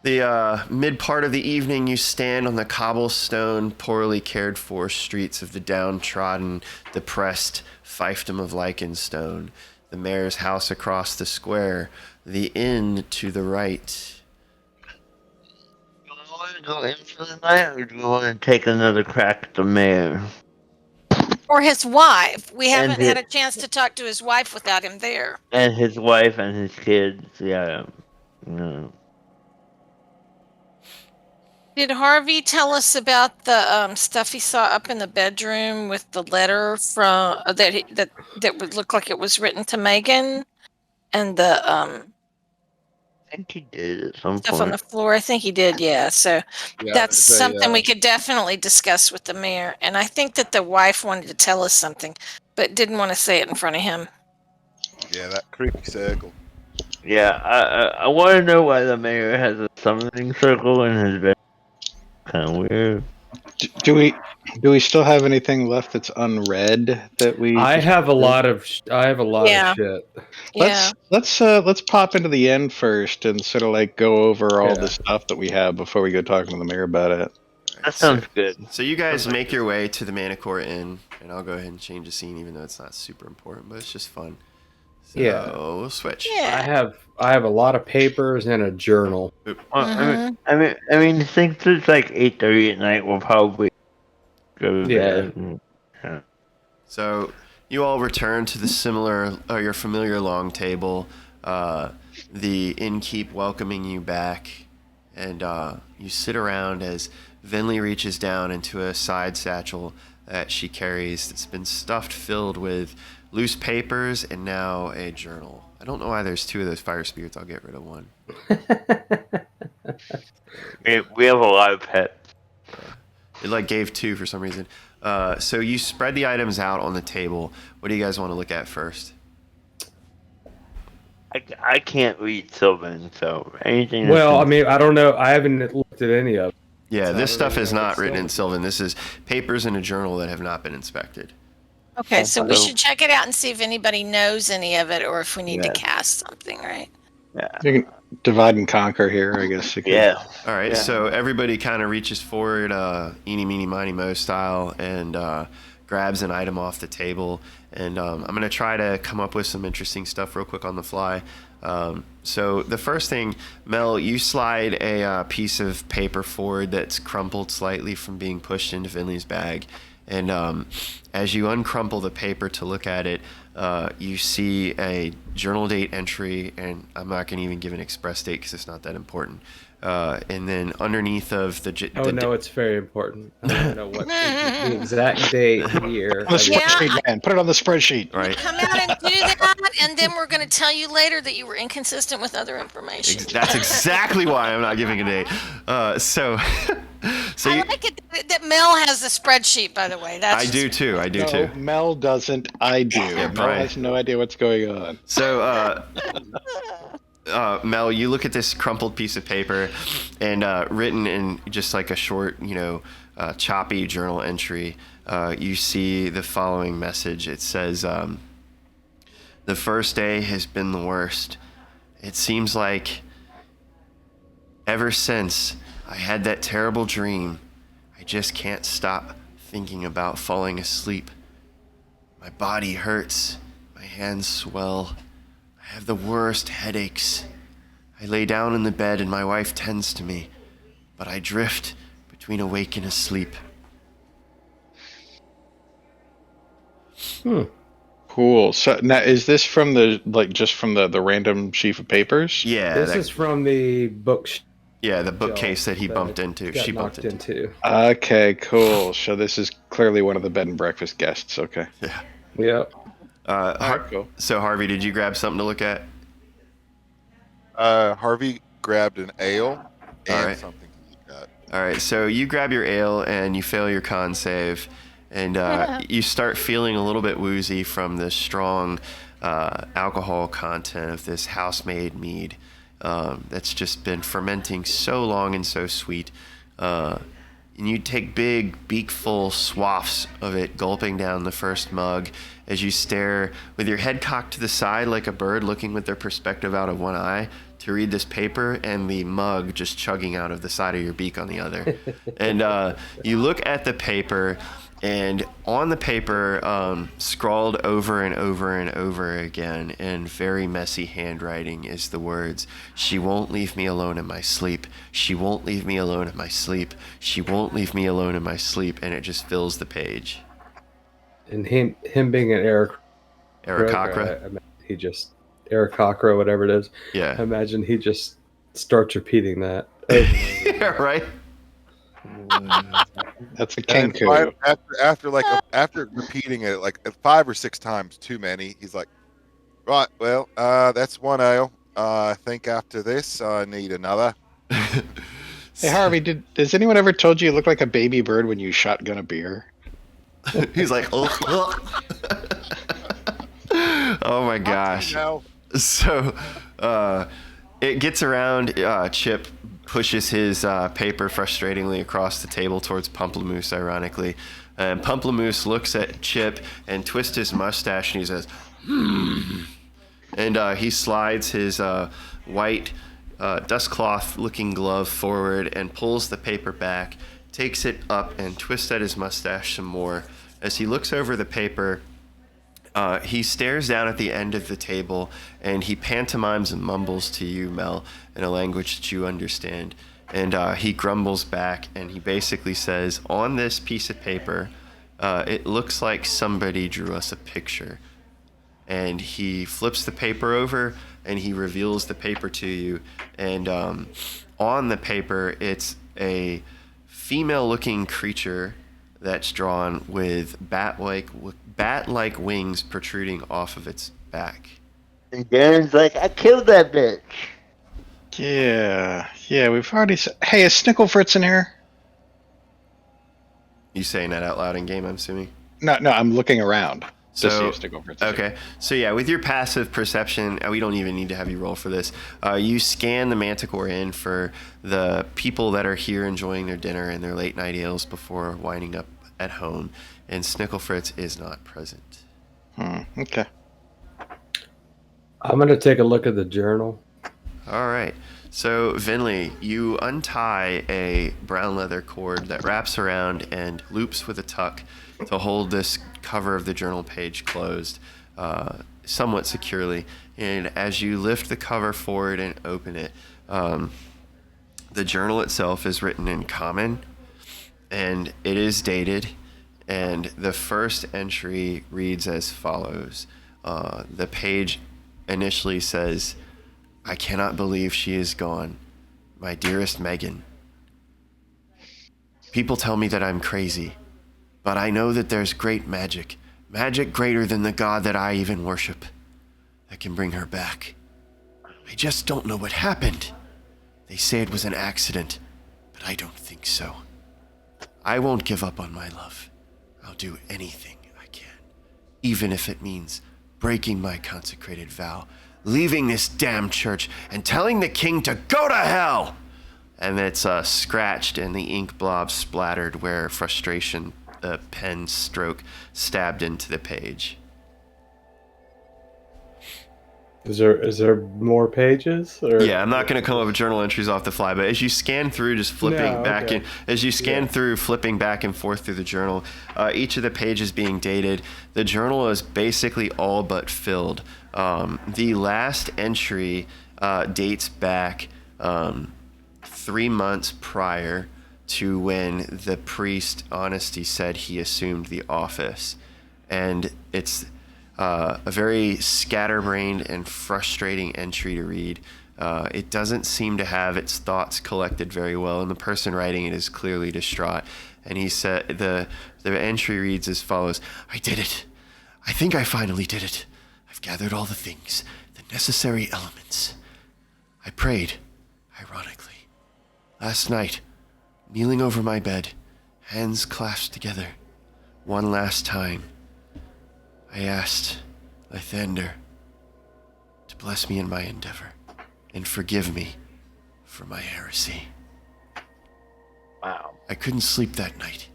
the mid part of the evening, you stand on the cobblestone, poorly cared for streets of the downtrodden, depressed fiefdom of Lichenstone. The mayor's house across the square, the inn to the right. Do you want to go in for the night, or do you want to take another crack at the mayor? Or his wife. We haven't his- had a chance to talk to his wife without him there. And his wife and his kids, yeah. No. Did Harvey tell us about the stuff he saw up in the bedroom with the letter from that would look like it was written to Megan, and the I think he did at some stuff on the point. floor? I think he did. Yeah. So Yeah, that's it's a, something we could definitely discuss with the mayor. And I think that the wife wanted to tell us something, but didn't want to say it in front of him. Yeah, that creepy circle. Yeah, I want to know why the mayor has a summoning circle in his bed. Kind of weird. Do we still have anything left that's unread that we? I have a lot of shit. Yeah. Yeah. Let's pop into the end first and sort of like go over all Yeah. the stuff that we have before we go talking to the mayor about it. That sounds good. So you guys make your way to the Manicore Inn, and I'll go ahead and change the scene, even though it's not super important, but it's just fun. So Yeah. we'll switch. Yeah. I have a lot of papers and a journal. I mean, since it's like 8:30 at night, we'll probably go to bed. Yeah. So you all return to the your familiar long table. The innkeep welcoming you back, and you sit around as Venlee reaches down into a side satchel that she carries that's been filled with loose papers and now a journal. I don't know why there's two of those fire spirits. I'll get rid of one. We have a lot of pets. It like gave two for some reason. So you spread the items out on the table. What do you guys want to look at first? I can't read Sylvan, so anything. Well, I mean, I don't know. I haven't looked at any of it. Yeah, So this I stuff don't is know not what's written in Sylvan. Sylvan. This is papers in a journal that have not been inspected. Okay, so we So- should check it out and see if anybody knows any of it, or if we need to Yeah. cast something, right? Yeah. You can divide and conquer here, I guess. Yeah. All right, Yeah. so everybody kind of reaches forward, eeny, meeny, miny, mo style, and grabs an item off the table. And I'm going to try to come up with some interesting stuff real quick on the fly. So the first thing, Mel, you slide a piece of paper forward that's crumpled slightly from being pushed into Venlee's bag. And as you uncrumple the paper to look at it, you see a journal date entry, and I'm not going to even give an express date because it's not that important. And then underneath of the... Oh no, it's very important. I want to know what the exact date, year. On the spreadsheet, Yeah, man. Put it on the spreadsheet. Right. Come out and do that, and then we're going to tell you later that you were inconsistent with other information. That's exactly why I'm not giving a date. So I like it that Mel has the spreadsheet, by the way. That's I do too. I do No, too. Mel doesn't. I do. Mel Brian. has no idea what's going on. So, Mel, you look at this crumpled piece of paper, and written in just like a short, choppy journal entry, you see the following message. It says, "The first day has been the worst. It seems like ever since I had that terrible dream, I just can't stop thinking about falling asleep. My body hurts, my hands swell. I have the worst headaches. I lay down in the bed and my wife tends to me, but I drift between awake and asleep." Cool. So now, is this from the random sheaf of papers? Yeah, This is from the book. the bookcase that he that bumped into. Got She knocked bumped into. Okay, cool. So this is clearly one of the bed and breakfast guests. Okay. Yeah. Yep. All right, cool. So Harvey, did you grab something to look at? Harvey grabbed an ale and right. something to look at. All right, so you grab your ale and you fail your con save, and you start feeling a little bit woozy from the strong alcohol content of this house-made mead that's just been fermenting so long and so sweet. And you take big, beakful swaths of it, gulping down the first mug as you stare with your head cocked to the side like a bird looking with their perspective out of one eye to read this paper, and the mug just chugging out of the side of your beak on the other. And you look at the paper, and on the paper, scrawled over and over and over again in very messy handwriting is the words, "She won't leave me alone in my sleep. She won't leave me alone in my sleep. She won't leave me alone in my sleep." And it just fills the page. And him being an Aarakocra? He just Aarakocra, whatever it is. Yeah. I imagine he just starts repeating that. Yeah, right? That's a And Kenku. after repeating it like 5 or 6 times too many, he's like, "Right, well, that's one ale. I think after this, I need another." Hey Harvey, has anyone ever told you look like a baby bird when you shotgun a beer? He's like, oh, oh my gosh. No. So it gets around. Chip pushes his paper frustratingly across the table towards Pump Le Mousse, ironically. And Pump Le Mousse looks at Chip and twists his mustache and he says, And he slides his white dust cloth looking glove forward and pulls the paper back, takes it up and twists at his mustache some more. As he looks over the paper, he stares down at the end of the table and he pantomimes and mumbles to you, Mel, in a language that you understand. And he grumbles back and he basically says, on this piece of paper, it looks like somebody drew us a picture. And he flips the paper over and he reveals the paper to you. And on the paper, it's a female-looking creature that's drawn with bat-like wings protruding off of its back. And Darren's like, "I killed that bitch." Yeah, we've already said... Hey, is Snicklefritz in here? You saying that out loud in game, I'm assuming? No, I'm looking around to see So, if Snicklefritz is here. okay. So yeah, with your passive perception, we don't even need to have you roll for this. You scan the Manticore Inn for the people that are here enjoying their dinner and their late night ales before winding up at home, and Snicklefritz is not present. Okay. I'm going to take a look at the journal. All right. So, Venlee, you untie a brown leather cord that wraps around and loops with a tuck to hold this cover of the journal page closed somewhat securely. And as you lift the cover forward and open it, the journal itself is written in Common, and it is dated. And the first entry reads as follows. The page initially says, "I cannot believe she is gone. My dearest Megan. People tell me that I'm crazy, but I know that there's great magic greater than the God that I even worship, that can bring her back. I just don't know what happened. They say it was an accident, but I don't think so. I won't give up on my love. I'll do anything I can, even if it means breaking my consecrated vow, leaving this damn church, and telling the king to go to hell." And it's scratched and the ink blob splattered where frustration, the pen stroke, stabbed into the page. Is there more pages? Or? Yeah, I'm not going to come up with journal entries off the fly, but as you scan through, just flipping back in, as you scan through, flipping back and forth through the journal, each of the pages being dated, the journal is basically all but filled. The last entry dates back 3 months prior to when the priest Honesty said he assumed the office, and it's a very scatterbrained and frustrating entry to read. It doesn't seem to have its thoughts collected very well, and the person writing it is clearly distraught. And he said the entry reads as follows: "I did it. I think I finally did it. I've gathered all the things, the necessary elements. I prayed, ironically. Last night, kneeling over my bed, hands clasped together, one last time, I asked Lichenstone to bless me in my endeavor and forgive me for my heresy. Wow. I couldn't sleep that night.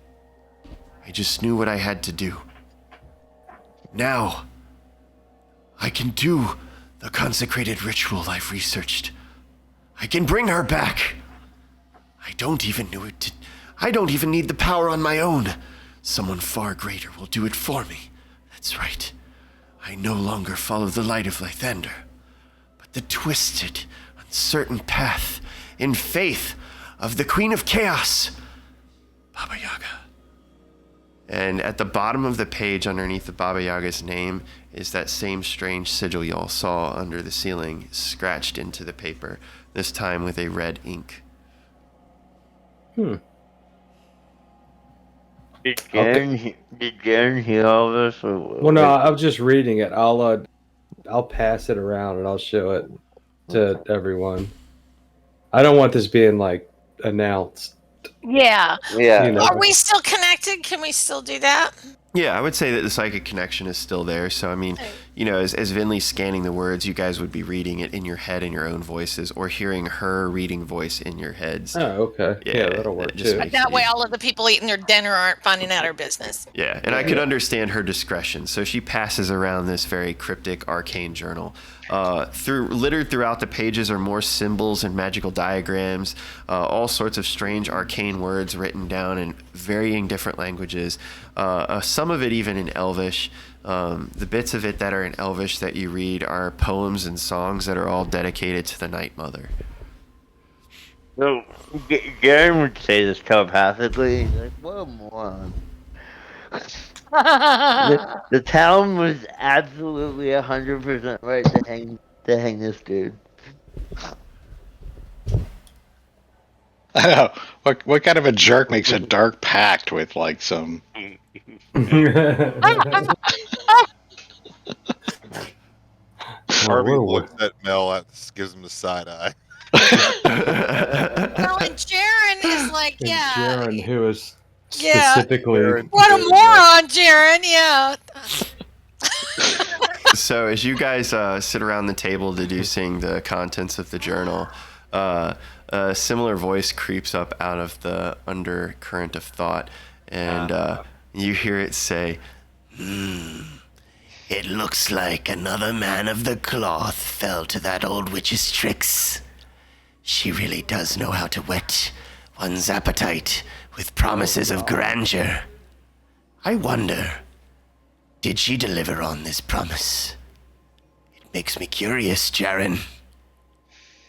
I just knew what I had to do. Now, I can do the consecrated ritual I've researched. I can bring her back. I don't even need the power on my own. Someone far greater will do it for me. That's right. I no longer follow the light of Lichenstone, but the twisted, uncertain path in faith of the Queen of Chaos, Baba Yaga. And at the bottom of the page, underneath the Baba Yaga's name, is that same strange sigil y'all saw under the ceiling, scratched into the paper, this time with a red ink. Did Jaron hear all this? Well, no, I was just reading it. I'll pass it around and I'll show it to everyone. I don't want this being like announced. Yeah. Yeah. You know. Are we still connected? Can we still do that? Yeah, I would say that the psychic connection is still there. So, I mean, you know, as Venlee's scanning the words, you guys would be reading it in your head in your own voices, or hearing her reading voice in your heads. Oh, okay. Yeah, that'll work too. But that way all of the people eating their dinner aren't finding out our business. Yeah, and I could understand her discretion. So she passes around this very cryptic, arcane journal. Littered throughout the pages are more symbols and magical diagrams, all sorts of strange arcane words written down in varying different languages, some of it even in Elvish. The bits of it that are in Elvish that you read are poems and songs that are all dedicated to the Night Mother. So, Jaron would say this telepathically. He's like, what a moron. The town was absolutely 100% right to hang this dude. I know. What kind of a jerk makes a dark pact with like some? Harvey looks at Mel, gives him the side eye. Well, and Jaron is like, yeah. Jaron, who is Yeah. specifically. What a moron, Jaron. Yeah. So as you guys sit around the table deducing the contents of the journal, a similar voice creeps up out of the undercurrent of thought, and you hear it say, It looks like another man of the cloth fell to that old witch's tricks. She really does know how to whet one's appetite with promises of grandeur. I wonder, did she deliver on this promise? It makes me curious, Jaron.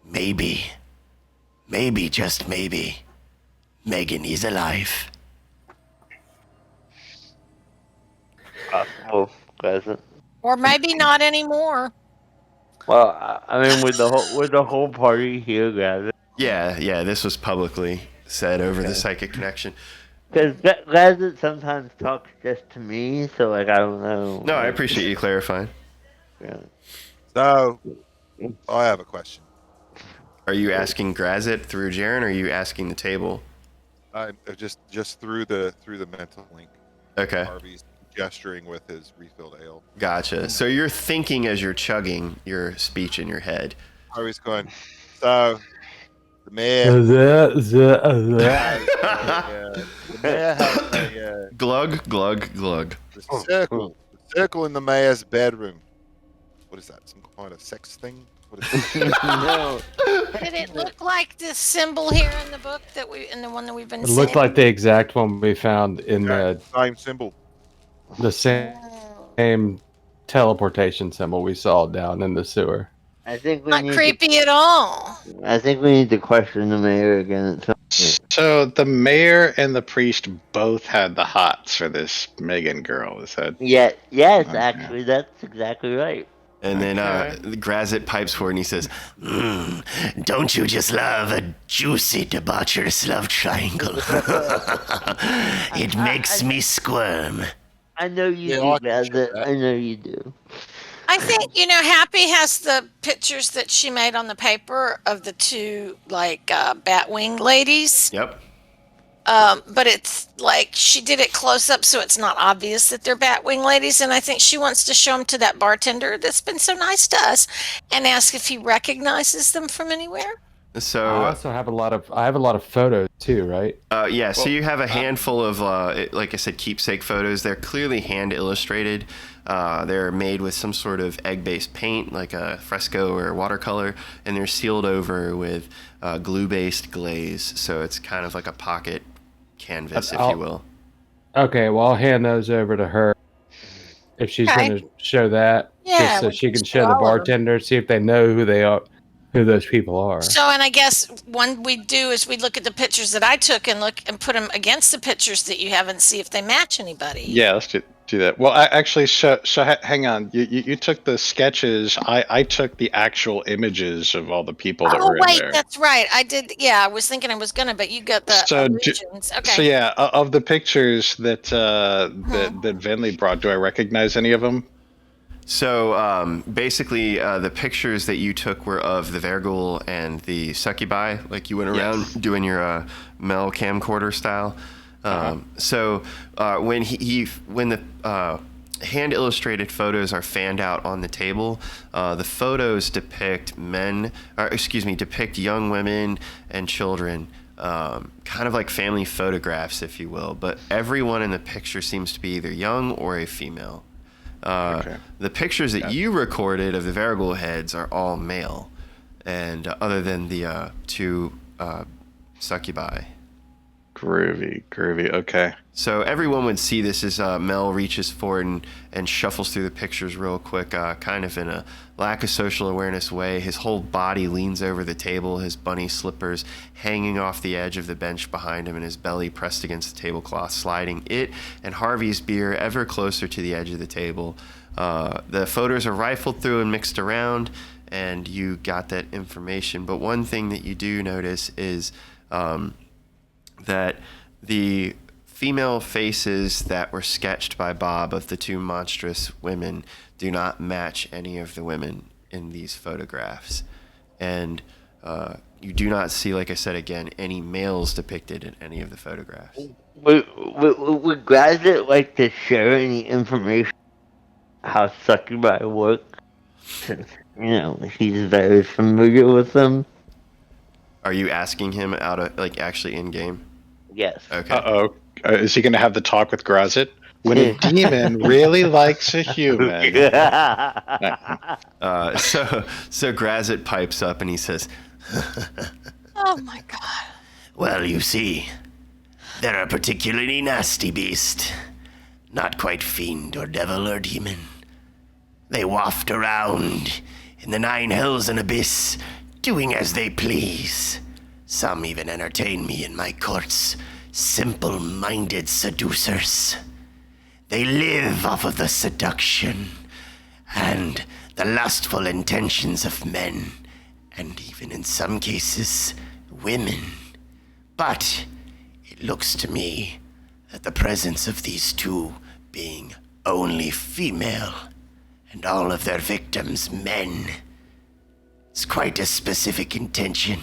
Maybe, just maybe, Megan is alive. Possible, present. Or maybe not anymore. Well, I mean, with the whole party here gathered. yeah, this was publicly said over the psychic connection. Because Gazet sometimes talks just to me, so like I don't know. No, I appreciate you clarifying. Yeah. So, I have a question. Are you asking Grazit through Jaron, or are you asking the table? Just through the mental link. Okay. Harvey's gesturing with his refilled ale. Gotcha. So you're thinking as you're chugging your speech in your head. Harvey's going, so the mayor. The mayor has a Glug, glug, glug. the circle in the mayor's bedroom. What is that? Some kind of sex thing? What is it? No. Did it look like this symbol here in the book in the one that we've been It seeing? looked like the exact one we found in Same symbol. the same teleportation symbol we saw down in the sewer. I think we Not need creepy at all. I think we need to question the mayor again at some point. So the mayor and the priest both had the hots for this Megan girl. Is that? Yeah, yes, Okay. actually, that's exactly right. And then Grazit pipes forward and he says, Don't you just love a juicy, debaucherous love triangle? It makes me squirm. I know you Yeah, do, I can check Gazette. that. I know you do. I think Happy has the pictures that she made on the paper of the two Batwing ladies. Yep. But it's like she did it close up, so it's not obvious that they're Batwing ladies. And I think she wants to show them to that bartender that's been so nice to us, and ask if he recognizes them from anywhere. So I also have a lot of photos too, right? yeah, so you have a handful of, like I said, keepsake photos. They're clearly hand illustrated. They're made with some sort of egg-based paint, like a fresco or watercolor, and they're sealed over with glue-based glaze. So it's kind of like a pocket canvas, if you will. Okay, well, I'll hand those over to her if she's Okay. going to show that, Yeah, just so we she can can show show the all of 'em. bartender, see if they know who they are, who those people are. So, and I guess one we do is we look at the pictures that I took and look and put them against the pictures that you have and see if they match anybody. Yeah, let's do that. Well, actually, hang on. You took the sketches. I took the actual images of all the people that were in wait, there. that's right. I did. Yeah, I was thinking I was gonna, but you got the illusions. Okay. So yeah, of the pictures that that Venlee brought, do I recognize any of them? So basically, the pictures that you took were of the Vergul and the succubi, like you went around doing your Mel camcorder style. So when when the hand illustrated photos are fanned out on the table, the photos depict depict young women and children, kind of like family photographs, if you will. But everyone in the picture seems to be either young or a female. The pictures that you recorded of the Vergul heads are all male, and other than the two succubi. Groovy. Okay. So everyone would see this as Mel reaches forward and shuffles through the pictures real quick, kind of in a lack of social awareness way. His whole body leans over the table, his bunny slippers hanging off the edge of the bench behind him, and his belly pressed against the tablecloth, sliding it and Harvey's beer ever closer to the edge of the table. The photos are rifled through and mixed around, and you got that information. But one thing that you do notice is that the female faces that were sketched by Bob of the two monstrous women do not match any of the women in these photographs. And you do not see, like I said again, any males depicted in any of the photographs. Would Gazette like to share any information how succubi work? Since, he's very familiar with them. Are you asking him out of, actually in game? Yes. Okay. Is he going to have the talk with Grazit? When a demon really likes a human. So Grazit pipes up and he says, Oh my God. Well, you see, they're a particularly nasty beast. Not quite fiend or devil or demon. They waft around in the nine hells and abyss, doing as they please. Some even entertain me in my courts, simple-minded seducers. They live off of the seduction and the lustful intentions of men, and even in some cases, women. But it looks to me that the presence of these two being only female, and all of their victims men, is quite a specific intention.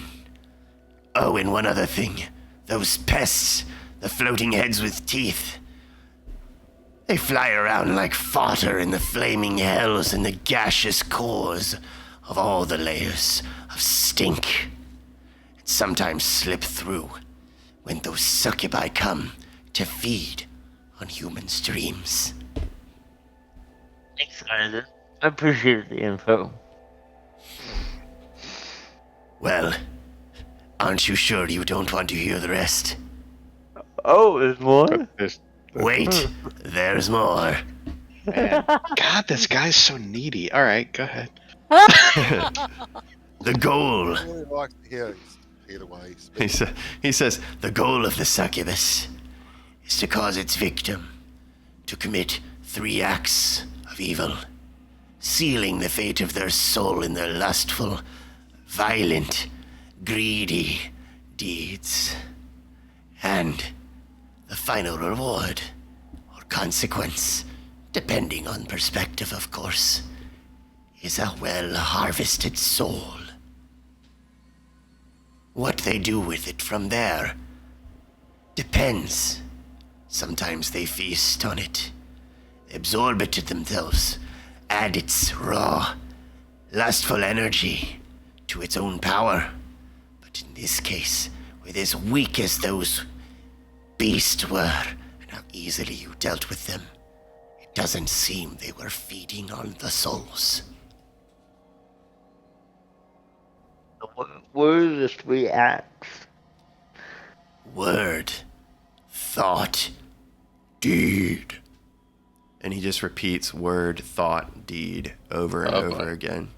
Oh, and one other thing. Those pests, the floating heads with teeth, they fly around like fodder in the flaming hells and the gaseous cores of all the layers of stink, and sometimes slip through when those succubi come to feed on humans' dreams. Thanks, Gazette. I appreciate the info. Well, aren't you sure you don't want to hear the rest? Oh, there's more? Wait, there's more. Man. God, this guy's so needy. All right, go ahead. The goal, I really like to hear the way he speaks. he says, the goal of the succubus is to cause its victim to commit 3 acts of evil, sealing the fate of their soul in their lustful, violent, greedy deeds. And the final reward, or consequence, depending on perspective, of course, is a well-harvested soul. What they do with it from there depends. Sometimes they feast on it, absorb it to themselves, add its raw, lustful energy to its own power. But in this case, with as weak as those beasts were, and how easily you dealt with them, it doesn't seem they were feeding on the souls. What are the 3 acts? Word, thought, deed. And he just repeats word, thought, deed over and over again.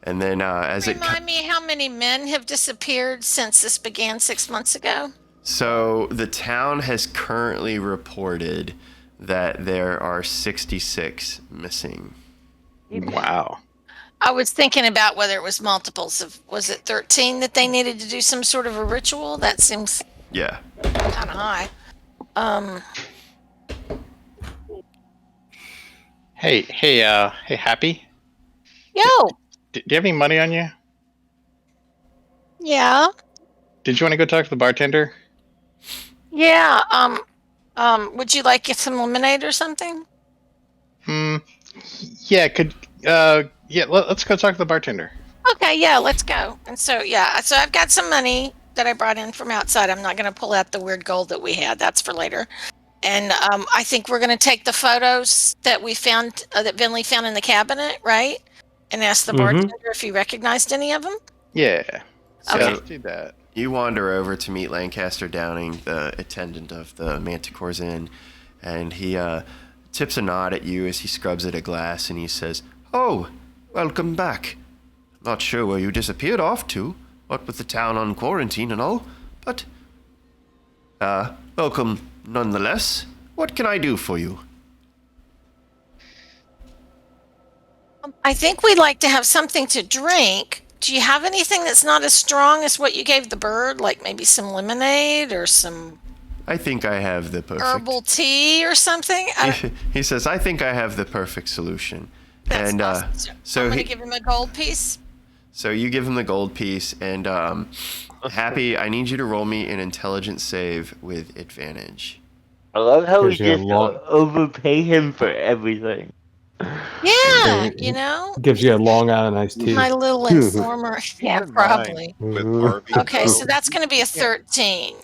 And then Remind me how many men have disappeared since this began 6 months ago? So the town has currently reported that there are 66 missing. Wow. I was thinking about whether it was multiples of, was it 13 that they needed to do some sort of a ritual? That seems Yeah. kind of high. Hey, Happy? Yo, Do you have any money on you? yeah, Did you want to go talk to the bartender? yeah. Would you like some lemonade or something? Yeah, let's go talk to the bartender. Okay, yeah, let's go. And so, yeah, so I've got some money that I brought in from outside. I'm not going to pull out the weird gold that we had. That's for later. And I think we're going to take the photos that we found, that Venlee found in the cabinet, right? And ask the bartender if he recognized any of them. Yeah. So Let's do that. you wander over to meet Lancaster Downing, the attendant of the Manticore's Inn, and he tips a nod at you as he scrubs at a glass, and he says, "Oh, welcome back. Not sure where you disappeared off to, what with the town on quarantine and all, but welcome nonetheless. What can I do for you?" I think we'd like to have something to drink. Do you have anything that's not as strong as what you gave the bird? Like maybe some lemonade or some I think I have the perfect... herbal tea or something? He says, "I think I have the perfect solution." That's And awesome. so I'm going he, to give him a gold piece. so you give him the gold piece, and Happy, I need you to roll me an intelligence save with advantage. I love how we Gives you a just long- overpay him for everything. Yeah, you know, Gives you a Long Island iced tea. my little informer. Yeah, Even mine probably. With Harvey. Okay, so that's going to be a 13.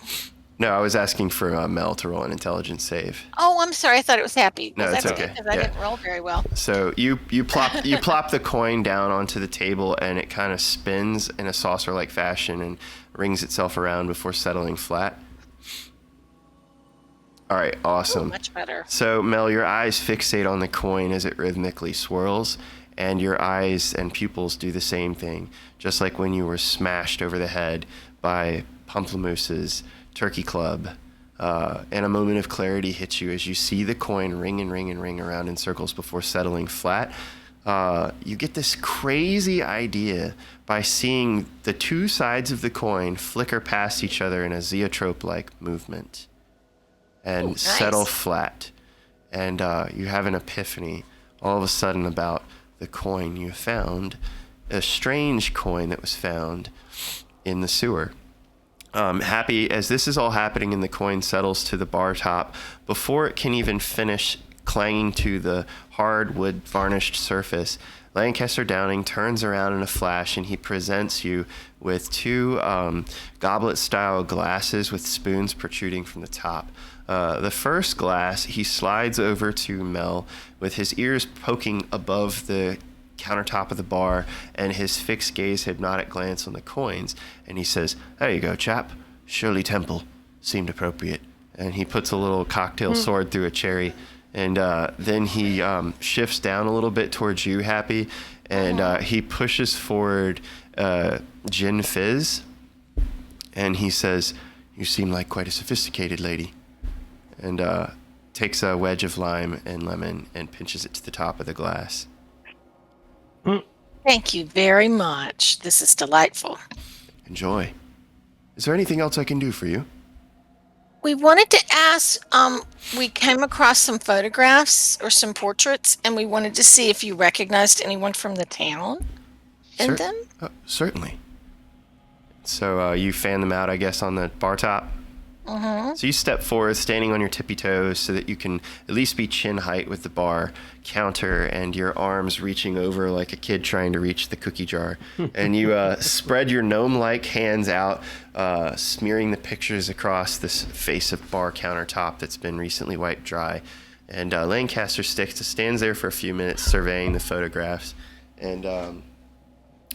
No, I was asking for Mel to roll an intelligence save. Oh, I'm sorry. I thought it was happy. No, it's That's okay. good because I Yeah. didn't roll very well. So you plop the coin down onto the table, and it kind of spins in a saucer-like fashion and rings itself around before settling flat. All right, awesome. Much better. So, Mel, your eyes fixate on the coin as it rhythmically swirls, and your eyes and pupils do the same thing, just like when you were smashed over the head by Pump Le Mousse's Turkey Club. And a moment of clarity hits you as you see the coin ring and ring and ring around in circles before settling flat. You get this crazy idea by seeing the two sides of the coin flicker past each other in a zoetrope-like movement and settle flat. And you have an epiphany all of a sudden about the coin you found, a strange coin that was found in the sewer. Happy, as this is all happening and the coin settles to the bar top, before it can even finish clanging to the hard wood varnished surface, Lancaster Downing turns around in a flash and he presents you with two goblet-style glasses with spoons protruding from the top. The first glass, he slides over to Mel with his ears poking above the countertop of the bar and his fixed gaze hypnotic glance on the coins, and he says, "There you go, chap. Shirley Temple. Seemed appropriate." And he puts a little cocktail sword through a cherry, and then he shifts down a little bit towards you, Happy, and he pushes forward Gin Fizz, and he says, "You seem like quite a sophisticated lady," and takes a wedge of lime and lemon and pinches it to the top of the glass. Thank you very much. This is delightful. Enjoy. Is there anything else I can do for you? We wanted to ask, we came across some photographs or some portraits, and we wanted to see if you recognized anyone from the town in them. Certainly. So you fan them out, I guess, on the bar top? Mm-hmm. So you step forward, standing on your tippy toes so that you can at least be chin height with the bar counter and your arms reaching over like a kid trying to reach the cookie jar. And you spread your gnome-like hands out, smearing the pictures across this face of bar countertop that's been recently wiped dry. And Lancaster stands there for a few minutes surveying the photographs. And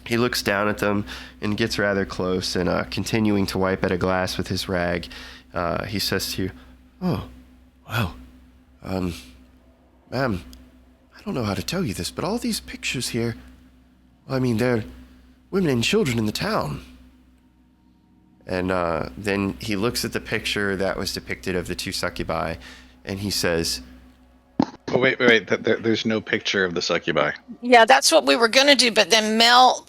he looks down at them and gets rather close and continuing to wipe at a glass with his rag. He says to you, "Oh, wow. Ma'am, I don't know how to tell you this, but all these pictures here, well, I mean, they're women and children in the town." And then he looks at the picture that was depicted of the two succubi, and he says, Oh, wait. There's no picture of the succubi. Yeah, that's what we were going to do, but then Mel,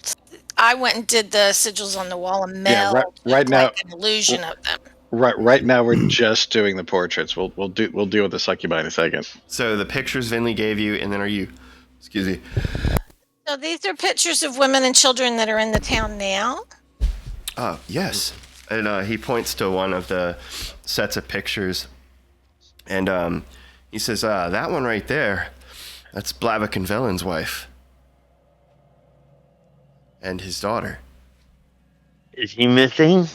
I went and did the sigils on the wall, and Mel right now, like an illusion of them. Right now, we're just doing the portraits. We'll deal with the succubi in a second. So the pictures Venlee gave you, and then excuse me. So these are pictures of women and children that are in the town now? Yes. And he points to one of the sets of pictures, and he says, that one right there, that's Blavik and Velen's wife. And his daughter. Is he missing?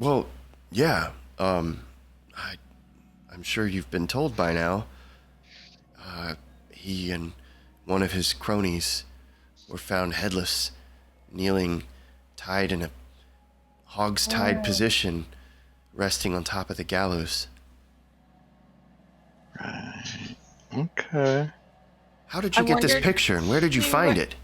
Well, yeah. I'm sure you've been told by now. He and one of his cronies were found headless, kneeling, tied in a hog's-tied position, resting on top of the gallows. Right. Okay. How did you get this picture, and where did you find it?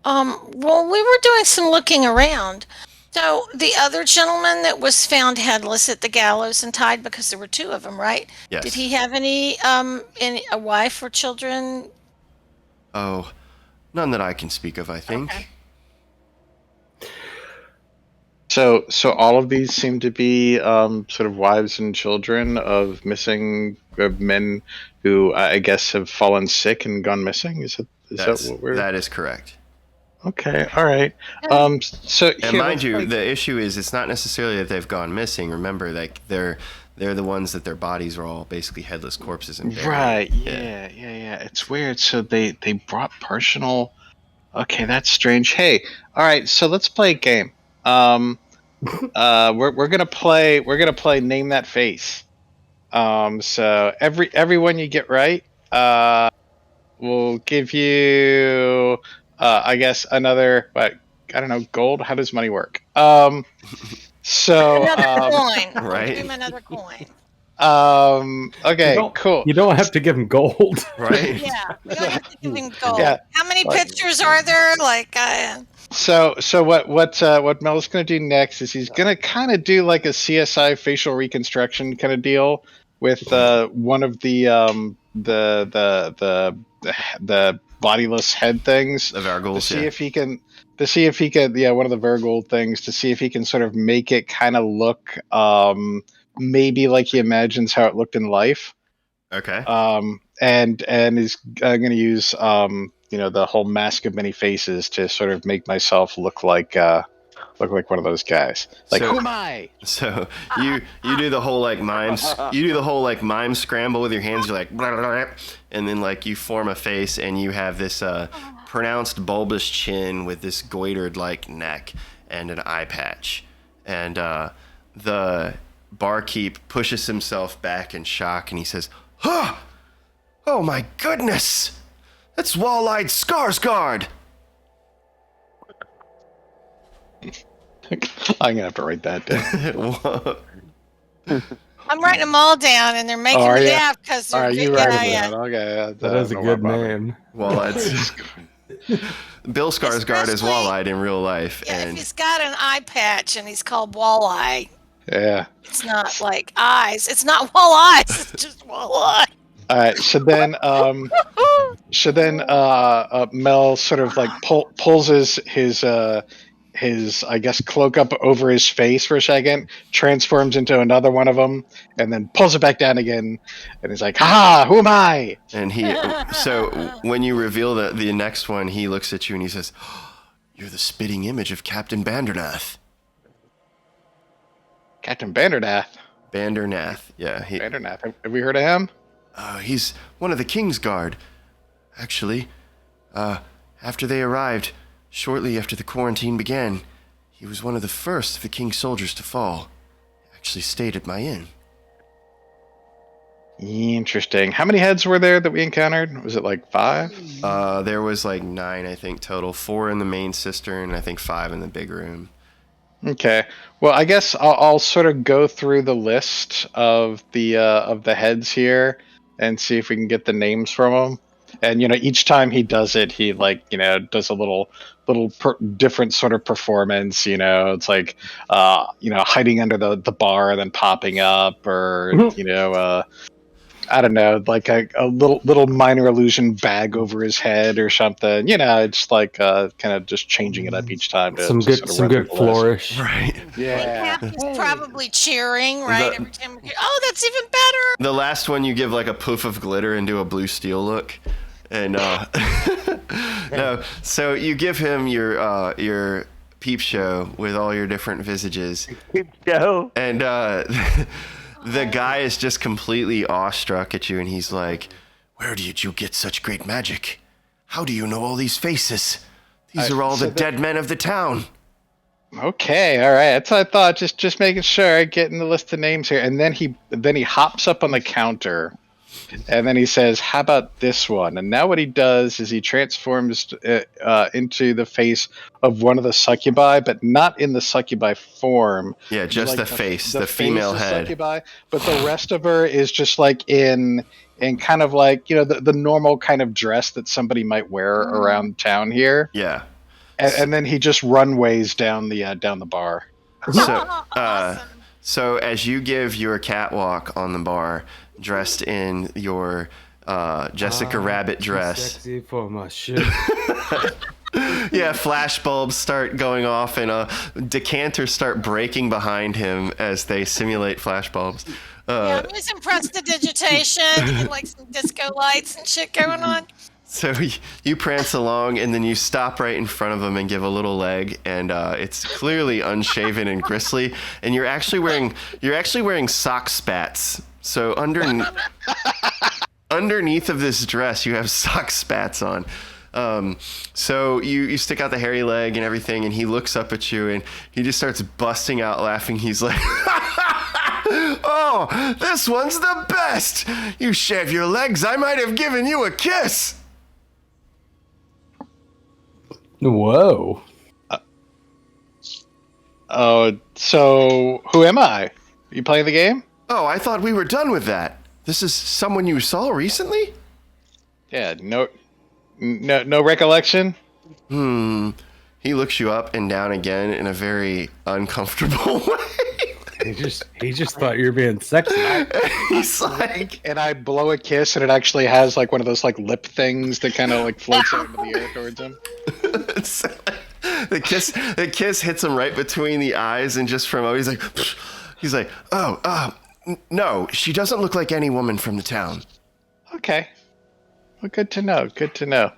Well, we were doing some looking around. So the other gentleman that was found headless at the gallows and tied, because there were two of them, right? Yes. Did he have any a wife or children? Oh, none that I can speak of, I think. Okay. So all of these seem to be sort of wives and children of missing men who I guess have fallen sick and gone missing. Is that what we're? That is correct. Okay, all right. So and mind you, the issue is it's not necessarily that they've gone missing. Remember, like they're the ones that their bodies are all basically headless corpses and buried. Right. Yeah. It's weird. So they brought personal. Okay, that's strange. Hey, all right. So let's play a game. We're gonna play Name That Face. So everyone you get right, we'll give you. I guess another, I don't know, gold. How does money work? So Another coin. Right. Give him another coin. Okay, cool. You don't have to give him gold, right? Yeah, we don't have to give him gold. Yeah. How many pictures are there? Like, So what Mel's gonna do next is he's gonna kind of do like a CSI facial reconstruction kind of deal with one of the bodiless head things. The Vargols, to see if he can one of the Vargold things to see if he can sort of make it kind of look maybe like he imagines how it looked in life. Okay. And he's going to use the whole mask of many faces to sort of make myself look like one of those guys. Like, who am I? So you do the whole like mime scramble with your hands. You're like, blah, blah, blah, and then like you form a face, and you have this pronounced bulbous chin with this goitered like neck and an eye patch, and the barkeep pushes himself back in shock, and he says, "Huh! Oh my goodness! That's Wall-Eyed Skarsgård!" I'm gonna have to write that down. I'm writing them all down, and they're making me laugh because they're you writing that? Okay, that is a good name. Wall-Eyed. Bill Skarsgård is Wall-Eyed in real life, Yeah, and if he's got an eye patch and he's called Walleye, Yeah. it's not like eyes. It's not wall eyes. It's just Walleye. All right. So then, Mel sort of like pulls his his I guess cloak up over his face for a second, transforms into another one of them, and then pulls it back down again, and he's like, "Ha! Who am I?" And so when you reveal the next one, he looks at you and he says, "You're the spitting image of Captain Bandernath." Captain Bandernath. Bandernath, yeah. Bandernath. Have we heard of him? He's one of the King's Guard, actually. After they arrived, shortly after the quarantine began, he was one of the first of the King's soldiers to fall. Actually stayed at my inn. Interesting. How many heads were there that we encountered? Was it like 5? There was like 9, I think, total. 4 in the main cistern, and I think 5 in the big room. Okay. Well, I guess I'll sort of go through the list of the heads here and see if we can get the names from them. And each time he does it, he does a little different sort of performance. It's like hiding under the bar and then popping up, or I don't know, like a little minor illusion bag over his head or something. It's like kind of just changing it up each time. To some good flourish. Right. Yeah. He's probably cheering, right? Every time we go, oh, that's even better. The last one, you give like a poof of glitter and do a blue steel look. And no, so you give him your peep show with all your different visages. Peep show. And the guy is just completely awestruck at you, and he's like, "Where did you get such great magic? How do you know all these faces? These are all the dead men of the town." Okay, all right. That's what I thought. Just making sure, getting the list of names here, and then he hops up on the counter, and then he says, "How about this one?" And now what he does is he transforms into the face of one of the succubi, but not in the succubi form. Yeah, just the face, the female head. Succubi, but the rest of her is just like in kind of like the normal kind of dress that somebody might wear around town here. Yeah. And then he just runways down the bar. So, Awesome. so as you give your catwalk on the bar, dressed in your Jessica Rabbit dress. Sexy for my shit. Yeah, flash bulbs start going off and decanters start breaking behind him as they simulate flash bulbs. Yeah, I'm using prestidigitation and like some disco lights and shit going on. So you prance along, and then you stop right in front of him and give a little leg, and it's clearly unshaven and gristly, and you're actually wearing sock spats. So underneath of this dress, you have sock spats on. So you stick out the hairy leg and everything, and he looks up at you, and he just starts busting out laughing. He's like, "Oh, this one's the best! You shave your legs, I might have given you a kiss!" Whoa. Oh, so who am I? You playing the game? Oh, I thought we were done with that. This is someone you saw recently? Yeah, no recollection? He looks you up and down again in a very uncomfortable way. He just thought you were being sexy. He's like, And I blow a kiss, and it actually has like one of those like lip things that kind of like floats out into the air towards him. so, the kiss hits him right between the eyes, and just from he's like, "Oh, no, she doesn't look like any woman from the town." Okay. Well, good to know. Good to know.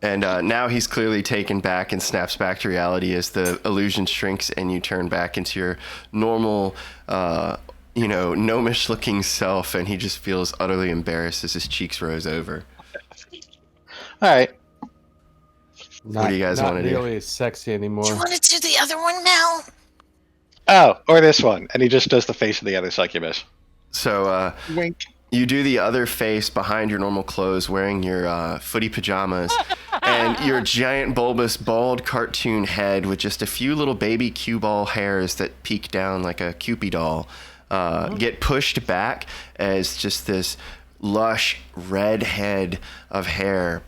And now he's clearly taken back and snaps back to reality as the illusion shrinks and you turn back into your normal, gnomish-looking self, and he just feels utterly embarrassed as his cheeks rose over. All right. What do you guys want to do? Not nearly as sexy anymore. Do you want to do the other one, Mel? Oh, or this one. And he just does the face of the other succubus. So, Wink. you do the other face behind your normal clothes, wearing your footy pajamas, and your giant, bulbous, bald cartoon head with just a few little baby cue ball hairs that peek down like a Cupid doll, get pushed back as just this lush red head of hair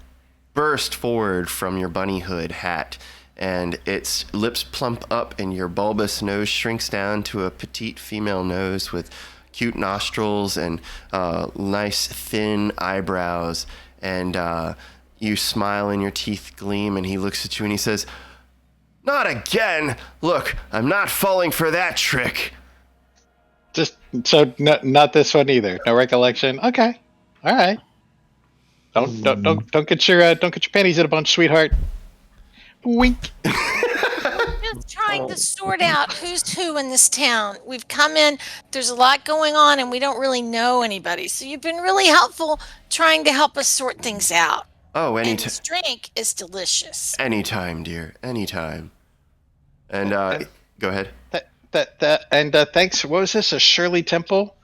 burst forward from your bunny hood hat, and its lips plump up and your bulbous nose shrinks down to a petite female nose with cute nostrils and nice thin eyebrows, and You smile and your teeth gleam, and he looks at you and he says, "Not again! Look, I'm not falling for that trick." Just so not this one either. No recollection. Okay. All right. Don't get your panties in a bunch, sweetheart. Wink. Just trying to sort out who's who in this town. We've come in, there's a lot going on, and we don't really know anybody. So you've been really helpful trying to help us sort things out. Oh, And this drink is delicious. anytime, dear, anytime. And go ahead. And thanks. What was this? A Shirley Temple?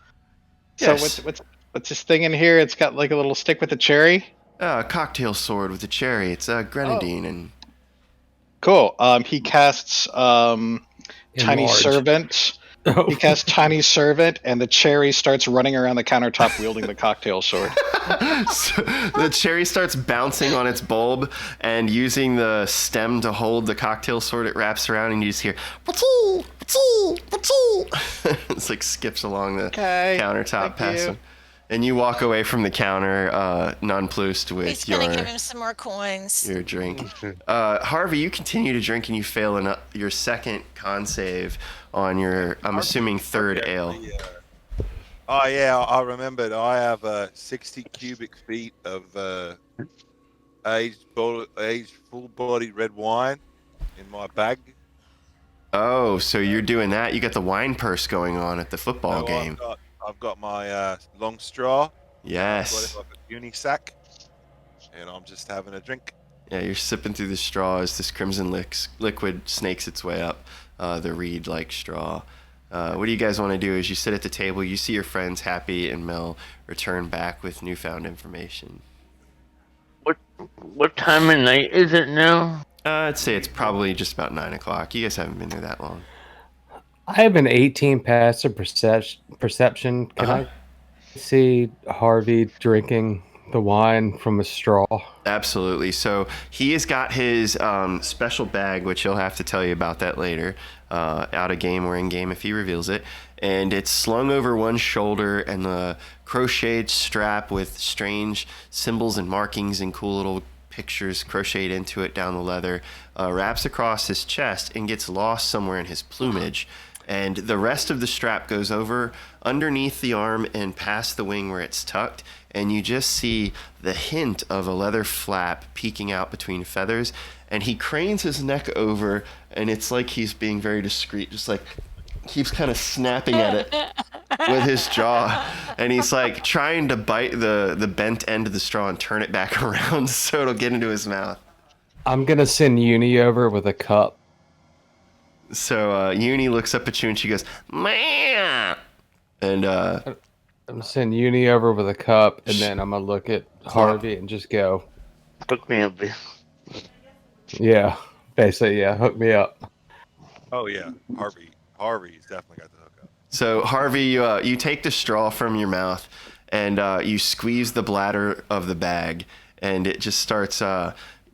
Yes. So what's this thing in here? It's got like a little stick with a cherry. A cocktail sword with a cherry. It's a grenadine and. Cool. He casts Tiny Enlarge. Servant. He casts Tiny Servant, and the cherry starts running around the countertop wielding the cocktail sword. So the cherry starts bouncing on its bulb, and using the stem to hold the cocktail sword, it wraps around, and you just hear, "Patoo, patoo, patoo." It's like skips along the countertop past him. And you walk away from the counter, nonplussed with He's going to give him some more coins. your drink. Harvey, you continue to drink, and you fail your second con save on your, I'm assuming, third ale. Oh yeah, I remembered. I have 60 cubic feet of aged full-bodied red wine in my bag. Oh, so you're doing that? You got the wine purse going on at the football game. I've got my long straw. Yes. I've got like a uni sack, and I'm just having a drink. Yeah, you're sipping through the straw as this crimson liquid snakes its way up the reed-like straw. What do you guys want to do? As you sit at the table, you see your friends Happy and Mel return back with newfound information. What time of night is it now? I'd say it's probably just about 9 o'clock. You guys haven't been there that long. I have an 18 passive perception. Can I see Harvey drinking the wine from a straw? Absolutely. So he has got his special bag, which he'll have to tell you about that later, out of game or in game if he reveals it. And it's slung over one shoulder, and the crocheted strap with strange symbols and markings and cool little pictures crocheted into it down the leather wraps across his chest and gets lost somewhere in his plumage. And the rest of the strap goes over underneath the arm and past the wing where it's tucked, and you just see the hint of a leather flap peeking out between feathers. And he cranes his neck over, and it's like he's being very discreet, just like keeps kind of snapping at it with his jaw, and he's like trying to bite the bent end of the straw and turn it back around so it'll get into his mouth. I'm gonna send Uni over with a cup. So Uni looks up at you and she goes, "Man!" And I'm gonna send Uni over with a cup, and then I'm gonna look at Harvey and just go, Hook me up. yeah, basically, yeah, hook me up. Oh yeah, Harvey's definitely got the hook up. So Harvey, you take the straw from your mouth and you squeeze the bladder of the bag, and it just starts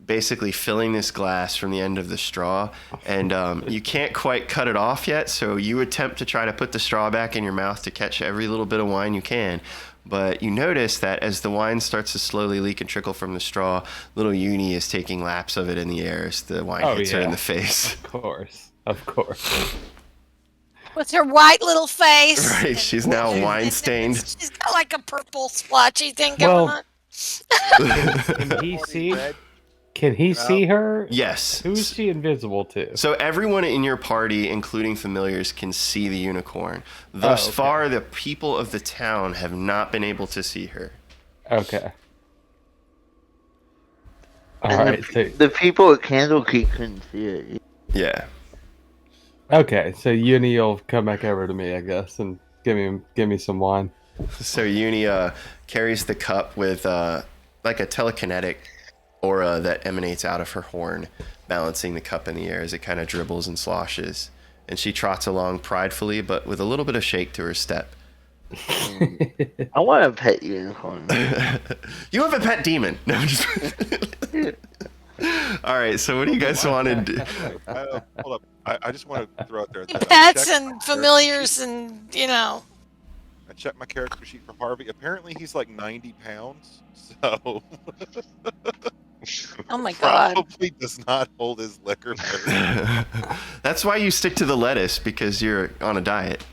basically filling this glass from the end of the straw, and you can't quite cut it off yet, so you attempt to try to put the straw back in your mouth to catch every little bit of wine you can. But you notice that as the wine starts to slowly leak and trickle from the straw, little Uni is taking laps of it in the air as the wine hits her in the face. Of course. With her white little face. Right, she's now wine stained. She's got like a purple splotchy thing going on. Can he see her? Yes. Who is she invisible to? So everyone in your party, including familiars, can see the unicorn. Thus far, the people of the town have not been able to see her. Okay. And All right. the people at Candlekeep couldn't see it. Yeah. Okay, so Uni will come back over to me, I guess, and give me some wine. So Uni carries the cup with like a telekinetic aura that emanates out of her horn, balancing the cup in the air as it kind of dribbles and sloshes. And she trots along pridefully, but with a little bit of shake to her step. I want a pet unicorn. You have a pet demon. No, I'm just... All right, so what do you guys want to do? Hold up. I just want to throw out there that Pets and familiars and, I checked my character sheet for Harvey. Apparently he's like 90 pounds, so... Oh my God. Probably does not hold his liquor very. That's why you stick to the lettuce, because you're on a diet.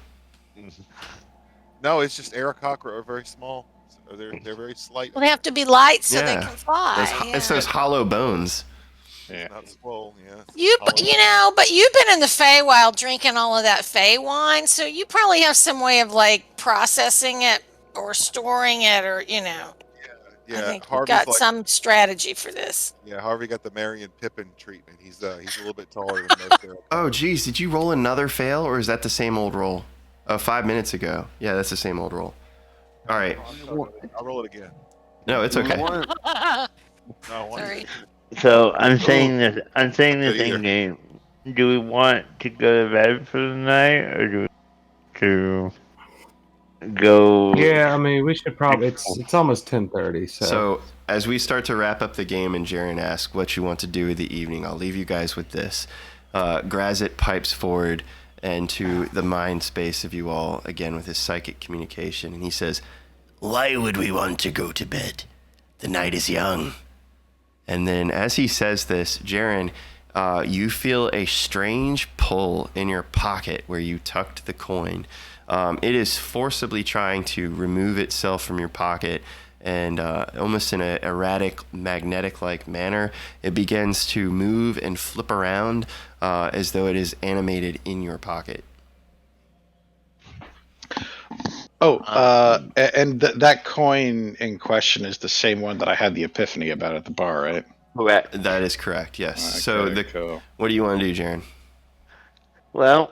No, it's just Aarakocra are very small. So they're very slight. Well, they have to be light so they Yeah. can fly. It's those hollow bones. Yeah. Not swole. Yeah. But you've been in the Feywild drinking all of that Fey wine, so you probably have some way of like processing it or storing it, or Yeah. I think you've Harvey's got like, some strategy for this. yeah. Harvey got the Marion Pippin treatment. He's a little bit taller than most Aarakocra. Oh, geez, did you roll another fail, or is that the same old roll? 5 minutes ago. Yeah, that's the same old roll. All right. I'll roll it again. No, it's okay. No, I want Sorry. So I'm saying this. I'm saying this Good either. in game. Do we want to go to bed for the night, or do we to go? Yeah, I mean, we should probably. It's almost 10:30, So as we start to wrap up the game and Jaron asks what you want to do with the evening, I'll leave you guys with this. Grazit pipes forward into the mind space of you all, again with his psychic communication, and he says, Why would we want to go to bed? The night is young. and then as he says this, Jaron, you feel a strange pull in your pocket where you tucked the coin. It is forcibly trying to remove itself from your pocket, and almost in an erratic, magnetic-like manner, it begins to move and flip around as though it is animated in your pocket. Oh, and that coin in question is the same one that I had the epiphany about at the bar, right? Correct. That is correct, yes. Okay, So cool. what do you want to do, Jaron? Well,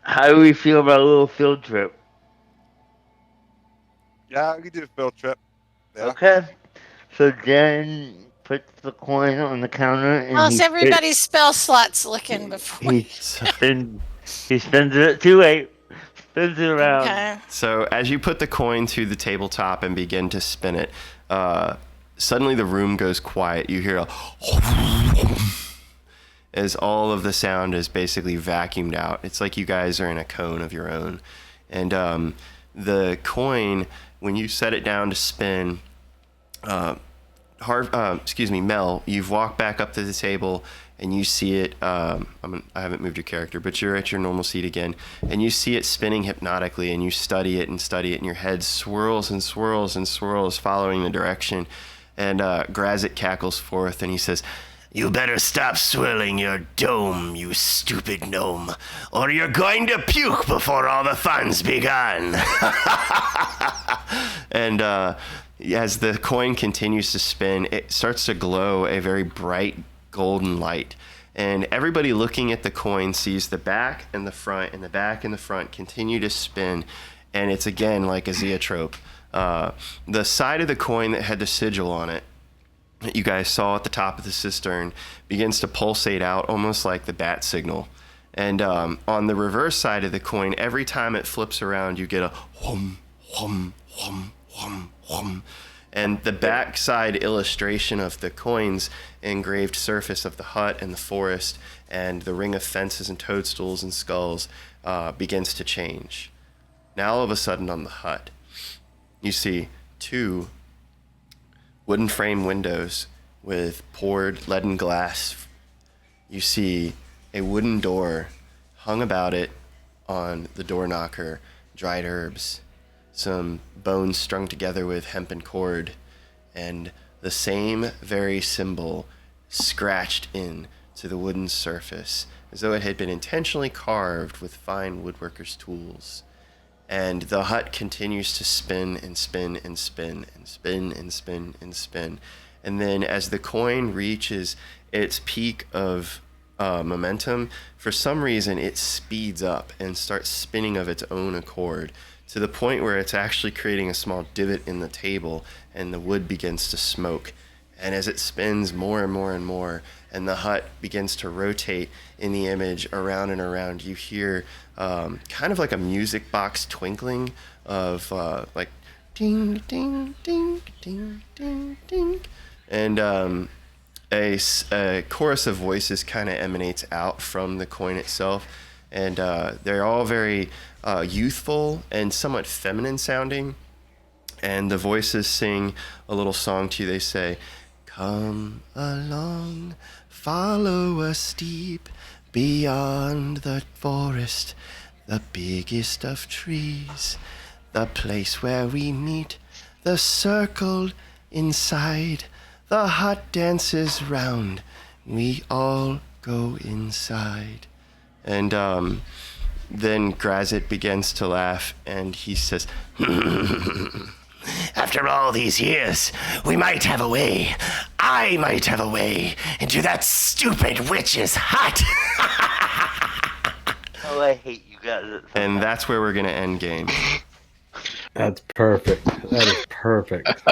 how do we feel about a little field trip? Yeah, we did a field trip. Yeah. Okay. So Jen puts the coin on the counter, and How's everybody's spell slots looking before? he spins it too late. Spins it around. Okay. So as you put the coin to the tabletop and begin to spin it, suddenly the room goes quiet. You hear a as all of the sound is basically vacuumed out. It's like you guys are in a cone of your own. And the coin, when you set it down to spin, Mel, you've walked back up to the table and you see it. I haven't moved your character, but you're at your normal seat again, and you see it spinning hypnotically, and you study it, and your head swirls and swirls and swirls, following the direction. And Grazit cackles forth, and he says, You better stop swirling your dome, you stupid gnome, or you're going to puke before all the fun's begun. and as the coin continues to spin, it starts to glow a very bright golden light. And everybody looking at the coin sees the back and the front, and the back and the front continue to spin. And it's again like a zeotrope. The side of the coin that had the sigil on it, that you guys saw at the top of the cistern, begins to pulsate out almost like the bat signal. And on the reverse side of the coin, every time it flips around, you get a hum, hum, hum, hum, hum. And the backside illustration of the coin's engraved surface of the hut and the forest and the ring of fences and toadstools and skulls begins to change. Now all of a sudden on the hut, you see two wooden frame windows with poured leaden glass. You see a wooden door hung about it on the door knocker, dried herbs, some bones strung together with hempen cord, and the same very symbol scratched in to the wooden surface as though it had been intentionally carved with fine woodworker's tools. And the hut continues to spin and spin and spin and spin and spin and spin. And then as the coin reaches its peak of momentum, for some reason it speeds up and starts spinning of its own accord, to the point where it's actually creating a small divot in the table, and the wood begins to smoke. And as it spins more and more and more, and the hut begins to rotate in the image around and around, you hear kind of like a music box twinkling of like ding, ding, ding, ding, ding, ding. And a chorus of voices kind of emanates out from the coin itself. And they're all very youthful and somewhat feminine sounding. And the voices sing a little song to you. They say, Come along, follow us deep beyond the forest, the biggest of trees, the place where we meet, the circle inside, the hot dances round, we all go inside. And then Grazit begins to laugh, and he says, After all these years, we might have a way. I might have a way into that stupid witch's hut. Oh, I hate you guys. and that's where we're going to end game. That's perfect. That is perfect.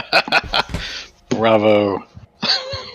Bravo.